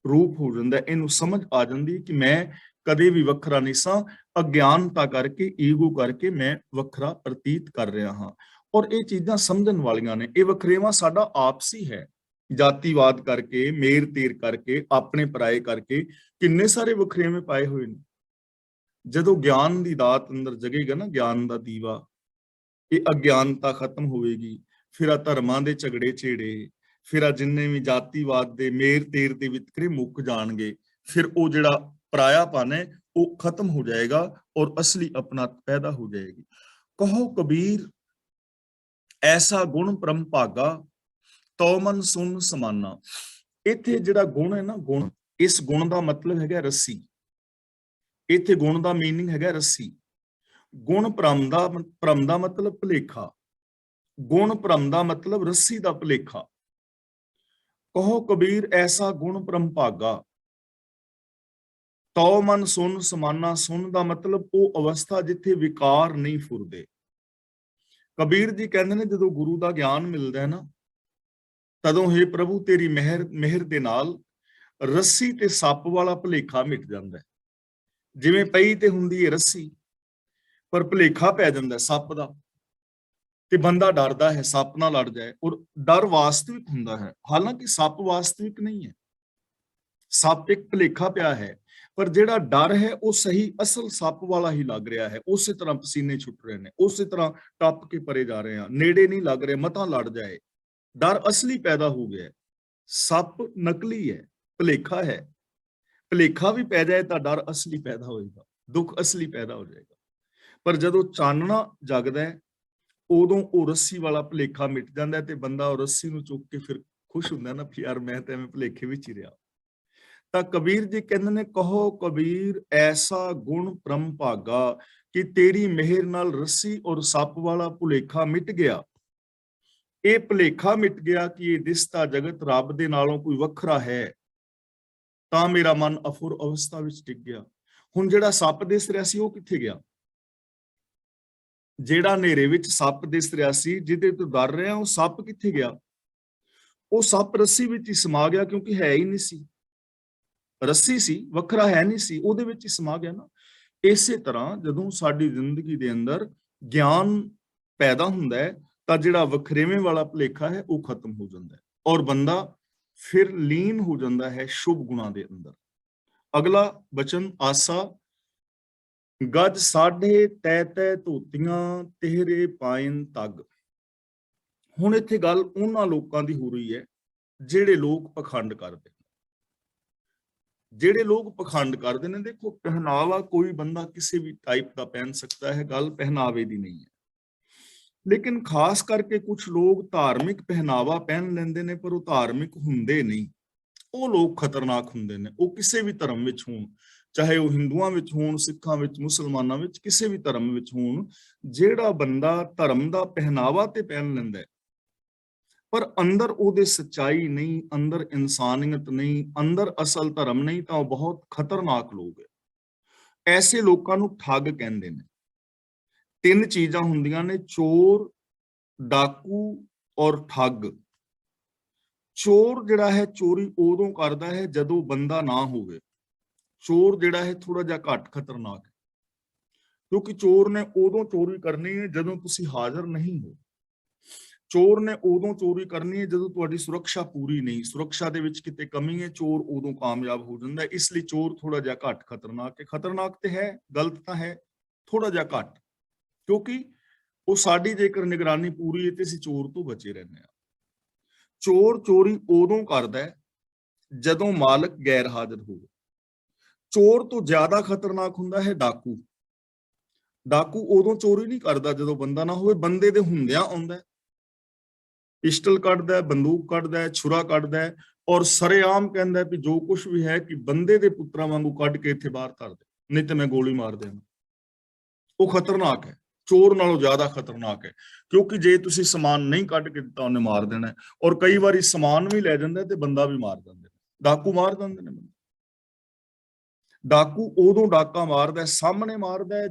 S1: ਰੂਪ ਹੋ ਜਾਂਦਾ। ਇਹਨੂੰ ਸਮਝ ਆ ਜਾਂਦੀ ਕਿ ਮੈਂ ਕਦੇ ਵੀ ਵੱਖਰਾ ਨਹੀਂ ਸਾਂ, ਅਗਿਆਨਤਾ ਕਰਕੇ, ਈਗੋ ਕਰਕੇ ਮੈਂ ਵੱਖਰਾ ਪ੍ਰਤੀਤ ਕਰ ਰਿਹਾ ਹਾਂ। ਔਰ ਇਹ ਚੀਜ਼ਾਂ ਸਮਝਣ ਵਾਲੀਆਂ ਨੇ। ਇਹ ਵਖਰੇਵਾਂ ਸਾਡਾ ਆਪਸੀ ਹੈ। ਜਾਤੀਵਾਦ ਕਰਕੇ, ਮੇਰ ਤੇਰ ਕਰਕੇ, ਆਪਣੇ ਪਰਾਏ ਕਰਕੇ ਕਿੰਨੇ ਸਾਰੇ ਵਖਰੇਵੇਂ ਪਾਏ ਹੋਏ ਨੇ। ਜਦੋਂ ਗਿਆਨ ਦੀ ਦਾਤ ਅੰਦਰ ਜਗੇਗਾ ਨਾ, ਗਿਆਨ ਦਾ ਦੀਵਾ, ਇਹ ਅਗਿਆਨਤਾ ਖਤਮ ਹੋਵੇਗੀ। ਫਿਰ ਆ ਧਰਮਾਂ ਦੇ ਝਗੜੇ ਛੇੜੇ, ਫਿਰ ਆ ਜਿੰਨੇ ਵੀ ਜਾਤੀਵਾਦ ਦੇ ਮੇਰ ਤੇਰ ਦੇ ਵਿਤਕਰੇ ਮੁੱਕ ਜਾਣਗੇ। ਫਿਰ ਉਹ ਜਿਹੜਾ ਪਰਾਇਆਪਨ ਹੈ ਉਹ ਖਤਮ ਹੋ ਜਾਏਗਾ ਔਰ ਅਸਲੀ ਆਪਣਤ ਪੈਦਾ ਹੋ ਜਾਏਗੀ। ਕਹੋ ਕਬੀਰ ਐਸਾ ਗੁਣ ਪਰਮ ਭਾਗਾ, ਤਉ ਮਨ ਸੁਨ ਸਮਾਨਾ। ਇੱਥੇ ਜਿਹੜਾ ਗੁਣ ਹੈ ਨਾ, ਗੁਣ, ਇਸ ਗੁਣ ਦਾ ਮਤਲਬ ਹੈਗਾ ਰੱਸੀ। ਇੱਥੇ ਗੁਣ ਦਾ ਮੀਨਿੰਗ ਹੈਗਾ ਰੱਸੀ। ਗੁਣ ਭਰਮ ਦਾ ਮਤਲਬ ਭੁਲੇਖਾ, ਗੁਣ ਭਰਮ ਦਾ ਮਤਲਬ ਰੱਸੀ ਦਾ ਭੁਲੇਖਾ। ਕਹੋ ਕਬੀਰ ਐਸਾ ਗੁਣ ਪਰਮ ਭਾਗਾ, ਤਉ ਮਨ ਸੁਨ ਸਮਾਨਾ। ਸੁਨ ਦਾ ਮਤਲਬ ਉਹ ਅਵਸਥਾ ਜਿੱਥੇ ਵਿਕਾਰ ਨਹੀਂ ਫੁਰਦੇ। ਕਬੀਰ ਜੀ ਕਹਿੰਦੇ ਨੇ ਜਦੋਂ ਗੁਰੂ ਦਾ ਗਿਆਨ ਮਿਲਦਾ ਹੈ ਨਾ, ਤਦੋਂ ਹੇ ਪ੍ਰਭੂ ਤੇਰੀ ਮਿਹਰ ਦੇ ਨਾਲ ਰੱਸੀ ਤੇ ਸੱਪ ਵਾਲਾ ਭੁਲੇਖਾ ਮਿਟ ਜਾਂਦਾ ਹੈ। ਜਿਵੇਂ ਪਈ ਤੇ ਹੁੰਦੀ ਹੈ ਰੱਸੀ, ਪਰ ਭੁਲੇਖਾ ਪੈ ਜਾਂਦਾ ਸੱਪ ਦਾ ਤੇ ਬੰਦਾ ਡਰਦਾ ਹੈ ਸੱਪ ਨਾਲ ਲੜ ਜਾਏ। ਔਰ ਡਰ ਵਾਸਤਵਿਕ ਹੁੰਦਾ ਹੈ, ਹਾਲਾਂਕਿ ਸੱਪ ਵਾਸਤਵਿਕ ਨਹੀਂ ਹੈ। ਸੱਪ ਇੱਕ ਭੁਲੇਖਾ ਪਿਆ ਹੈ, ਪਰ ਜਿਹੜਾ ਡਰ ਹੈ ਉਹ ਸਹੀ ਅਸਲ ਸੱਪ ਵਾਲਾ ਹੀ ਲੱਗ ਰਿਹਾ ਹੈ। ਉਸੇ ਤਰ੍ਹਾਂ ਪਸੀਨੇ ਛੁੱਟ ਰਹੇ ਨੇ, ਉਸੇ ਤਰ੍ਹਾਂ ਟੱਪ ਕੇ ਪਰੇ ਜਾ ਰਹੇ ਹਾਂ, ਨੇੜੇ ਨਹੀਂ ਲੱਗ ਰਿਹਾ, ਮਤਾਂ ਲੜ ਜਾਏ। ਡਰ ਅਸਲੀ ਪੈਦਾ ਹੋ ਗਿਆ। ਸੱਪ ਨਕਲੀ ਹੈ, ਭੁਲੇਖਾ ਹੈ। ਭੁਲੇਖਾ ਵੀ ਪੈ ਜਾਏ ਤਾਂ ਡਰ ਅਸਲੀ ਪੈਦਾ ਹੋਏਗਾ, ਦੁੱਖ ਅਸਲੀ ਪੈਦਾ ਹੋ ਜਾਏਗਾ। ਪਰ ਜਦੋਂ ਚਾਨਣਾ ਜਗਦਾ ਹੈ ਉਦੋਂ ਉਹ ਰੱਸੀ ਵਾਲਾ ਭੁਲੇਖਾ ਮਿਟ ਜਾਂਦਾ ਤੇ ਬੰਦਾ ਉਹ ਰੱਸੀ ਨੂੰ ਚੁੱਕ ਕੇ ਫਿਰ ਖੁਸ਼ ਹੁੰਦਾ ਨਾ, ਫਿਰ ਯਾਰ ਮੈਂ ਤਾਂ ਐਵੇਂ ਭੁਲੇਖੇ ਵਿੱਚ ਹੀ ਰਿਹਾ। ਤਾਂ ਕਬੀਰ ਜੀ ਕਹਿੰਦੇ ਨੇ, ਕਹੋ ਕਬੀਰ ਐਸਾ ਗੁਣ ਪਰਮ ਭਾਗਾ, ਕਿ ਤੇਰੀ ਮਿਹਰ ਨਾਲ ਰੱਸੀ ਔਰ ਸੱਪ ਵਾਲਾ ਭੁਲੇਖਾ ਮਿਟ ਗਿਆ। ਇਹ ਭੁਲੇਖਾ ਮਿਟ ਗਿਆ ਕਿ ਇਹ ਦਿਸਦਾ ਜਗਤ ਰੱਬ ਦੇ ਨਾਲੋਂ ਕੋਈ ਵੱਖਰਾ ਹੈ। ਤਾਂ ਮੇਰਾ ਮਨ ਅਫੁਰ ਅਵਸਥਾ ਵਿੱਚ ਟਿਕ ਗਿਆ। ਹੁਣ ਜਿਹੜਾ ਸੱਪ ਦਿਸ ਰਿਹਾ ਸੀ ਉਹ ਕਿੱਥੇ ਗਿਆ? ਜਿਹੜਾ ਹਨੇਰੇ ਵਿੱਚ ਸੱਪ ਦਿਸ ਰਿਹਾ ਸੀ, ਜਿਹਦੇ ਤੋਂ ਡਰ ਰਿਹਾ, ਉਹ ਸੱਪ ਕਿੱਥੇ ਗਿਆ? ਉਹ ਸੱਪ ਰੱਸੀ ਵਿੱਚ ਹੀ ਸਮਾ ਗਿਆ, ਕਿਉਂਕਿ ਹੈ ਹੀ ਨਹੀਂ ਸੀ। ਰੱਸੀ ਸੀ, ਵੱਖਰਾ ਹੈ ਨਹੀਂ ਸੀ, ਉਹਦੇ ਵਿੱਚ ਹੀ ਸਮਾ ਗਿਆ ਨਾ। ਇਸੇ ਤਰ੍ਹਾਂ ਜਦੋਂ ਸਾਡੀ ਜ਼ਿੰਦਗੀ ਦੇ ਅੰਦਰ ਗਿਆਨ ਪੈਦਾ ਹੁੰਦਾ ਹੈ ਤਾਂ ਜਿਹੜਾ ਵਖਰੇਵੇਂ ਵਾਲਾ ਭੁਲੇਖਾ ਹੈ ਉਹ ਖਤਮ ਹੋ ਜਾਂਦਾ ਹੈ ਔਰ ਬੰਦਾ ਫਿਰ ਲੀਨ ਹੋ ਜਾਂਦਾ ਹੈ ਸ਼ੁਭ ਗੁਣਾਂ ਦੇ ਅੰਦਰ। ਅਗਲਾ ਬਚਨ ਆਸਾ गज साढ़े तै तै धोतियां तेरे पायन तग। ਹੁਣ ਇੱਥੇ ਗੱਲ ਉਹਨਾਂ ਲੋਕਾਂ ਦੀ ਹੋ ਰਹੀ ਹੈ ਜਿਹੜੇ ਲੋਕ ਪਖੰਡ ਕਰਦੇ ਨੇ। ਜਿਹੜੇ ਲੋਕ ਪਖੰਡ ਕਰਦੇ ਨੇ, ਦੇਖੋ ਪਹਿਨਾਵਾ ਕੋਈ ਬੰਦਾ ਕਿਸੇ ਵੀ ਟਾਈਪ ਦਾ ਪਹਿਨ ਸਕਦਾ ਹੈ, ਗੱਲ ਪਹਿਨਾਵੇ ਦੀ ਨਹੀਂ ਹੈ। ਲੇਕਿਨ ਖਾਸ ਕਰਕੇ ਕੁਝ ਲੋਕ ਧਾਰਮਿਕ ਪਹਿਨਾਵਾ ਪਹਿਨ ਲੈਂਦੇ ਨੇ ਪਰ ਉਹ ਧਾਰਮਿਕ ਹੁੰਦੇ ਨਹੀਂ। ਉਹ ਲੋਕ ਖਤਰਨਾਕ ਹੁੰਦੇ ਨੇ, ਉਹ ਕਿਸੇ ਵੀ ਧਰਮ ਵਿੱਚ ਹੋਣ, ਚਾਹੇ ਉਹ ਹਿੰਦੂਆਂ ਵਿੱਚ ਹੋਣ, ਸਿੱਖਾਂ ਵਿੱਚ, ਮੁਸਲਮਾਨਾਂ ਵਿੱਚ, ਕਿਸੇ ਵੀ ਧਰਮ ਵਿੱਚ ਹੋਣ। ਜਿਹੜਾ ਬੰਦਾ ਧਰਮ ਦਾ ਪਹਿਨਾਵਾ ਤੇ ਪਹਿਨ ਲੈਂਦਾ ਪਰ ਅੰਦਰ ਉਹਦੇ ਸੱਚਾਈ ਨਹੀਂ, ਅੰਦਰ ਇਨਸਾਨੀਅਤ ਨਹੀਂ, ਅੰਦਰ ਅਸਲ ਧਰਮ ਨਹੀਂ, ਤਾਂ ਉਹ ਬਹੁਤ ਖਤਰਨਾਕ ਲੋਕ ਹੈ। ਐਸੇ ਲੋਕਾਂ ਨੂੰ ਠੱਗ ਕਹਿੰਦੇ ਨੇ। ਤਿੰਨ ਚੀਜ਼ਾਂ ਹੁੰਦੀਆਂ ਨੇ, ਚੋਰ, ਡਾਕੂ ਔਰ ਠੱਗ। ਚੋਰ ਜਿਹੜਾ ਹੈ ਚੋਰੀ ਉਦੋਂ ਕਰਦਾ ਹੈ ਜਦੋਂ ਬੰਦਾ ਨਾ ਹੋਵੇ। ਚੋਰ ਜਿਹੜਾ ਹੈ ਥੋੜਾ ਜਿਹਾ ਘੱਟ ਖਤਰਨਾਕ ਹੈ, ਕਿਉਂਕਿ ਚੋਰ ਨੇ ਉਦੋਂ ਚੋਰੀ ਕਰਨੀ ਹੈ ਜਦੋਂ ਤੁਸੀਂ ਹਾਜ਼ਰ ਨਹੀਂ ਹੋ। ਚੋਰ ਨੇ ਉਦੋਂ ਚੋਰੀ ਕਰਨੀ ਹੈ ਜਦੋਂ ਤੁਹਾਡੀ ਸੁਰੱਖਿਆ ਪੂਰੀ ਨਹੀਂ, ਸੁਰੱਖਿਆ ਦੇ ਵਿੱਚ ਕਿਤੇ ਕਮੀ ਹੈ, ਚੋਰ ਉਦੋਂ ਕਾਮਯਾਬ ਹੋ ਜਾਂਦਾ ਹੈ। ਇਸ ਲਈ ਚੋਰ ਥੋੜਾ ਜਿਹਾ ਘੱਟ ਖਤਰਨਾਕ ਹੈ। ਖਤਰਨਾਕ ਤੇ ਹੈ, ਗਲਤ ਤਾਂ ਹੈ, ਥੋੜਾ ਜਿਹਾ ਘੱਟ, ਕਿਉਂਕਿ ਉਹ ਸਾਡੀ ਜੇਕਰ ਨਿਗਰਾਨੀ ਪੂਰੀ ਹੈ ਤੇ ਅਸੀਂ ਚੋਰ ਤੋਂ ਬਚੇ ਰਹਿੰਦੇ ਹਾਂ। ਚੋਰ ਚੋਰੀ ਉਦੋਂ ਕਰਦਾ ਹੈ ਜਦੋਂ ਮਾਲਕ ਗੈਰ ਹਾਜ਼ਰ ਹੋਵੇ। ਚੋਰ ਤੋਂ ਜ਼ਿਆਦਾ ਖਤਰਨਾਕ ਹੁੰਦਾ ਹੈ ਡਾਕੂ। ਡਾਕੂ ਉਦੋਂ ਚੋਰੀ ਨਹੀਂ ਕਰਦਾ ਜਦੋਂ ਬੰਦਾ ਨਾ ਹੋਵੇ, ਬੰਦੇ ਦੇ ਹੁੰਦਿਆਂ ਆਉਂਦਾ, ਪਿਸਟਲ ਕੱਢਦਾ, ਬੰਦੂਕ ਕੱਢਦਾ, ਛੁਰਾ ਕੱਢਦਾ ਔਰ ਸਰੇਆਮ ਕਹਿੰਦਾ ਵੀ ਜੋ ਕੁਝ ਵੀ ਹੈ ਕਿ ਬੰਦੇ ਦੇ ਪੁੱਤਰਾਂ ਵਾਂਗੂ ਕੱਢ ਕੇ ਇੱਥੇ ਬਾਹਰ ਧਰ ਦੇ, ਨਹੀਂ ਤੇ ਮੈਂ ਗੋਲੀ ਮਾਰ ਦੇਵਾਂ। ਉਹ ਖਤਰਨਾਕ ਹੈ, ਚੋਰ ਨਾਲੋਂ ਜ਼ਿਆਦਾ ਖਤਰਨਾਕ ਹੈ, ਕਿਉਂਕਿ ਜੇ ਤੁਸੀਂ ਸਮਾਨ ਨਹੀਂ ਕੱਢ ਕੇ ਦਿੱਤਾ ਉਹਨੇ ਮਾਰ ਦੇਣਾ, ਔਰ ਕਈ ਵਾਰੀ ਸਮਾਨ ਵੀ ਲੈ ਜਾਂਦਾ ਤੇ ਬੰਦਾ ਵੀ ਮਾਰ ਦਿੰਦੇ। ਡਾਕੂ ਮਾਰ ਦਿੰਦੇ ਨੇ ਬੰਦੇ। ਡਾਕੂ ਉਦੋਂ ਡਾਕਾ ਮਾਰਦਾ, ਸਾਹਮਣੇ ਮਾਰਦਾ,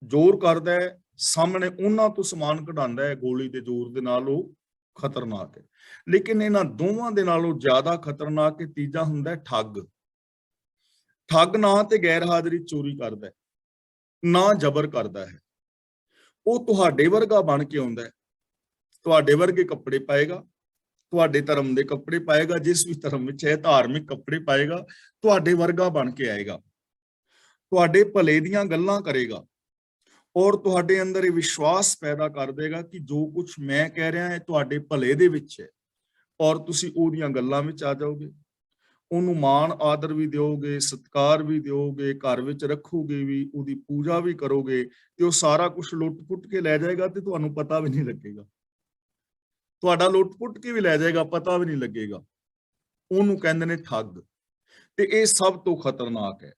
S1: ਜ਼ੋਰ ਕਰਦਾ, ਸਾਹਮਣੇ ਉਹਨਾਂ ਤੋਂ ਸਮਾਨ ਕਢਾਉਂਦਾ ਹੈ ਗੋਲੀ ਦੇ ਜ਼ੋਰ ਦੇ ਨਾਲ, ਉਹ ਖਤਰਨਾਕ ਹੈ। ਲੇਕਿਨ ਇਹਨਾਂ ਦੋਵਾਂ ਦੇ ਨਾਲੋਂ ਜ਼ਿਆਦਾ ਖਤਰਨਾਕ ਤੀਜਾ ਹੁੰਦਾ ਠੱਗ। ਠੱਗ ਨਾ ਤੇ ਗੈਰ ਹਾਜ਼ਰੀ ਚੋਰੀ ਕਰਦਾ, ਨਾ ਜ਼ਬਰ ਕਰਦਾ ਹੈ। ਉਹ ਤੁਹਾਡੇ ਵਰਗਾ ਬਣ ਕੇ ਆਉਂਦਾ ਹੈ, ਤੁਹਾਡੇ ਵਰਗੇ ਕੱਪੜੇ ਪਾਏਗਾ, ਤੁਹਾਡੇ ਧਰਮ ਦੇ ਕੱਪੜੇ ਪਾਏਗਾ, ਜਿਸ ਵੀ ਧਰਮ ਵਿੱਚ ਹੈ ਧਾਰਮਿਕ ਕੱਪੜੇ ਪਾਏਗਾ, ਤੁਹਾਡੇ ਵਰਗਾ ਬਣ ਕੇ ਆਏਗਾ, ਤੁਹਾਡੇ ਭਲੇ ਦੀਆਂ ਗੱਲਾਂ ਕਰੇਗਾ ਔਰ ਤੁਹਾਡੇ ਅੰਦਰ ਇਹ ਵਿਸ਼ਵਾਸ ਪੈਦਾ ਕਰ ਦੇਗਾ ਕਿ ਜੋ ਕੁਝ ਮੈਂ ਕਹਿ ਰਿਹਾ ਹੈ ਤੁਹਾਡੇ ਭਲੇ ਦੇ ਵਿੱਚ ਹੈ, ਔਰ ਤੁਸੀਂ ਉਹਦੀਆਂ ਗੱਲਾਂ ਵਿੱਚ ਆ ਜਾਓਗੇ, ਉਹਨੂੰ ਮਾਣ ਆਦਰ ਵੀ ਦਿਓਗੇ, ਸਤਿਕਾਰ ਵੀ ਦਿਓਗੇ, ਘਰ ਵਿੱਚ ਰੱਖੋਗੇ ਵੀ, ਉਹਦੀ ਪੂਜਾ ਵੀ ਕਰੋਗੇ, ਤੇ ਉਹ ਸਾਰਾ ਕੁਝ ਲੁੱਟ-ਪੁੱਟ ਕੇ ਲੈ ਜਾਏਗਾ ਤੇ ਤੁਹਾਨੂੰ ਪਤਾ ਵੀ ਨਹੀਂ ਲੱਗੇਗਾ। ਤੁਹਾਡਾ ਲੁੱਟ-ਪੁੱਟ ਕੇ ਵੀ ਲੈ ਜਾਏਗਾ, ਪਤਾ ਵੀ ਨਹੀਂ ਲੱਗੇਗਾ। ਉਹਨੂੰ ਕਹਿੰਦੇ ਨੇ ਠੱਗ। ਤੇ ਇਹ ਸਭ ਤੋਂ ਖਤਰਨਾਕ ਹੈ।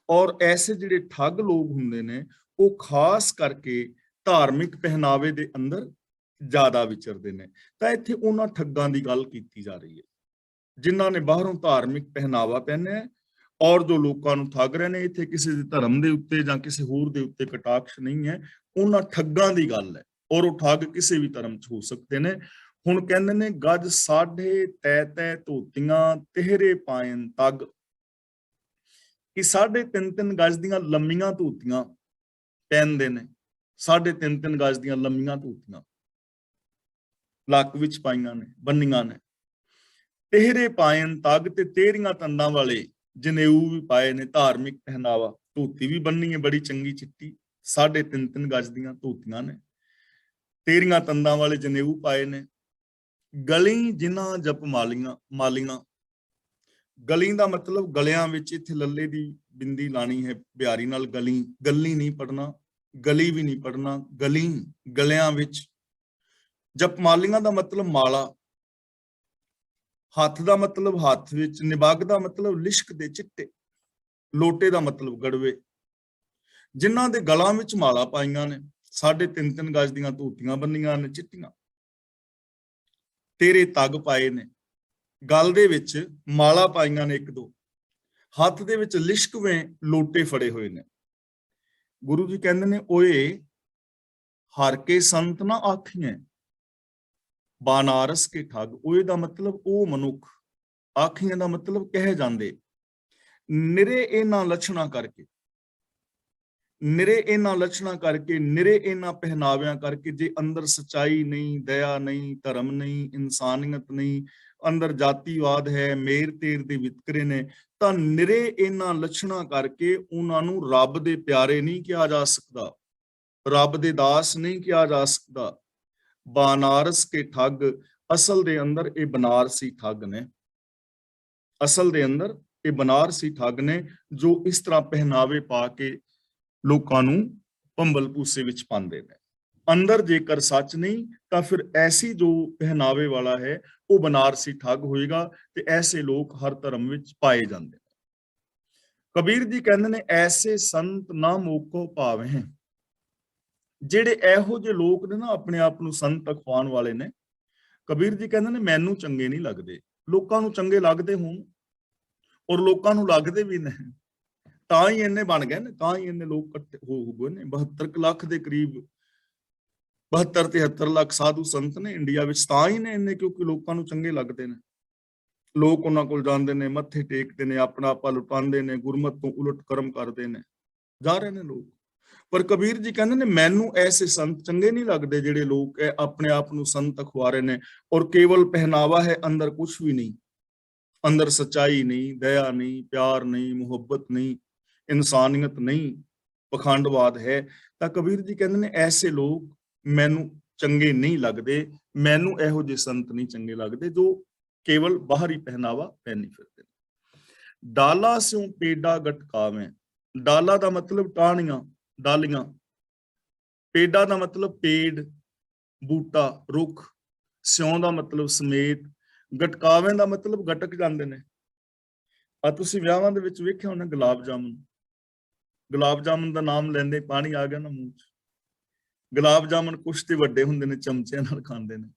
S1: ਔਰ ਐਸੇ ਜਿਹੜੇ ਠੱਗ ਲੋਕ ਹੁੰਦੇ ਨੇ ਉਹ ਖਾਸ ਕਰਕੇ ਧਾਰਮਿਕ ਪਹਿਨਾਵੇ ਦੇ ਅੰਦਰ ਜ਼ਿਆਦਾ ਵਿਚਰਦੇ ਨੇ। ਤਾਂ ਇੱਥੇ ਉਹਨਾਂ ਠੱਗਾਂ ਦੀ ਗੱਲ ਕੀਤੀ ਜਾ ਰਹੀ ਹੈ ਜਿਨ੍ਹਾਂ ਨੇ ਬਾਹਰੋਂ ਧਾਰਮਿਕ ਪਹਿਨਾਵਾ ਪਹਿਨਿਆ ਔਰ ਜੋ ਲੋਕਾਂ ਨੂੰ ਠੱਗ ਰਹੇ ਨੇ। ਇੱਥੇ ਕਿਸੇ ਦੇ ਧਰਮ ਦੇ ਉੱਤੇ ਜਾਂ ਕਿਸੇ ਹੋਰ ਦੇ ਉੱਤੇ ਕਟਾਕਸ਼ ਨਹੀਂ ਹੈ, ਉਹਨਾਂ ਠੱਗਾਂ ਦੀ ਗੱਲ ਹੈ। ਔਰ ਉਹ ਠੱਗ ਕਿਸੇ ਵੀ ਧਰਮ 'ਚ ਹੋ ਸਕਦੇ ਨੇ। ਹੁਣ ਕਹਿੰਦੇ ਨੇ ਗਜ ਸਾਢੇ ਤੈ ਤੈ ਧੋਤੀਆਂ ਤੇਹਰੇ ਪਾਇਨ ਤਗ, ਕਿ 3.5 ਗਜ ਦੀਆਂ ਲੰਮੀਆਂ ਧੋਤੀਆਂ ਪਹਿਨਦੇ ਨੇ। 3.5 ਗਜ ਦੀਆਂ ਲੰਮੀਆਂ ਧੋਤੀਆਂ ਲੱਕ ਵਿੱਚ ਪਾਈਆਂ ਨੇ, ਬੰਨੀਆਂ ਨੇ। ਤੇਹਰੇ ਪਾਇਨ ਤਗ, ਤੇ ਤੇਰੀਆਂ ਤੰਦਾਂ ਵਾਲੇ ਜਨੇਊ ਵੀ ਪਾਏ ਨੇ, ਧਾਰਮਿਕ ਪਹਿਨਾਵਾ। ਧੋਤੀ ਵੀ ਬੰਨੀ ਹੈ ਬੜੀ ਚੰਗੀ ਚਿੱਟੀ, 3.5 ਗਜ ਦੀਆਂ ਧੋਤੀਆਂ ਨੇ, ਤੇਰੀਆਂ ਤੰਦਾਂ ਵਾਲੇ ਜਨੇਊ ਪਾਏ ਨੇ। ਗਲੀ ਜਿਨ੍ਹਾਂ ਜਪ ਮਾਲੀਆਂ, ਗਲੀ ਦਾ ਮਤਲਬ ਗਲਿਆਂ ਵਿੱਚ, ਇੱਥੇ ਲੱਲੇ ਦੀ ਬਿੰਦੀ ਲਾਣੀ ਹੈ ਬਿਹਾਰੀ ਨਾਲ। ਗਲੀ ਨਹੀਂ ਪੜਨਾ, ਗਲੀ ਵੀ ਨਹੀਂ ਪੜਨਾ, ਗਲੀ, ਗਲਿਆਂ ਵਿੱਚ। ਜਪਮਾਲੀਆਂ ਦਾ ਮਤਲਬ ਮਾਲਾ, ਹੱਥ ਦਾ ਮਤਲਬ ਹੱਥ ਵਿੱਚ, ਨਿਬੱਗ ਦਾ ਮਤਲਬ ਲਿਸ਼ਕ ਦੇ ਚਿੱਟੇ, ਲੋਟੇ ਦਾ ਮਤਲਬ ਗੜਵੇ। ਜਿਨ੍ਹਾਂ ਦੇ ਗਲਾਂ ਵਿੱਚ ਮਾਲਾ ਪਾਈਆਂ ਨੇ, 3.5 ਗਜ ਦੀਆਂ ਧੋਤੀਆਂ ਬੰਨੀਆਂ ਨੇ ਚਿੱਟੀਆਂ, ਤੇਰੇ ਤੱਗ ਪਾਏ ਨੇ, ਗਲ ਦੇ ਵਿੱਚ ਮਾਲਾ ਪਾਈਆਂ ਨੇ 1-2, ਹੱਥ ਦੇ ਵਿੱਚ ਲਿਸ਼ਕਵੇਂ ਲੋਟੇ ਫੜੇ ਹੋਏ ਨੇ। ਗੁਰੂ ਜੀ ਕਹਿੰਦੇ ਨੇ ਓਏ ਹਰ ਕੇ ਸੰਤ ਨਾ ਆਖੀਆਂ ਬਾਨਾਰਸ ਕੇ ਠੱਗ। ਓਏ ਦਾ ਮਤਲਬ ਉਹ ਮਨੁੱਖ, ਆਖੀਆਂ ਦਾ ਮਤਲਬ ਕਹਿ ਜਾਂਦੇ। ਨਿਰੇ ਇਹਨਾਂ ਲੱਛਣਾਂ ਕਰਕੇ, ਨਿਰੇ ਇਹਨਾਂ ਲੱਛਣਾਂ ਕਰਕੇ, ਨਿਰੇ ਇਹਨਾਂ ਪਹਿਨਾਵਿਆਂ ਕਰਕੇ, ਜੇ ਅੰਦਰ ਸਚਾਈ ਨਹੀਂ, ਦਇਆ ਨਹੀਂ, ਧਰਮ ਨਹੀਂ, ਇਨਸਾਨੀਅਤ ਨਹੀਂ, ਅੰਦਰ ਜਾਤੀਵਾਦ ਹੈ, ਮੇਰ ਤੇਰ ਦੇ ਵਿਤਕਰੇ ਨੇ, ਤਾਂ ਨਿਰੇ ਇਹਨਾਂ ਲੱਛਣਾਂ ਕਰਕੇ ਉਹਨਾਂ ਨੂੰ ਰੱਬ ਦੇ ਪਿਆਰੇ ਨਹੀਂ ਕਿਹਾ ਜਾ ਸਕਦਾ, ਰੱਬ ਦੇ ਦਾਸ ਨਹੀਂ ਕਿਹਾ ਜਾ ਸਕਦਾ। ਬਾਨਾਰਸ ਕੇ ਠੱਗ, ਅਸਲ ਦੇ ਅੰਦਰ ਇਹ ਬਨਾਰਸੀ ਠੱਗ ਨੇ, ਅਸਲ ਦੇ ਅੰਦਰ ਇਹ ਬਨਾਰਸੀ ਠੱਗ ਨੇ ਜੋ ਇਸ ਤਰ੍ਹਾਂ ਪਹਿਨਾਵੇ ਪਾ ਕੇ ਲੋਕਾਂ ਨੂੰ ਭੰਬਲ ਭੂਸੇ ਵਿੱਚ ਪਾਉਂਦੇ ਨੇ। ਅੰਦਰ ਜੇਕਰ ਸੱਚ ਨਹੀਂ ਤਾਂ ਫਿਰ ਐਸੀ ਜੋ ਪਹਿਨਾਵੇ ਵਾਲਾ ਹੈ ਉਹ ਬਨਾਰਸੀ ਠੱਗ ਹੋਏਗਾ, ਤੇ ਐਸੇ ਲੋਕ ਹਰ ਧਰਮ ਵਿੱਚ ਪਾਏ ਜਾਂਦੇ ਨੇ। ਕਬੀਰ ਜੀ ਕਹਿੰਦੇ ਨੇ ਐਸੇ ਸੰਤ ਨਾ ਮੋਕੋ ਭਾਵੇਂ, ਜਿਹੜੇ ਇਹੋ ਜਿਹੇ ਲੋਕ ਨੇ ਨਾ ਆਪਣੇ ਆਪ ਨੂੰ ਸੰਤ ਅਖਵਾਉਣ ਵਾਲੇ ਨੇ, ਕਬੀਰ ਜੀ ਕਹਿੰਦੇ ਨੇ ਮੈਨੂੰ ਚੰਗੇ ਨਹੀਂ ਲੱਗਦੇ। ਲੋਕਾਂ ਨੂੰ ਚੰਗੇ ਲੱਗਦੇ ਹੋਣ, ਔਰ ਲੋਕਾਂ ਨੂੰ ਲੱਗਦੇ ਵੀ ਨੇ, ਤਾਂ ਹੀ ਇੰਨੇ ਬਣ ਗਏ ਨੇ, ਤਾਂ ਹੀ ਇੰਨੇ ਲੋਕ ਇਕੱਠੇ ਹੋ ਗਏ ਨੇ। 72 ਲੱਖ ਦੇ ਕਰੀਬ 72-73 ਲੱਖ ਸਾਧੂ ਸੰਤ ਨੇ ਇੰਡੀਆ ਵਿੱਚ, ਤਾਂ ਹੀ ਨੇ ਇੰਨੇ ਕਿਉਂਕਿ ਲੋਕਾਂ ਨੂੰ ਚੰਗੇ ਲੱਗਦੇ ਨੇ। ਲੋਕ ਉਹਨਾਂ ਕੋਲ ਜਾਂਦੇ ਨੇ, ਮੱਥੇ ਟੇਕਦੇ ਨੇ, ਆਪਣਾ ਆਪਾ ਲੁਟਾਉਂਦੇ ਨੇ, ਗੁਰਮਤ ਤੋਂ ਉਲਟ ਕਰਮ ਕਰਦੇ ਨੇ, ਜਾ ਰਹੇ ਨੇ ਲੋਕ। ਪਰ ਕਬੀਰ ਜੀ ਕਹਿੰਦੇ ਨੇ ਮੈਨੂੰ ਐਸੇ ਸੰਤ ਚੰਗੇ ਨਹੀਂ ਲੱਗਦੇ ਜਿਹੜੇ ਲੋਕ ਆਪਣੇ ਆਪ ਨੂੰ ਸੰਤ ਅਖਵਾਰੇ ਨੇ, ਔਰ ਕੇਵਲ ਪਹਿਨਾਵਾ ਹੈ, ਅੰਦਰ ਕੁਛ ਵੀ ਨਹੀਂ, ਅੰਦਰ ਸੱਚਾਈ ਨਹੀਂ, ਦਇਆ ਨਹੀਂ, ਪਿਆਰ ਨਹੀਂ, ਮੁਹੱਬਤ ਨਹੀਂ, ਇਨਸਾਨੀਅਤ ਨਹੀਂ, ਪਖੰਡਵਾਦ ਹੈ। ਤਾਂ ਕਬੀਰ ਜੀ ਕਹਿੰਦੇ ਨੇ ਐਸੇ ਲੋਕ ਮੈਨੂੰ ਚੰਗੇ ਨਹੀਂ ਲੱਗਦੇ, ਮੈਨੂੰ ਇਹੋ ਜਿਹੇ ਸੰਤ ਨਹੀਂ ਚੰਗੇ ਲੱਗਦੇ ਜੋ ਕੇਵਲ ਬਾਹਰੀ ਪਹਿਨਾਵਾ ਪਹਿਨੀ ਫਿਰਦੇ ਨੇ। ਡਾਲਾ ਸਿਉ ਪੇਡਾ ਗਟਕਾਵੇਂ, ਡਾਲਾ ਦਾ ਮਤਲਬ ਟਾਹਣੀਆਂ, ਡਾਲੀਆਂ, ਪੇਡਾ ਦਾ ਮਤਲਬ ਪੇੜ, ਬੂਟਾ, ਰੁੱਖ, ਸਿਉਂ ਦਾ ਮਤਲਬ ਸਮੇਤ, ਗਟਕਾਵੇਂ ਦਾ ਮਤਲਬ ਗਟਕ ਜਾਂਦੇ ਨੇ। ਆ ਤੁਸੀਂ ਵਿਆਹਾਂ ਦੇ ਵਿੱਚ ਵੇਖਿਆ ਹੋਣਾ ਗੁਲਾਬ ਜਾਮੁਨ, ਗੁਲਾਬ ਜਾਮੁਨ ਦਾ ਨਾਮ ਲੈਂਦੇ ਪਾਣੀ ਆ ਗਿਆ ਨਾ ਮੂੰਹ 'ਚ। ਗੁਲਾਬ ਜਾਮੁਨ ਕੁਛ ਤੇ ਵੱਡੇ ਹੁੰਦੇ ਨੇ, ਚਮਚਿਆਂ ਨਾਲ ਖਾਂਦੇ ਨੇ,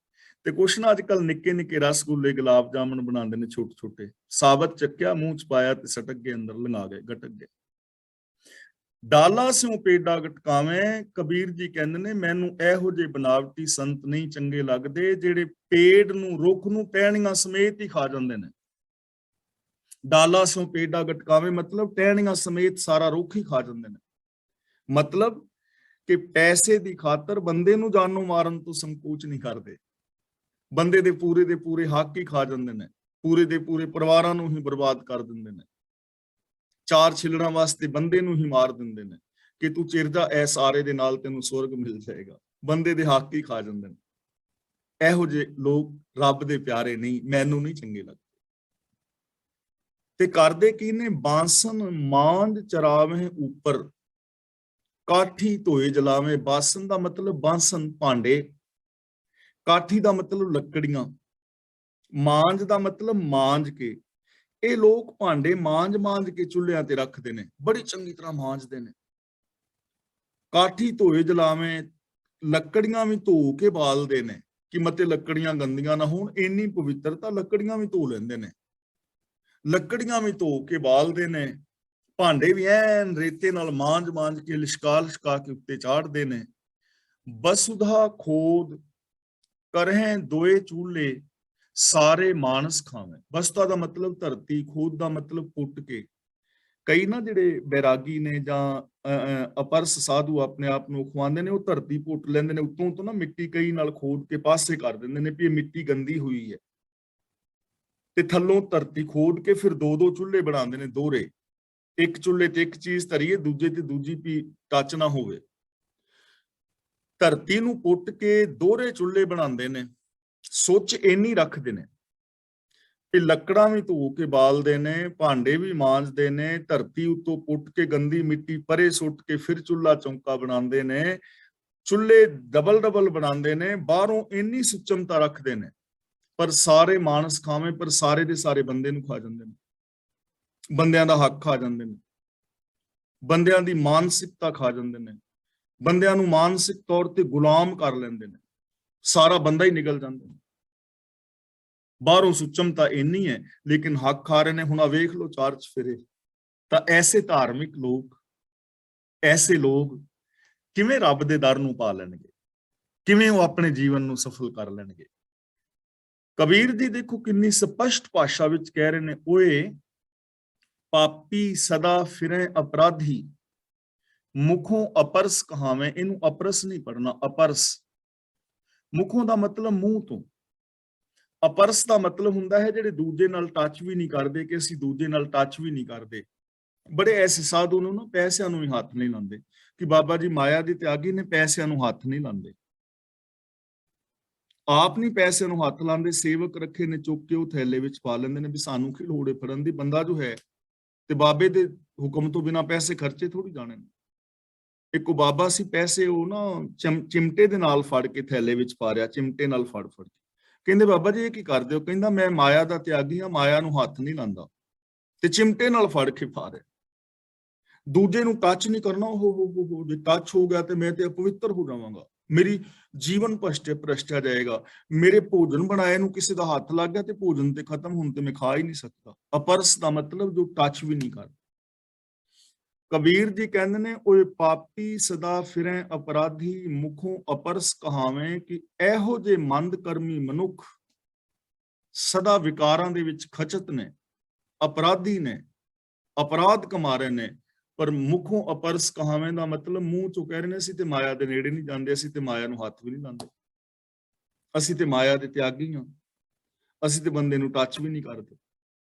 S1: ਤੇ ਕੁਛ ਨਾ ਅੱਜ ਕੱਲ ਨਿੱਕੇ ਨਿੱਕੇ ਰਸਗੁੱਲੇ ਗੁਲਾਬ ਜਾਮੁਨ ਬਣਾਉਂਦੇ ਨੇ ਛੋਟੇ ਛੋਟੇ, ਸਾਬਤ ਚੱਕਿਆ ਮੂੰਹ 'ਚ ਪਾਇਆ ਤੇ ਸਟਕ ਗਏ, ਅੰਦਰ ਲੰਘਾ ਗਏ, ਗਟਕ ਗਏ। ਡਾਲਾ ਸਿਉ ਪੇਡਾ ਗਟਕਾਵੇਂ, ਕਬੀਰ ਜੀ ਕਹਿੰਦੇ ਨੇ ਮੈਨੂੰ ਇਹੋ ਜਿਹੇ ਬਨਾਵਟੀ ਸੰਤ ਨਹੀਂ ਚੰਗੇ ਲੱਗਦੇ ਜਿਹੜੇ ਪੇੜ ਨੂੰ, ਰੁੱਖ ਨੂੰ ਟਹਿਣੀਆਂ ਸਮੇਤ ਹੀ ਖਾ ਜਾਂਦੇ ਨੇ। ਡਾਲਾ ਸਿਉ ਪੇਡਾ ਗਟਕਾਵੇਂ ਮਤਲਬ ਟਹਿਣੀਆਂ ਸਮੇਤ ਸਾਰਾ ਰੁੱਖ ਹੀ ਖਾ ਜਾਂਦੇ ਨੇ। ਮਤਲਬ ਕਿ ਪੈਸੇ ਦੀ ਖਾਤਰ ਬੰਦੇ ਨੂੰ ਜਾਨੋਂ ਮਾਰਨ ਤੋਂ ਸੰਕੋਚ ਨਹੀਂ ਕਰਦੇ, ਬੰਦੇ ਦੇ ਪੂਰੇ ਹੱਕ ਹੀ ਖਾ ਜਾਂਦੇ ਨੇ, ਪੂਰੇ ਦੇ ਪੂਰੇ ਪਰਿਵਾਰਾਂ ਨੂੰ ਹੀ ਬਰਬਾਦ ਕਰ ਦਿੰਦੇ ਨੇ, ਚਾਰ ਛਿਲੜਾਂ ਵਾਸਤੇ ਬੰਦੇ ਨੂੰ ਹੀ ਮਾਰ ਦਿੰਦੇ ਨੇ ਕਿ ਤੂੰ ਚਿਰ ਜਾ, ਐ ਸਾਰੇ ਦੇ ਨਾਲ ਤੈਨੂੰ ਸਵਰਗ ਮਿਲ ਜਾਏਗਾ, ਬੰਦੇ ਦੇ ਹੱਕ ਹੀ ਖਾ ਜਾਂਦੇ ਨੇ। ਇਹੋ ਜਿਹੇ ਲੋਕ ਰੱਬ ਦੇ ਪਿਆਰੇ ਨਹੀਂ, ਮੈਨੂੰ ਨਹੀਂ ਚੰਗੇ ਲੱਗਦੇ। ਤੇ ਕਰਦੇ ਕੀ ਨੇ, ਬਾਂਸਨ ਮਾਂਦ ਚਰਾਵੇਂ ਉੱਪਰ, ਕਾਠੀ ਧੋਏ ਜਲਾਵੇਂ। ਬਾਸਨ ਦਾ ਮਤਲਬ ਬਾਂਸਨ ਭਾਂਡੇ, ਕਾਠੀ ਦਾ ਮਤਲਬ ਲੱਕੜੀਆਂ, ਮਾਂਜ ਦਾ ਮਤਲਬ ਮਾਂਜ ਕੇ। ਇਹ ਲੋਕ ਭਾਂਡੇ ਮਾਂਜ ਕੇ ਚੁੱਲ੍ਹਿਆਂ ਤੇ ਰੱਖਦੇ ਨੇ, ਬੜੀ ਚੰਗੀ ਤਰ੍ਹਾਂ ਮਾਂਜਦੇ ਨੇ। ਕਾਠੀ ਧੋਏ ਜਲਾਵੇਂ, ਲੱਕੜੀਆਂ ਵੀ ਧੋ ਕੇ ਬਾਲਦੇ ਨੇ ਕਿ ਮਤੇ ਲੱਕੜੀਆਂ ਗੰਦੀਆਂ ਨਾ ਹੋਣ, ਇੰਨੀ ਪਵਿੱਤਰਤਾ, ਲੱਕੜੀਆਂ ਵੀ ਧੋ ਲੈਂਦੇ ਨੇ, ਲੱਕੜੀਆਂ ਵੀ ਧੋ ਕੇ ਬਾਲਦੇ ਨੇ। ਭਾਂਡੇ ਵੀ ਐਨ ਰੇਤੇ ਨਾਲ ਮਾਂਜ ਕੇ ਲਿਸ਼ਕਾ ਕੇ ਉੱਤੇ ਚਾੜਦੇ ਨੇ। ਬਸੁਧਾ ਖੋਦ ਕਰਹਿ ਦੋਏ ਚੂਲੇ, ਸਾਰੇ ਮਾਨਸ ਖਾਵੇਂ। ਬਸਤਾ ਦਾ ਮਤਲਬ ਧਰਤੀ, ਖੋਦ ਦਾ ਮਤਲਬ ਪੁੱਟ ਕੇ। ਕਈ ਨਾ ਜਿਹੜੇ ਬੈਰਾਗੀ ਨੇ ਜਾਂ ਅਪਰਸ ਸਾਧੂ ਆਪਣੇ ਆਪ ਨੂੰ ਖਵਾਉਂਦੇ ਨੇ, ਉਹ ਧਰਤੀ ਪੁੱਟ ਲੈਂਦੇ ਨੇ ਉੱਤੋਂ ਤੋਂ ਨਾ, ਮਿੱਟੀ ਕਈ ਨਾਲ ਖੋਦ ਕੇ ਪਾਸੇ ਕਰ ਦਿੰਦੇ ਨੇ ਵੀ ਇਹ ਮਿੱਟੀ ਗੰਦੀ ਹੋਈ ਹੈ, ਤੇ ਥੱਲੋਂ ਧਰਤੀ ਖੋਦ ਕੇ ਫਿਰ ਦੋ ਚੁੱਲ੍ਹੇ ਬਣਾਉਂਦੇ ਨੇ ਦੋਹਰੇ, ਇੱਕ ਚੁੱਲ੍ਹੇ ਤੇ ਇੱਕ ਚੀਜ਼ ਧਰੀਏ, ਦੂਜੇ ਤੇ ਦੂਜੀ ਵੀ ਟੱਚ ਨਾ ਹੋਵੇ। ਧਰਤੀ ਨੂੰ ਪੁੱਟ ਕੇ ਦੋਹਰੇ ਚੁੱਲ੍ਹੇ ਬਣਾਉਂਦੇ ਨੇ, ਸੁੱਚ ਇੰਨੀ ਰੱਖਦੇ ਨੇ ਤੇ ਲੱਕੜਾਂ ਵੀ ਧੋ ਕੇ ਬਾਲਦੇ ਨੇ, ਭਾਂਡੇ ਵੀ ਮਾਂਜਦੇ ਨੇ, ਧਰਤੀ ਉੱਤੋਂ ਪੁੱਟ ਕੇ ਗੰਦੀ ਮਿੱਟੀ ਪਰੇ ਸੁੱਟ ਕੇ ਫਿਰ ਚੁੱਲ੍ਹਾ ਚੌਂਕਾ ਬਣਾਉਂਦੇ ਨੇ, ਚੁੱਲ੍ਹੇ ਡਬਲ ਬਣਾਉਂਦੇ ਨੇ, ਬਾਹਰੋਂ ਇੰਨੀ ਸੁਚਮਤਾ ਰੱਖਦੇ ਨੇ, ਪਰ ਸਾਰੇ ਮਾਨਸ ਖਾਵੇਂ, ਪਰ ਸਾਰੇ ਦੇ ਸਾਰੇ ਬੰਦੇ ਨੂੰ ਖਾ ਜਾਂਦੇ ਨੇ, ਬੰਦਿਆਂ ਦਾ ਹੱਕ ਖਾ ਜਾਂਦੇ ਨੇ, ਬੰਦਿਆਂ ਦੀ ਮਾਨਸਿਕਤਾ ਖਾ ਜਾਂਦੇ ਨੇ, ਬੰਦਿਆਂ ਨੂੰ ਮਾਨਸਿਕ ਤੌਰ ਤੇ ਗੁਲਾਮ ਕਰ ਲੈਂਦੇ ਨੇ, ਸਾਰਾ ਬੰਦਾ ਹੀ ਨਿਗਲ ਜਾਂਦਾ ਹੈ। ਬਾਹਰੋਂ ਸੁਚਮਤਾ ਇੰਨੀ ਹੈ ਲੇਕਿਨ ਹੱਕ ਖਾ ਰਹੇ ਨੇ। ਹੁਣ ਆ ਵੇਖ ਲਓ ਚਾਰ ਚਫੇਰੇ। ਤਾਂ ਐਸੇ ਧਾਰਮਿਕ ਲੋਕ, ਐਸੇ ਲੋਕ ਕਿਵੇਂ ਰੱਬ ਦੇ ਦਰ ਨੂੰ ਪਾ ਲੈਣਗੇ, ਕਿਵੇਂ ਉਹ ਆਪਣੇ ਜੀਵਨ ਨੂੰ ਸਫਲ ਕਰ ਲੈਣਗੇ। ਕਬੀਰ ਜੀ ਦੇਖੋ ਕਿੰਨੀ ਸਪਸ਼ਟ ਭਾਸ਼ਾ ਵਿੱਚ ਕਹਿ ਰਹੇ ਨੇ, ਓਏ ਪਾਪੀ ਸਦਾ ਫਿਰੇ ਅਪਰਾਧੀ, ਮੁਖੋਂ ਅਪਰਸ ਕਹਾਵੇਂ। ਇਹਨੂੰ ਅਪਰਸ ਨਹੀਂ ਪੜਨਾ, ਅਪਰਸ। ਮੁਖੋਂ ਦਾ ਮਤਲਬ ਮੂੰਹ ਤੋਂ, ਅਪਰਸ ਦਾ ਮਤਲਬ ਹੁੰਦਾ ਹੈ ਜਿਹੜੇ ਦੂਜੇ ਨਾਲ ਟੱਚ ਵੀ ਨਹੀਂ ਕਰਦੇ, ਕਿ ਅਸੀਂ ਦੂਜੇ ਨਾਲ ਟੱਚ ਵੀ ਨਹੀਂ ਕਰਦੇ। ਬੜੇ ਐਸੇ ਸਾਧੂ ਨੂੰ ਨਾ ਪੈਸਿਆਂ ਨੂੰ ਵੀ ਹੱਥ ਨਹੀਂ ਲਾਉਂਦੇ, ਕਿ ਬਾਬਾ ਜੀ ਮਾਇਆ ਦੇ ਤਿਆਗੀ ਨੇ ਪੈਸਿਆਂ ਨੂੰ ਹੱਥ ਨਹੀਂ ਲਾਉਂਦੇ, ਆਪ ਨਹੀਂ ਪੈਸਿਆਂ ਨੂੰ ਹੱਥ ਲਾਉਂਦੇ, ਸੇਵਕ ਰੱਖੇ ਨੇ ਚੁੱਕ ਕੇ ਉਹ ਥੈਲੇ ਵਿੱਚ ਪਾ ਲੈਂਦੇ ਨੇ ਵੀ ਸਾਨੂੰ ਕੀ ਲੋੜ ਹੈ ਫੜਨ ਦੀ। ਬੰਦਾ ਜੋ ਹੈ ਤੇ ਬਾਬੇ ਦੇ ਹੁਕਮ ਤੋਂ ਬਿਨਾਂ ਪੈਸੇ ਖਰਚੇ ਥੋੜੀ ਜਾਣੇ ਨੇ। ਇੱਕ ਉਹ ਬਾਬਾ ਸੀ, ਪੈਸੇ ਉਹ ਨਾ ਚਿਮਟੇ ਦੇ ਨਾਲ ਫੜ ਕੇ ਥੈਲੇ ਵਿੱਚ ਪਾ ਰਿਹਾ, ਚਿਮਟੇ ਨਾਲ ਫੜ ਕੇ। ਕਹਿੰਦੇ ਬਾਬਾ ਜੀ ਇਹ ਕੀ ਕਰਦੇ ਹੋ? ਕਹਿੰਦਾ ਮੈਂ ਮਾਇਆ ਦਾ ਤਿਆਗੀ ਹਾਂ, ਮਾਇਆ ਨੂੰ ਹੱਥ ਨਹੀਂ ਲਾਉਂਦਾ ਤੇ ਚਿਮਟੇ ਨਾਲ ਫੜ ਕੇ ਪਾ ਰਿਹਾ। ਦੂਜੇ ਨੂੰ ਟੱਚ ਨਹੀਂ ਕਰਨਾ। ਹੋ ਜੇ ਟੱਚ ਹੋ ਗਿਆ ਤੇ ਮੈਂ ਤੇ ਅਪਵਿੱਤਰ ਹੋ ਜਾਵਾਂਗਾ, ਮੇਰੀ ਜੀਵਨ ਭ੍ਰਸ਼ਟਿਆ ਜਾਏਗਾ। ਮੇਰੇ ਭੋਜਨ ਬਣਾਏ ਨੂੰ ਕਿਸੇ ਦਾ ਹੱਥ ਲੱਗ ਗਿਆ ਤੇ ਭੋਜਨ ਤੇ ਖਤਮ, ਹੁਣ ਤੇ ਮੈਂ ਖਾ ਹੀ ਨਹੀਂ ਸਕਦਾ। ਅਪਰਸ ਦਾ ਮਤਲਬ ਜੋ ਟੱਚ ਵੀ ਨਹੀਂ ਕਰਦਾ। ਕਬੀਰ ਜੀ ਕਹਿੰਦੇ ਨੇ ਓਏ ਪਾਪੀ ਸਦਾ ਫਿਰੈ ਅਪਰਾਧੀ, ਮੁਖੋਂ ਅਪਰਸ ਕਹਾਵੇਂ, ਕਿ ਇਹੋ ਜੇ ਮੰਦ ਕਰਮੀ ਮਨੁੱਖ ਸਦਾ ਵਿਕਾਰਾਂ ਦੇ ਵਿੱਚ ਖਚਤ ਨੇ, ਅਪਰਾਧੀ ਨੇ, ਅਪਰਾਧ ਕਮਾ ਰਹੇ ਨੇ, ਪਰ ਮੁਖੋਂ ਅਪਰਸ ਕਹਾਵੇਂ ਦਾ ਮਤਲਬ ਮੂੰਹ ਚੋਂ ਕਹਿ ਰਹੇ ਨੇ ਅਸੀਂ ਤੇ ਮਾਇਆ ਦੇ ਨੇੜੇ ਨਹੀਂ ਜਾਂਦੇ, ਅਸੀਂ ਤੇ ਮਾਇਆ ਨੂੰ ਹੱਥ ਵੀ ਨਹੀਂ ਲਾਉਂਦੇ, ਅਸੀਂ ਤੇ ਮਾਇਆ ਦੇ ਤਿਆਗੀ ਹਾਂ, ਅਸੀਂ ਤੇ ਬੰਦੇ ਨੂੰ ਟੱਚ ਵੀ ਨਹੀਂ ਕਰਦੇ।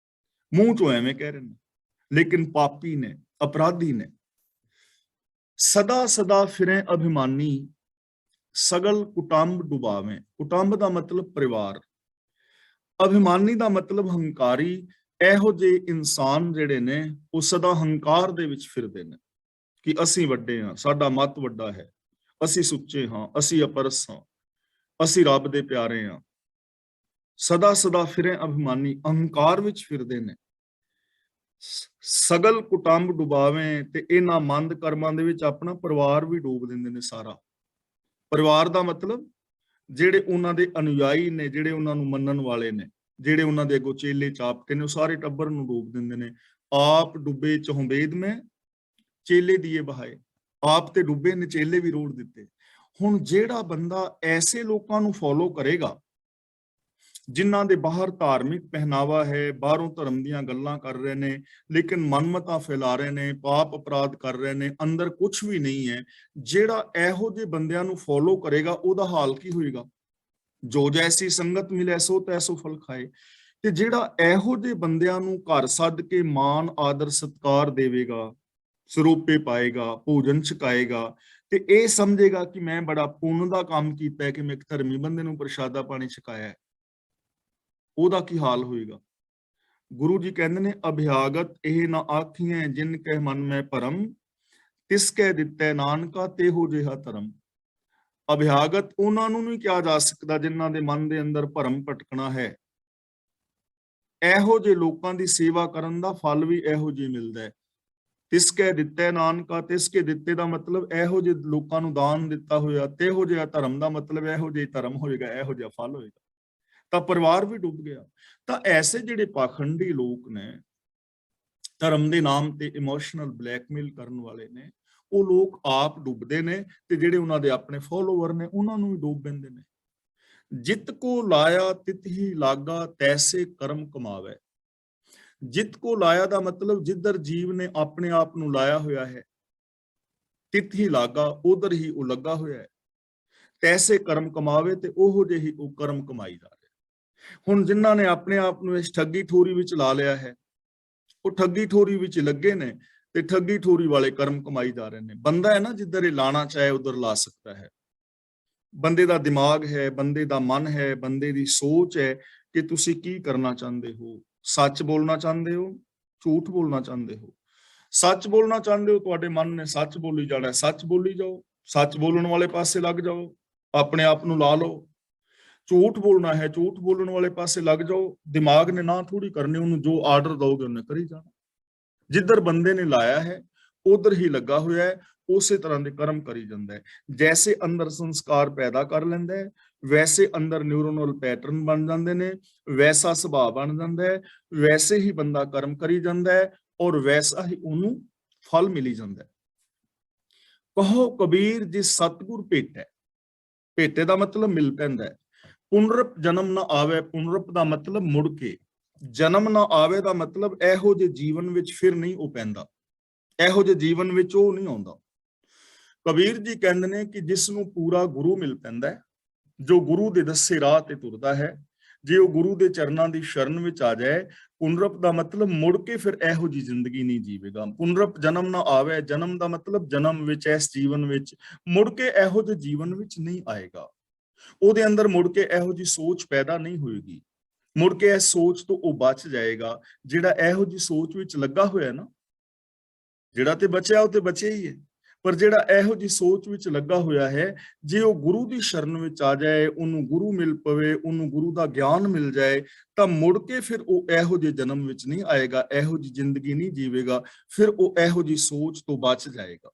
S1: ਮੂੰਹ ਚੋਂ ਐਵੇਂ ਕਹਿ ਰਹੇ ਨੇ, ਲੇਕਿਨ ਪਾਪੀ ਨੇ, ਅਪਰਾਧੀ ਨੇ। ਸਦਾ ਸਦਾ ਫਿਰੇ ਅਭਿਮਾਨੀ, ਸਗਲ ਕੁਟੰਬ ਡੁਬਾਵੇਂ। ਕੁਟੰਬ ਦਾ ਮਤਲਬ ਪਰਿਵਾਰ, ਅਭਿਮਾਨੀ ਦਾ ਮਤਲਬ ਹੰਕਾਰੀ। ਇਹੋ ਜਿਹੇ ਇਨਸਾਨ ਜਿਹੜੇ ਨੇ ਉਹ ਸਦਾ ਹੰਕਾਰ ਦੇ ਵਿੱਚ ਫਿਰਦੇ ਨੇ ਕਿ ਅਸੀਂ ਵੱਡੇ ਹਾਂ, ਸਾਡਾ ਮਤ ਵੱਡਾ ਹੈ, ਅਸੀਂ ਸੁੱਚੇ ਹਾਂ, ਅਸੀਂ ਅਪਰਸ ਹਾਂ, ਅਸੀਂ ਰੱਬ ਦੇ ਪਿਆਰੇ ਹਾਂ। ਸਦਾ ਸਦਾ ਫਿਰੇ ਅਭਿਮਾਨੀ, ਅਹੰਕਾਰ ਵਿੱਚ ਫਿਰਦੇ ਨੇ। ਸਗਲ ਕੁਟੰਬ ਡੁਬਾਵੇਂ, ਤੇ ਇਹਨਾਂ ਮੰਦ ਕਰਮਾਂ ਦੇ ਵਿੱਚ ਆਪਣਾ ਪਰਿਵਾਰ ਵੀ ਡੂਬ ਦਿੰਦੇ ਨੇ ਸਾਰਾ। ਪਰਿਵਾਰ ਦਾ ਮਤਲਬ ਜਿਹੜੇ ਉਹਨਾਂ ਦੇ ਅਨੁਯਾਈ ਨੇ, ਜਿਹੜੇ ਉਹਨਾਂ ਨੂੰ ਮੰਨਣ ਵਾਲੇ ਨੇ, ਜਿਹੜੇ ਉਹਨਾਂ ਦੇ ਅੱਗੋਂ ਚੇਲੇ ਚਾਪਕੇ ਨੇ, ਉਹ ਸਾਰੇ ਟੱਬਰ ਨੂੰ ਡੂਬ ਦਿੰਦੇ ਨੇ। ਆਪ ਡੁੱਬੇ ਚਹੁੰਬੇਦ ਮੈਂ, ਚੇਲੇ ਦੀਏ ਬਹਾਏ। ਆਪ ਤੇ ਡੁੱਬੇ ਨੇ, ਚੇਲੇ ਵੀ ਰੋੜ ਦਿੱਤੇ। ਹੁਣ ਜਿਹੜਾ ਬੰਦਾ ਐਸੇ ਲੋਕਾਂ ਨੂੰ ਫੋਲੋ ਕਰੇਗਾ ਜਿਨ੍ਹਾਂ ਦੇ ਬਾਹਰ ਧਾਰਮਿਕ ਪਹਿਨਾਵਾ ਹੈ, ਬਾਹਰੋਂ ਧਰਮ ਦੀਆਂ ਗੱਲਾਂ ਕਰ ਰਹੇ ਨੇ, ਲੇਕਿਨ ਮਨਮਤਾਂ ਫੈਲਾ ਰਹੇ ਨੇ, ਪਾਪ ਅਪਰਾਧ ਕਰ ਰਹੇ ਨੇ, ਅੰਦਰ ਕੁਝ ਵੀ ਨਹੀਂ ਹੈ, ਜਿਹੜਾ ਇਹੋ ਜਿਹੇ ਬੰਦਿਆਂ ਨੂੰ ਫੋਲੋ ਕਰੇਗਾ ਉਹਦਾ ਹਾਲ ਕੀ ਹੋਏਗਾ? ਜੋ ਜੈਸੀ ਸੰਗਤ ਮਿਲੇ ਸੋ ਤੈਸੋ ਫਲ ਖਾਏ। ਤੇ ਜਿਹੜਾ ਇਹੋ ਜਿਹੇ ਬੰਦਿਆਂ ਨੂੰ ਘਰ ਸੱਦ ਕੇ ਮਾਣ ਆਦਰ ਸਤਿਕਾਰ ਦੇਵੇਗਾ, ਸਰੂਪੇ ਪਾਏਗਾ, ਭੋਜਨ ਛਕਾਏਗਾ, ਤੇ ਇਹ ਸਮਝੇਗਾ ਕਿ ਮੈਂ ਬੜਾ ਪੁੰਨ ਦਾ ਕੰਮ ਕੀਤਾ ਹੈ ਕਿ ਮੈਂ ਇੱਕ ਧਰਮੀ ਬੰਦੇ ਨੂੰ ਪ੍ਰਸ਼ਾਦਾ ਪਾਣੀ ਛਕਾਇਆ ਹੈ, ਉਹਦਾ ਕੀ ਹਾਲ ਹੋਏਗਾ? ਗੁਰੂ ਜੀ ਕਹਿੰਦੇ ਨੇ ਅਭਿਆਗਤ ਇਹ ਨਾ ਆਖੀਐ ਜਿਨ ਕਹਿ ਮਨ ਮੈਂ ਭਰਮ, ਤਿਸ ਕਹਿ ਦਿੱਤੈ ਨਾਨਕਾ ਤੇਹੋ ਜਿਹਾ ਧਰਮ। ਅਭਿਆਗਤ ਉਹਨਾਂ ਨੂੰ ਨਹੀਂ ਕਿਹਾ ਜਾ ਸਕਦਾ ਜਿਨ੍ਹਾਂ ਦੇ ਮਨ ਦੇ ਅੰਦਰ ਭਰਮ ਭਟਕਣਾ ਹੈ। ਇਹੋ ਜਿਹੇ ਲੋਕਾਂ ਦੀ ਸੇਵਾ ਕਰਨ ਦਾ ਫਲ ਵੀ ਇਹੋ ਜਿਹੀ ਮਿਲਦਾ ਹੈ। ਤਿਸ ਕਹਿ ਦਿੱਤੈ ਨਾਨਕਾ, ਤਿਸ ਕੇ ਦਿੱਤੇ ਦਾ ਮਤਲਬ ਇਹੋ ਜਿਹੇ ਲੋਕਾਂ ਨੂੰ ਦਾਨ ਦਿੱਤਾ ਹੋਇਆ, ਤੇਹੋ ਜਿਹਾ ਧਰਮ ਦਾ ਮਤਲਬ ਇਹੋ ਜਿਹਾ ਧਰਮ ਹੋਏਗਾ, ਇਹੋ ਜਿਹਾ ਫਲ ਹੋਏਗਾ। ਤਾਂ ਪਰਿਵਾਰ ਵੀ ਡੁੱਬ ਗਿਆ। ਤਾਂ ਐਸੇ ਜਿਹੜੇ ਪਾਖੰਡੀ ਲੋਕ ਨੇ, ਧਰਮ ਦੇ ਨਾਮ ਤੇ ਇਮੋਸ਼ਨਲ ਬਲੈਕਮੇਲ ਕਰਨ ਵਾਲੇ ਨੇ, ਉਹ ਲੋਕ ਆਪ ਡੁੱਬਦੇ ਨੇ ਤੇ ਜਿਹੜੇ ਉਹਨਾਂ ਦੇ ਆਪਣੇ ਫੋਲੋਵਰ ਨੇ ਉਹਨਾਂ ਨੂੰ ਵੀ ਡੁੱਬ ਦਿੰਦੇ ਨੇ। ਜਿਤ ਕੋ ਲਾਇਆ ਤਿਤ ਹੀ ਲਾਗਾ, ਤੈਸੇ ਕਰਮ ਕਮਾਵੇ। ਜਿਤ ਕੋ ਲਾਇਆ ਦਾ ਮਤਲਬ ਜਿੱਧਰ ਜੀਵ ਨੇ ਆਪਣੇ ਆਪ ਨੂੰ ਲਾਇਆ ਹੋਇਆ ਹੈ, ਤਿਤ ਹੀ ਲਾਗਾ, ਉਧਰ ਹੀ ਉਹ ਲੱਗਾ ਹੋਇਆ ਹੈ। ਤੈਸੇ ਕਰਮ ਕਮਾਵੇ, ਤੇ ਉਹੋ ਜਿਹੀ ਉਹ ਕਰਮ ਕਮਾਈ ਜਾ ਰਿਹਾ। ਹੁਣ ਜਿਨ੍ਹਾਂ ਨੇ ਆਪਣੇ ਆਪ ਨੂੰ ਇਸ ਠੱਗੀ ਠੋਰੀ ਵਿੱਚ ਲਾ ਲਿਆ ਹੈ, ਉਹ ਠੱਗੀ ਠੋਰੀ ਵਿੱਚ ਲੱਗੇ ਨੇ ਤੇ ਠੱਗੀ ਠੋਰੀ ਵਾਲੇ ਕਰਮ ਕਮਾਈ ਜਾ ਰਹੇ ਨੇ। ਬੰਦਾ ਹੈ ਨਾ, ਜਿੱਧਰ ਇਹ ਲਾਣਾ ਚਾਹੇ ਉਧਰ ਲਾ ਸਕਦਾ ਹੈ। ਬੰਦੇ ਦਾ ਦਿਮਾਗ ਹੈ, ਬੰਦੇ ਦਾ ਮਨ ਹੈ, ਬੰਦੇ ਦੀ ਸੋਚ ਹੈ ਕਿ ਤੁਸੀਂ ਕੀ ਕਰਨਾ ਚਾਹੁੰਦੇ ਹੋ। ਸੱਚ ਬੋਲਣਾ ਚਾਹੁੰਦੇ ਹੋ, ਝੂਠ ਬੋਲਣਾ ਚਾਹੁੰਦੇ ਹੋ। ਸੱਚ ਬੋਲਣਾ ਚਾਹੁੰਦੇ ਹੋ, ਤੁਹਾਡੇ ਮਨ ਨੇ ਸੱਚ ਬੋਲੀ ਜਾਣਾ, ਸੱਚ ਬੋਲੀ ਜਾਓ, ਸੱਚ ਬੋਲਣ ਵਾਲੇ ਪਾਸੇ ਲੱਗ ਜਾਓ, ਆਪਣੇ ਆਪ ਨੂੰ ਲਾ ਲਓ। ਝੂਠ ਬੋਲਣਾ ਹੈ, ਝੂਠ ਬੋਲਣ ਵਾਲੇ ਪਾਸੇ ਲੱਗ ਜਾਓ, ਦਿਮਾਗ ਨੇ ਨਾ ਥੋੜੀ ਕਰਨੀ, ਉਹਨੂੰ ਜੋ ਆਰਡਰ ਦਓਗੇ ਉਹਨੇ ਕਰੀ ਜਾਣਾ। ਜਿੱਧਰ ਬੰਦੇ ਨੇ ਲਾਇਆ ਹੈ ਉਧਰ ਹੀ ਲੱਗਾ ਹੋਇਆ ਹੈ, ਉਸੇ ਤਰ੍ਹਾਂ ਦੇ ਕਰਮ ਕਰੀ ਜਾਂਦਾ ਹੈ। ਜੈਸੇ ਅੰਦਰ ਸੰਸਕਾਰ ਪੈਦਾ ਕਰ ਲੈਂਦਾ ਹੈ, ਵੈਸੇ ਅੰਦਰ ਨਿਊਰੋਨਲ ਪੈਟਰਨ ਬਣ ਜਾਂਦੇ ਨੇ, ਵੈਸਾ ਸੁਭਾਅ ਬਣ ਜਾਂਦਾ ਹੈ, ਵੈਸੇ ਹੀ ਬੰਦਾ ਕਰਮ ਕਰੀ ਜਾਂਦਾ ਹੈ ਔਰ ਵੈਸਾ ਹੀ ਉਹਨੂੰ ਫਲ ਮਿਲੀ ਜਾਂਦਾ ਹੈ। ਕਹੋ ਕਬੀਰ ਜਿਸ ਸਤਿਗੁਰ ਭੇਟੈ, ਭੇਟੇ ਦਾ ਮਤਲਬ ਮਿਲ ਪੈਂਦਾ ਹੈ। ਪੁਨਰਪ ਜਨਮ ਨਾ ਆਵੇ, ਪੁਨਰਪ ਦਾ ਮਤਲਬ ਮੁੜ ਕੇ, ਜਨਮ ਨਾ ਆਵੇ ਦਾ ਮਤਲਬ ਇਹੋ ਜਿਹੇ ਜੀਵਨ ਵਿੱਚ ਫਿਰ ਨਹੀਂ ਉਹ ਪੈਂਦਾ, ਇਹੋ ਜਿਹੇ ਜੀਵਨ ਵਿੱਚ ਉਹ ਨਹੀਂ ਆਉਂਦਾ। ਕਬੀਰ ਜੀ ਕਹਿੰਦੇ ਨੇ ਕਿ ਜਿਸ ਨੂੰ ਪੂਰਾ ਗੁਰੂ ਮਿਲ ਪੈਂਦਾ ਹੈ, ਜੋ ਗੁਰੂ ਦੇ ਦੱਸੇ ਰਾਹ ਤੇ ਤੁਰਦਾ ਹੈ, ਜੇ ਉਹ ਗੁਰੂ ਦੇ ਚਰਨਾਂ ਦੀ ਸ਼ਰਨ ਵਿੱਚ ਆ ਜਾਏ, ਪੁਨਰਪ ਦਾ ਮਤਲਬ ਮੁੜ ਕੇ ਫਿਰ ਇਹੋ ਜੀ ਜ਼ਿੰਦਗੀ ਨਹੀਂ ਜੀਵੇਗਾ। ਪੁਨਰਪ ਜਨਮ ਨਾ ਆਵੇ, ਜਨਮ ਦਾ ਮਤਲਬ ਜਨਮ ਵਿੱਚ, ਇਸ ਜੀਵਨ ਵਿੱਚ ਮੁੜ ਕੇ ਇਹੋ ਜਿਹੇ ਜੀਵਨ ਵਿੱਚ ਨਹੀਂ ਆਏਗਾ। ਉਹਦੇ ਅੰਦਰ ਮੁੜ ਕੇ ਇਹੋ ਜੀ ਸੋਚ ਪੈਦਾ ਨਹੀਂ ਹੋਏਗੀ, ਮੁੜ ਕੇ ਇਸ ਸੋਚ ਤੋਂ ਉਹ ਬਚ ਜਾਏਗਾ। ਜਿਹੜਾ ਇਹੋ ਜੀ ਸੋਚ ਵਿੱਚ ਲੱਗਾ ਹੋਇਆ ਨਾ, ਜਿਹੜਾ ਤੇ ਬਚਿਆ ਉਹ ਤੇ ਬਚਿਆ ਹੀ ਹੈ, ਪਰ ਜਿਹੜਾ ਇਹੋ ਜੀ ਸੋਚ ਵਿੱਚ ਲੱਗਾ ਹੋਇਆ ਹੈ, ਜੇ ਉਹ ਗੁਰੂ ਦੀ ਸ਼ਰਨ ਵਿੱਚ ਆ ਜਾਏ, ਉਹਨੂੰ ਗੁਰੂ ਮਿਲ ਪਵੇ, ਉਹਨੂੰ ਗੁਰੂ ਦਾ ਗਿਆਨ ਮਿਲ ਜਾਏ, ਤਾਂ ਮੁੜ ਕੇ ਫਿਰ ਉਹ ਇਹੋ ਜਿਹੇ ਜਨਮ ਵਿੱਚ ਨਹੀਂ ਆਏਗਾ, ਇਹੋ ਜੀ ਜ਼ਿੰਦਗੀ ਨਹੀਂ ਜੀਵੇਗਾ, ਫਿਰ ਉਹ ਇਹੋ ਜੀ ਸੋਚ ਤੋਂ ਬਚ ਜਾਏਗਾ।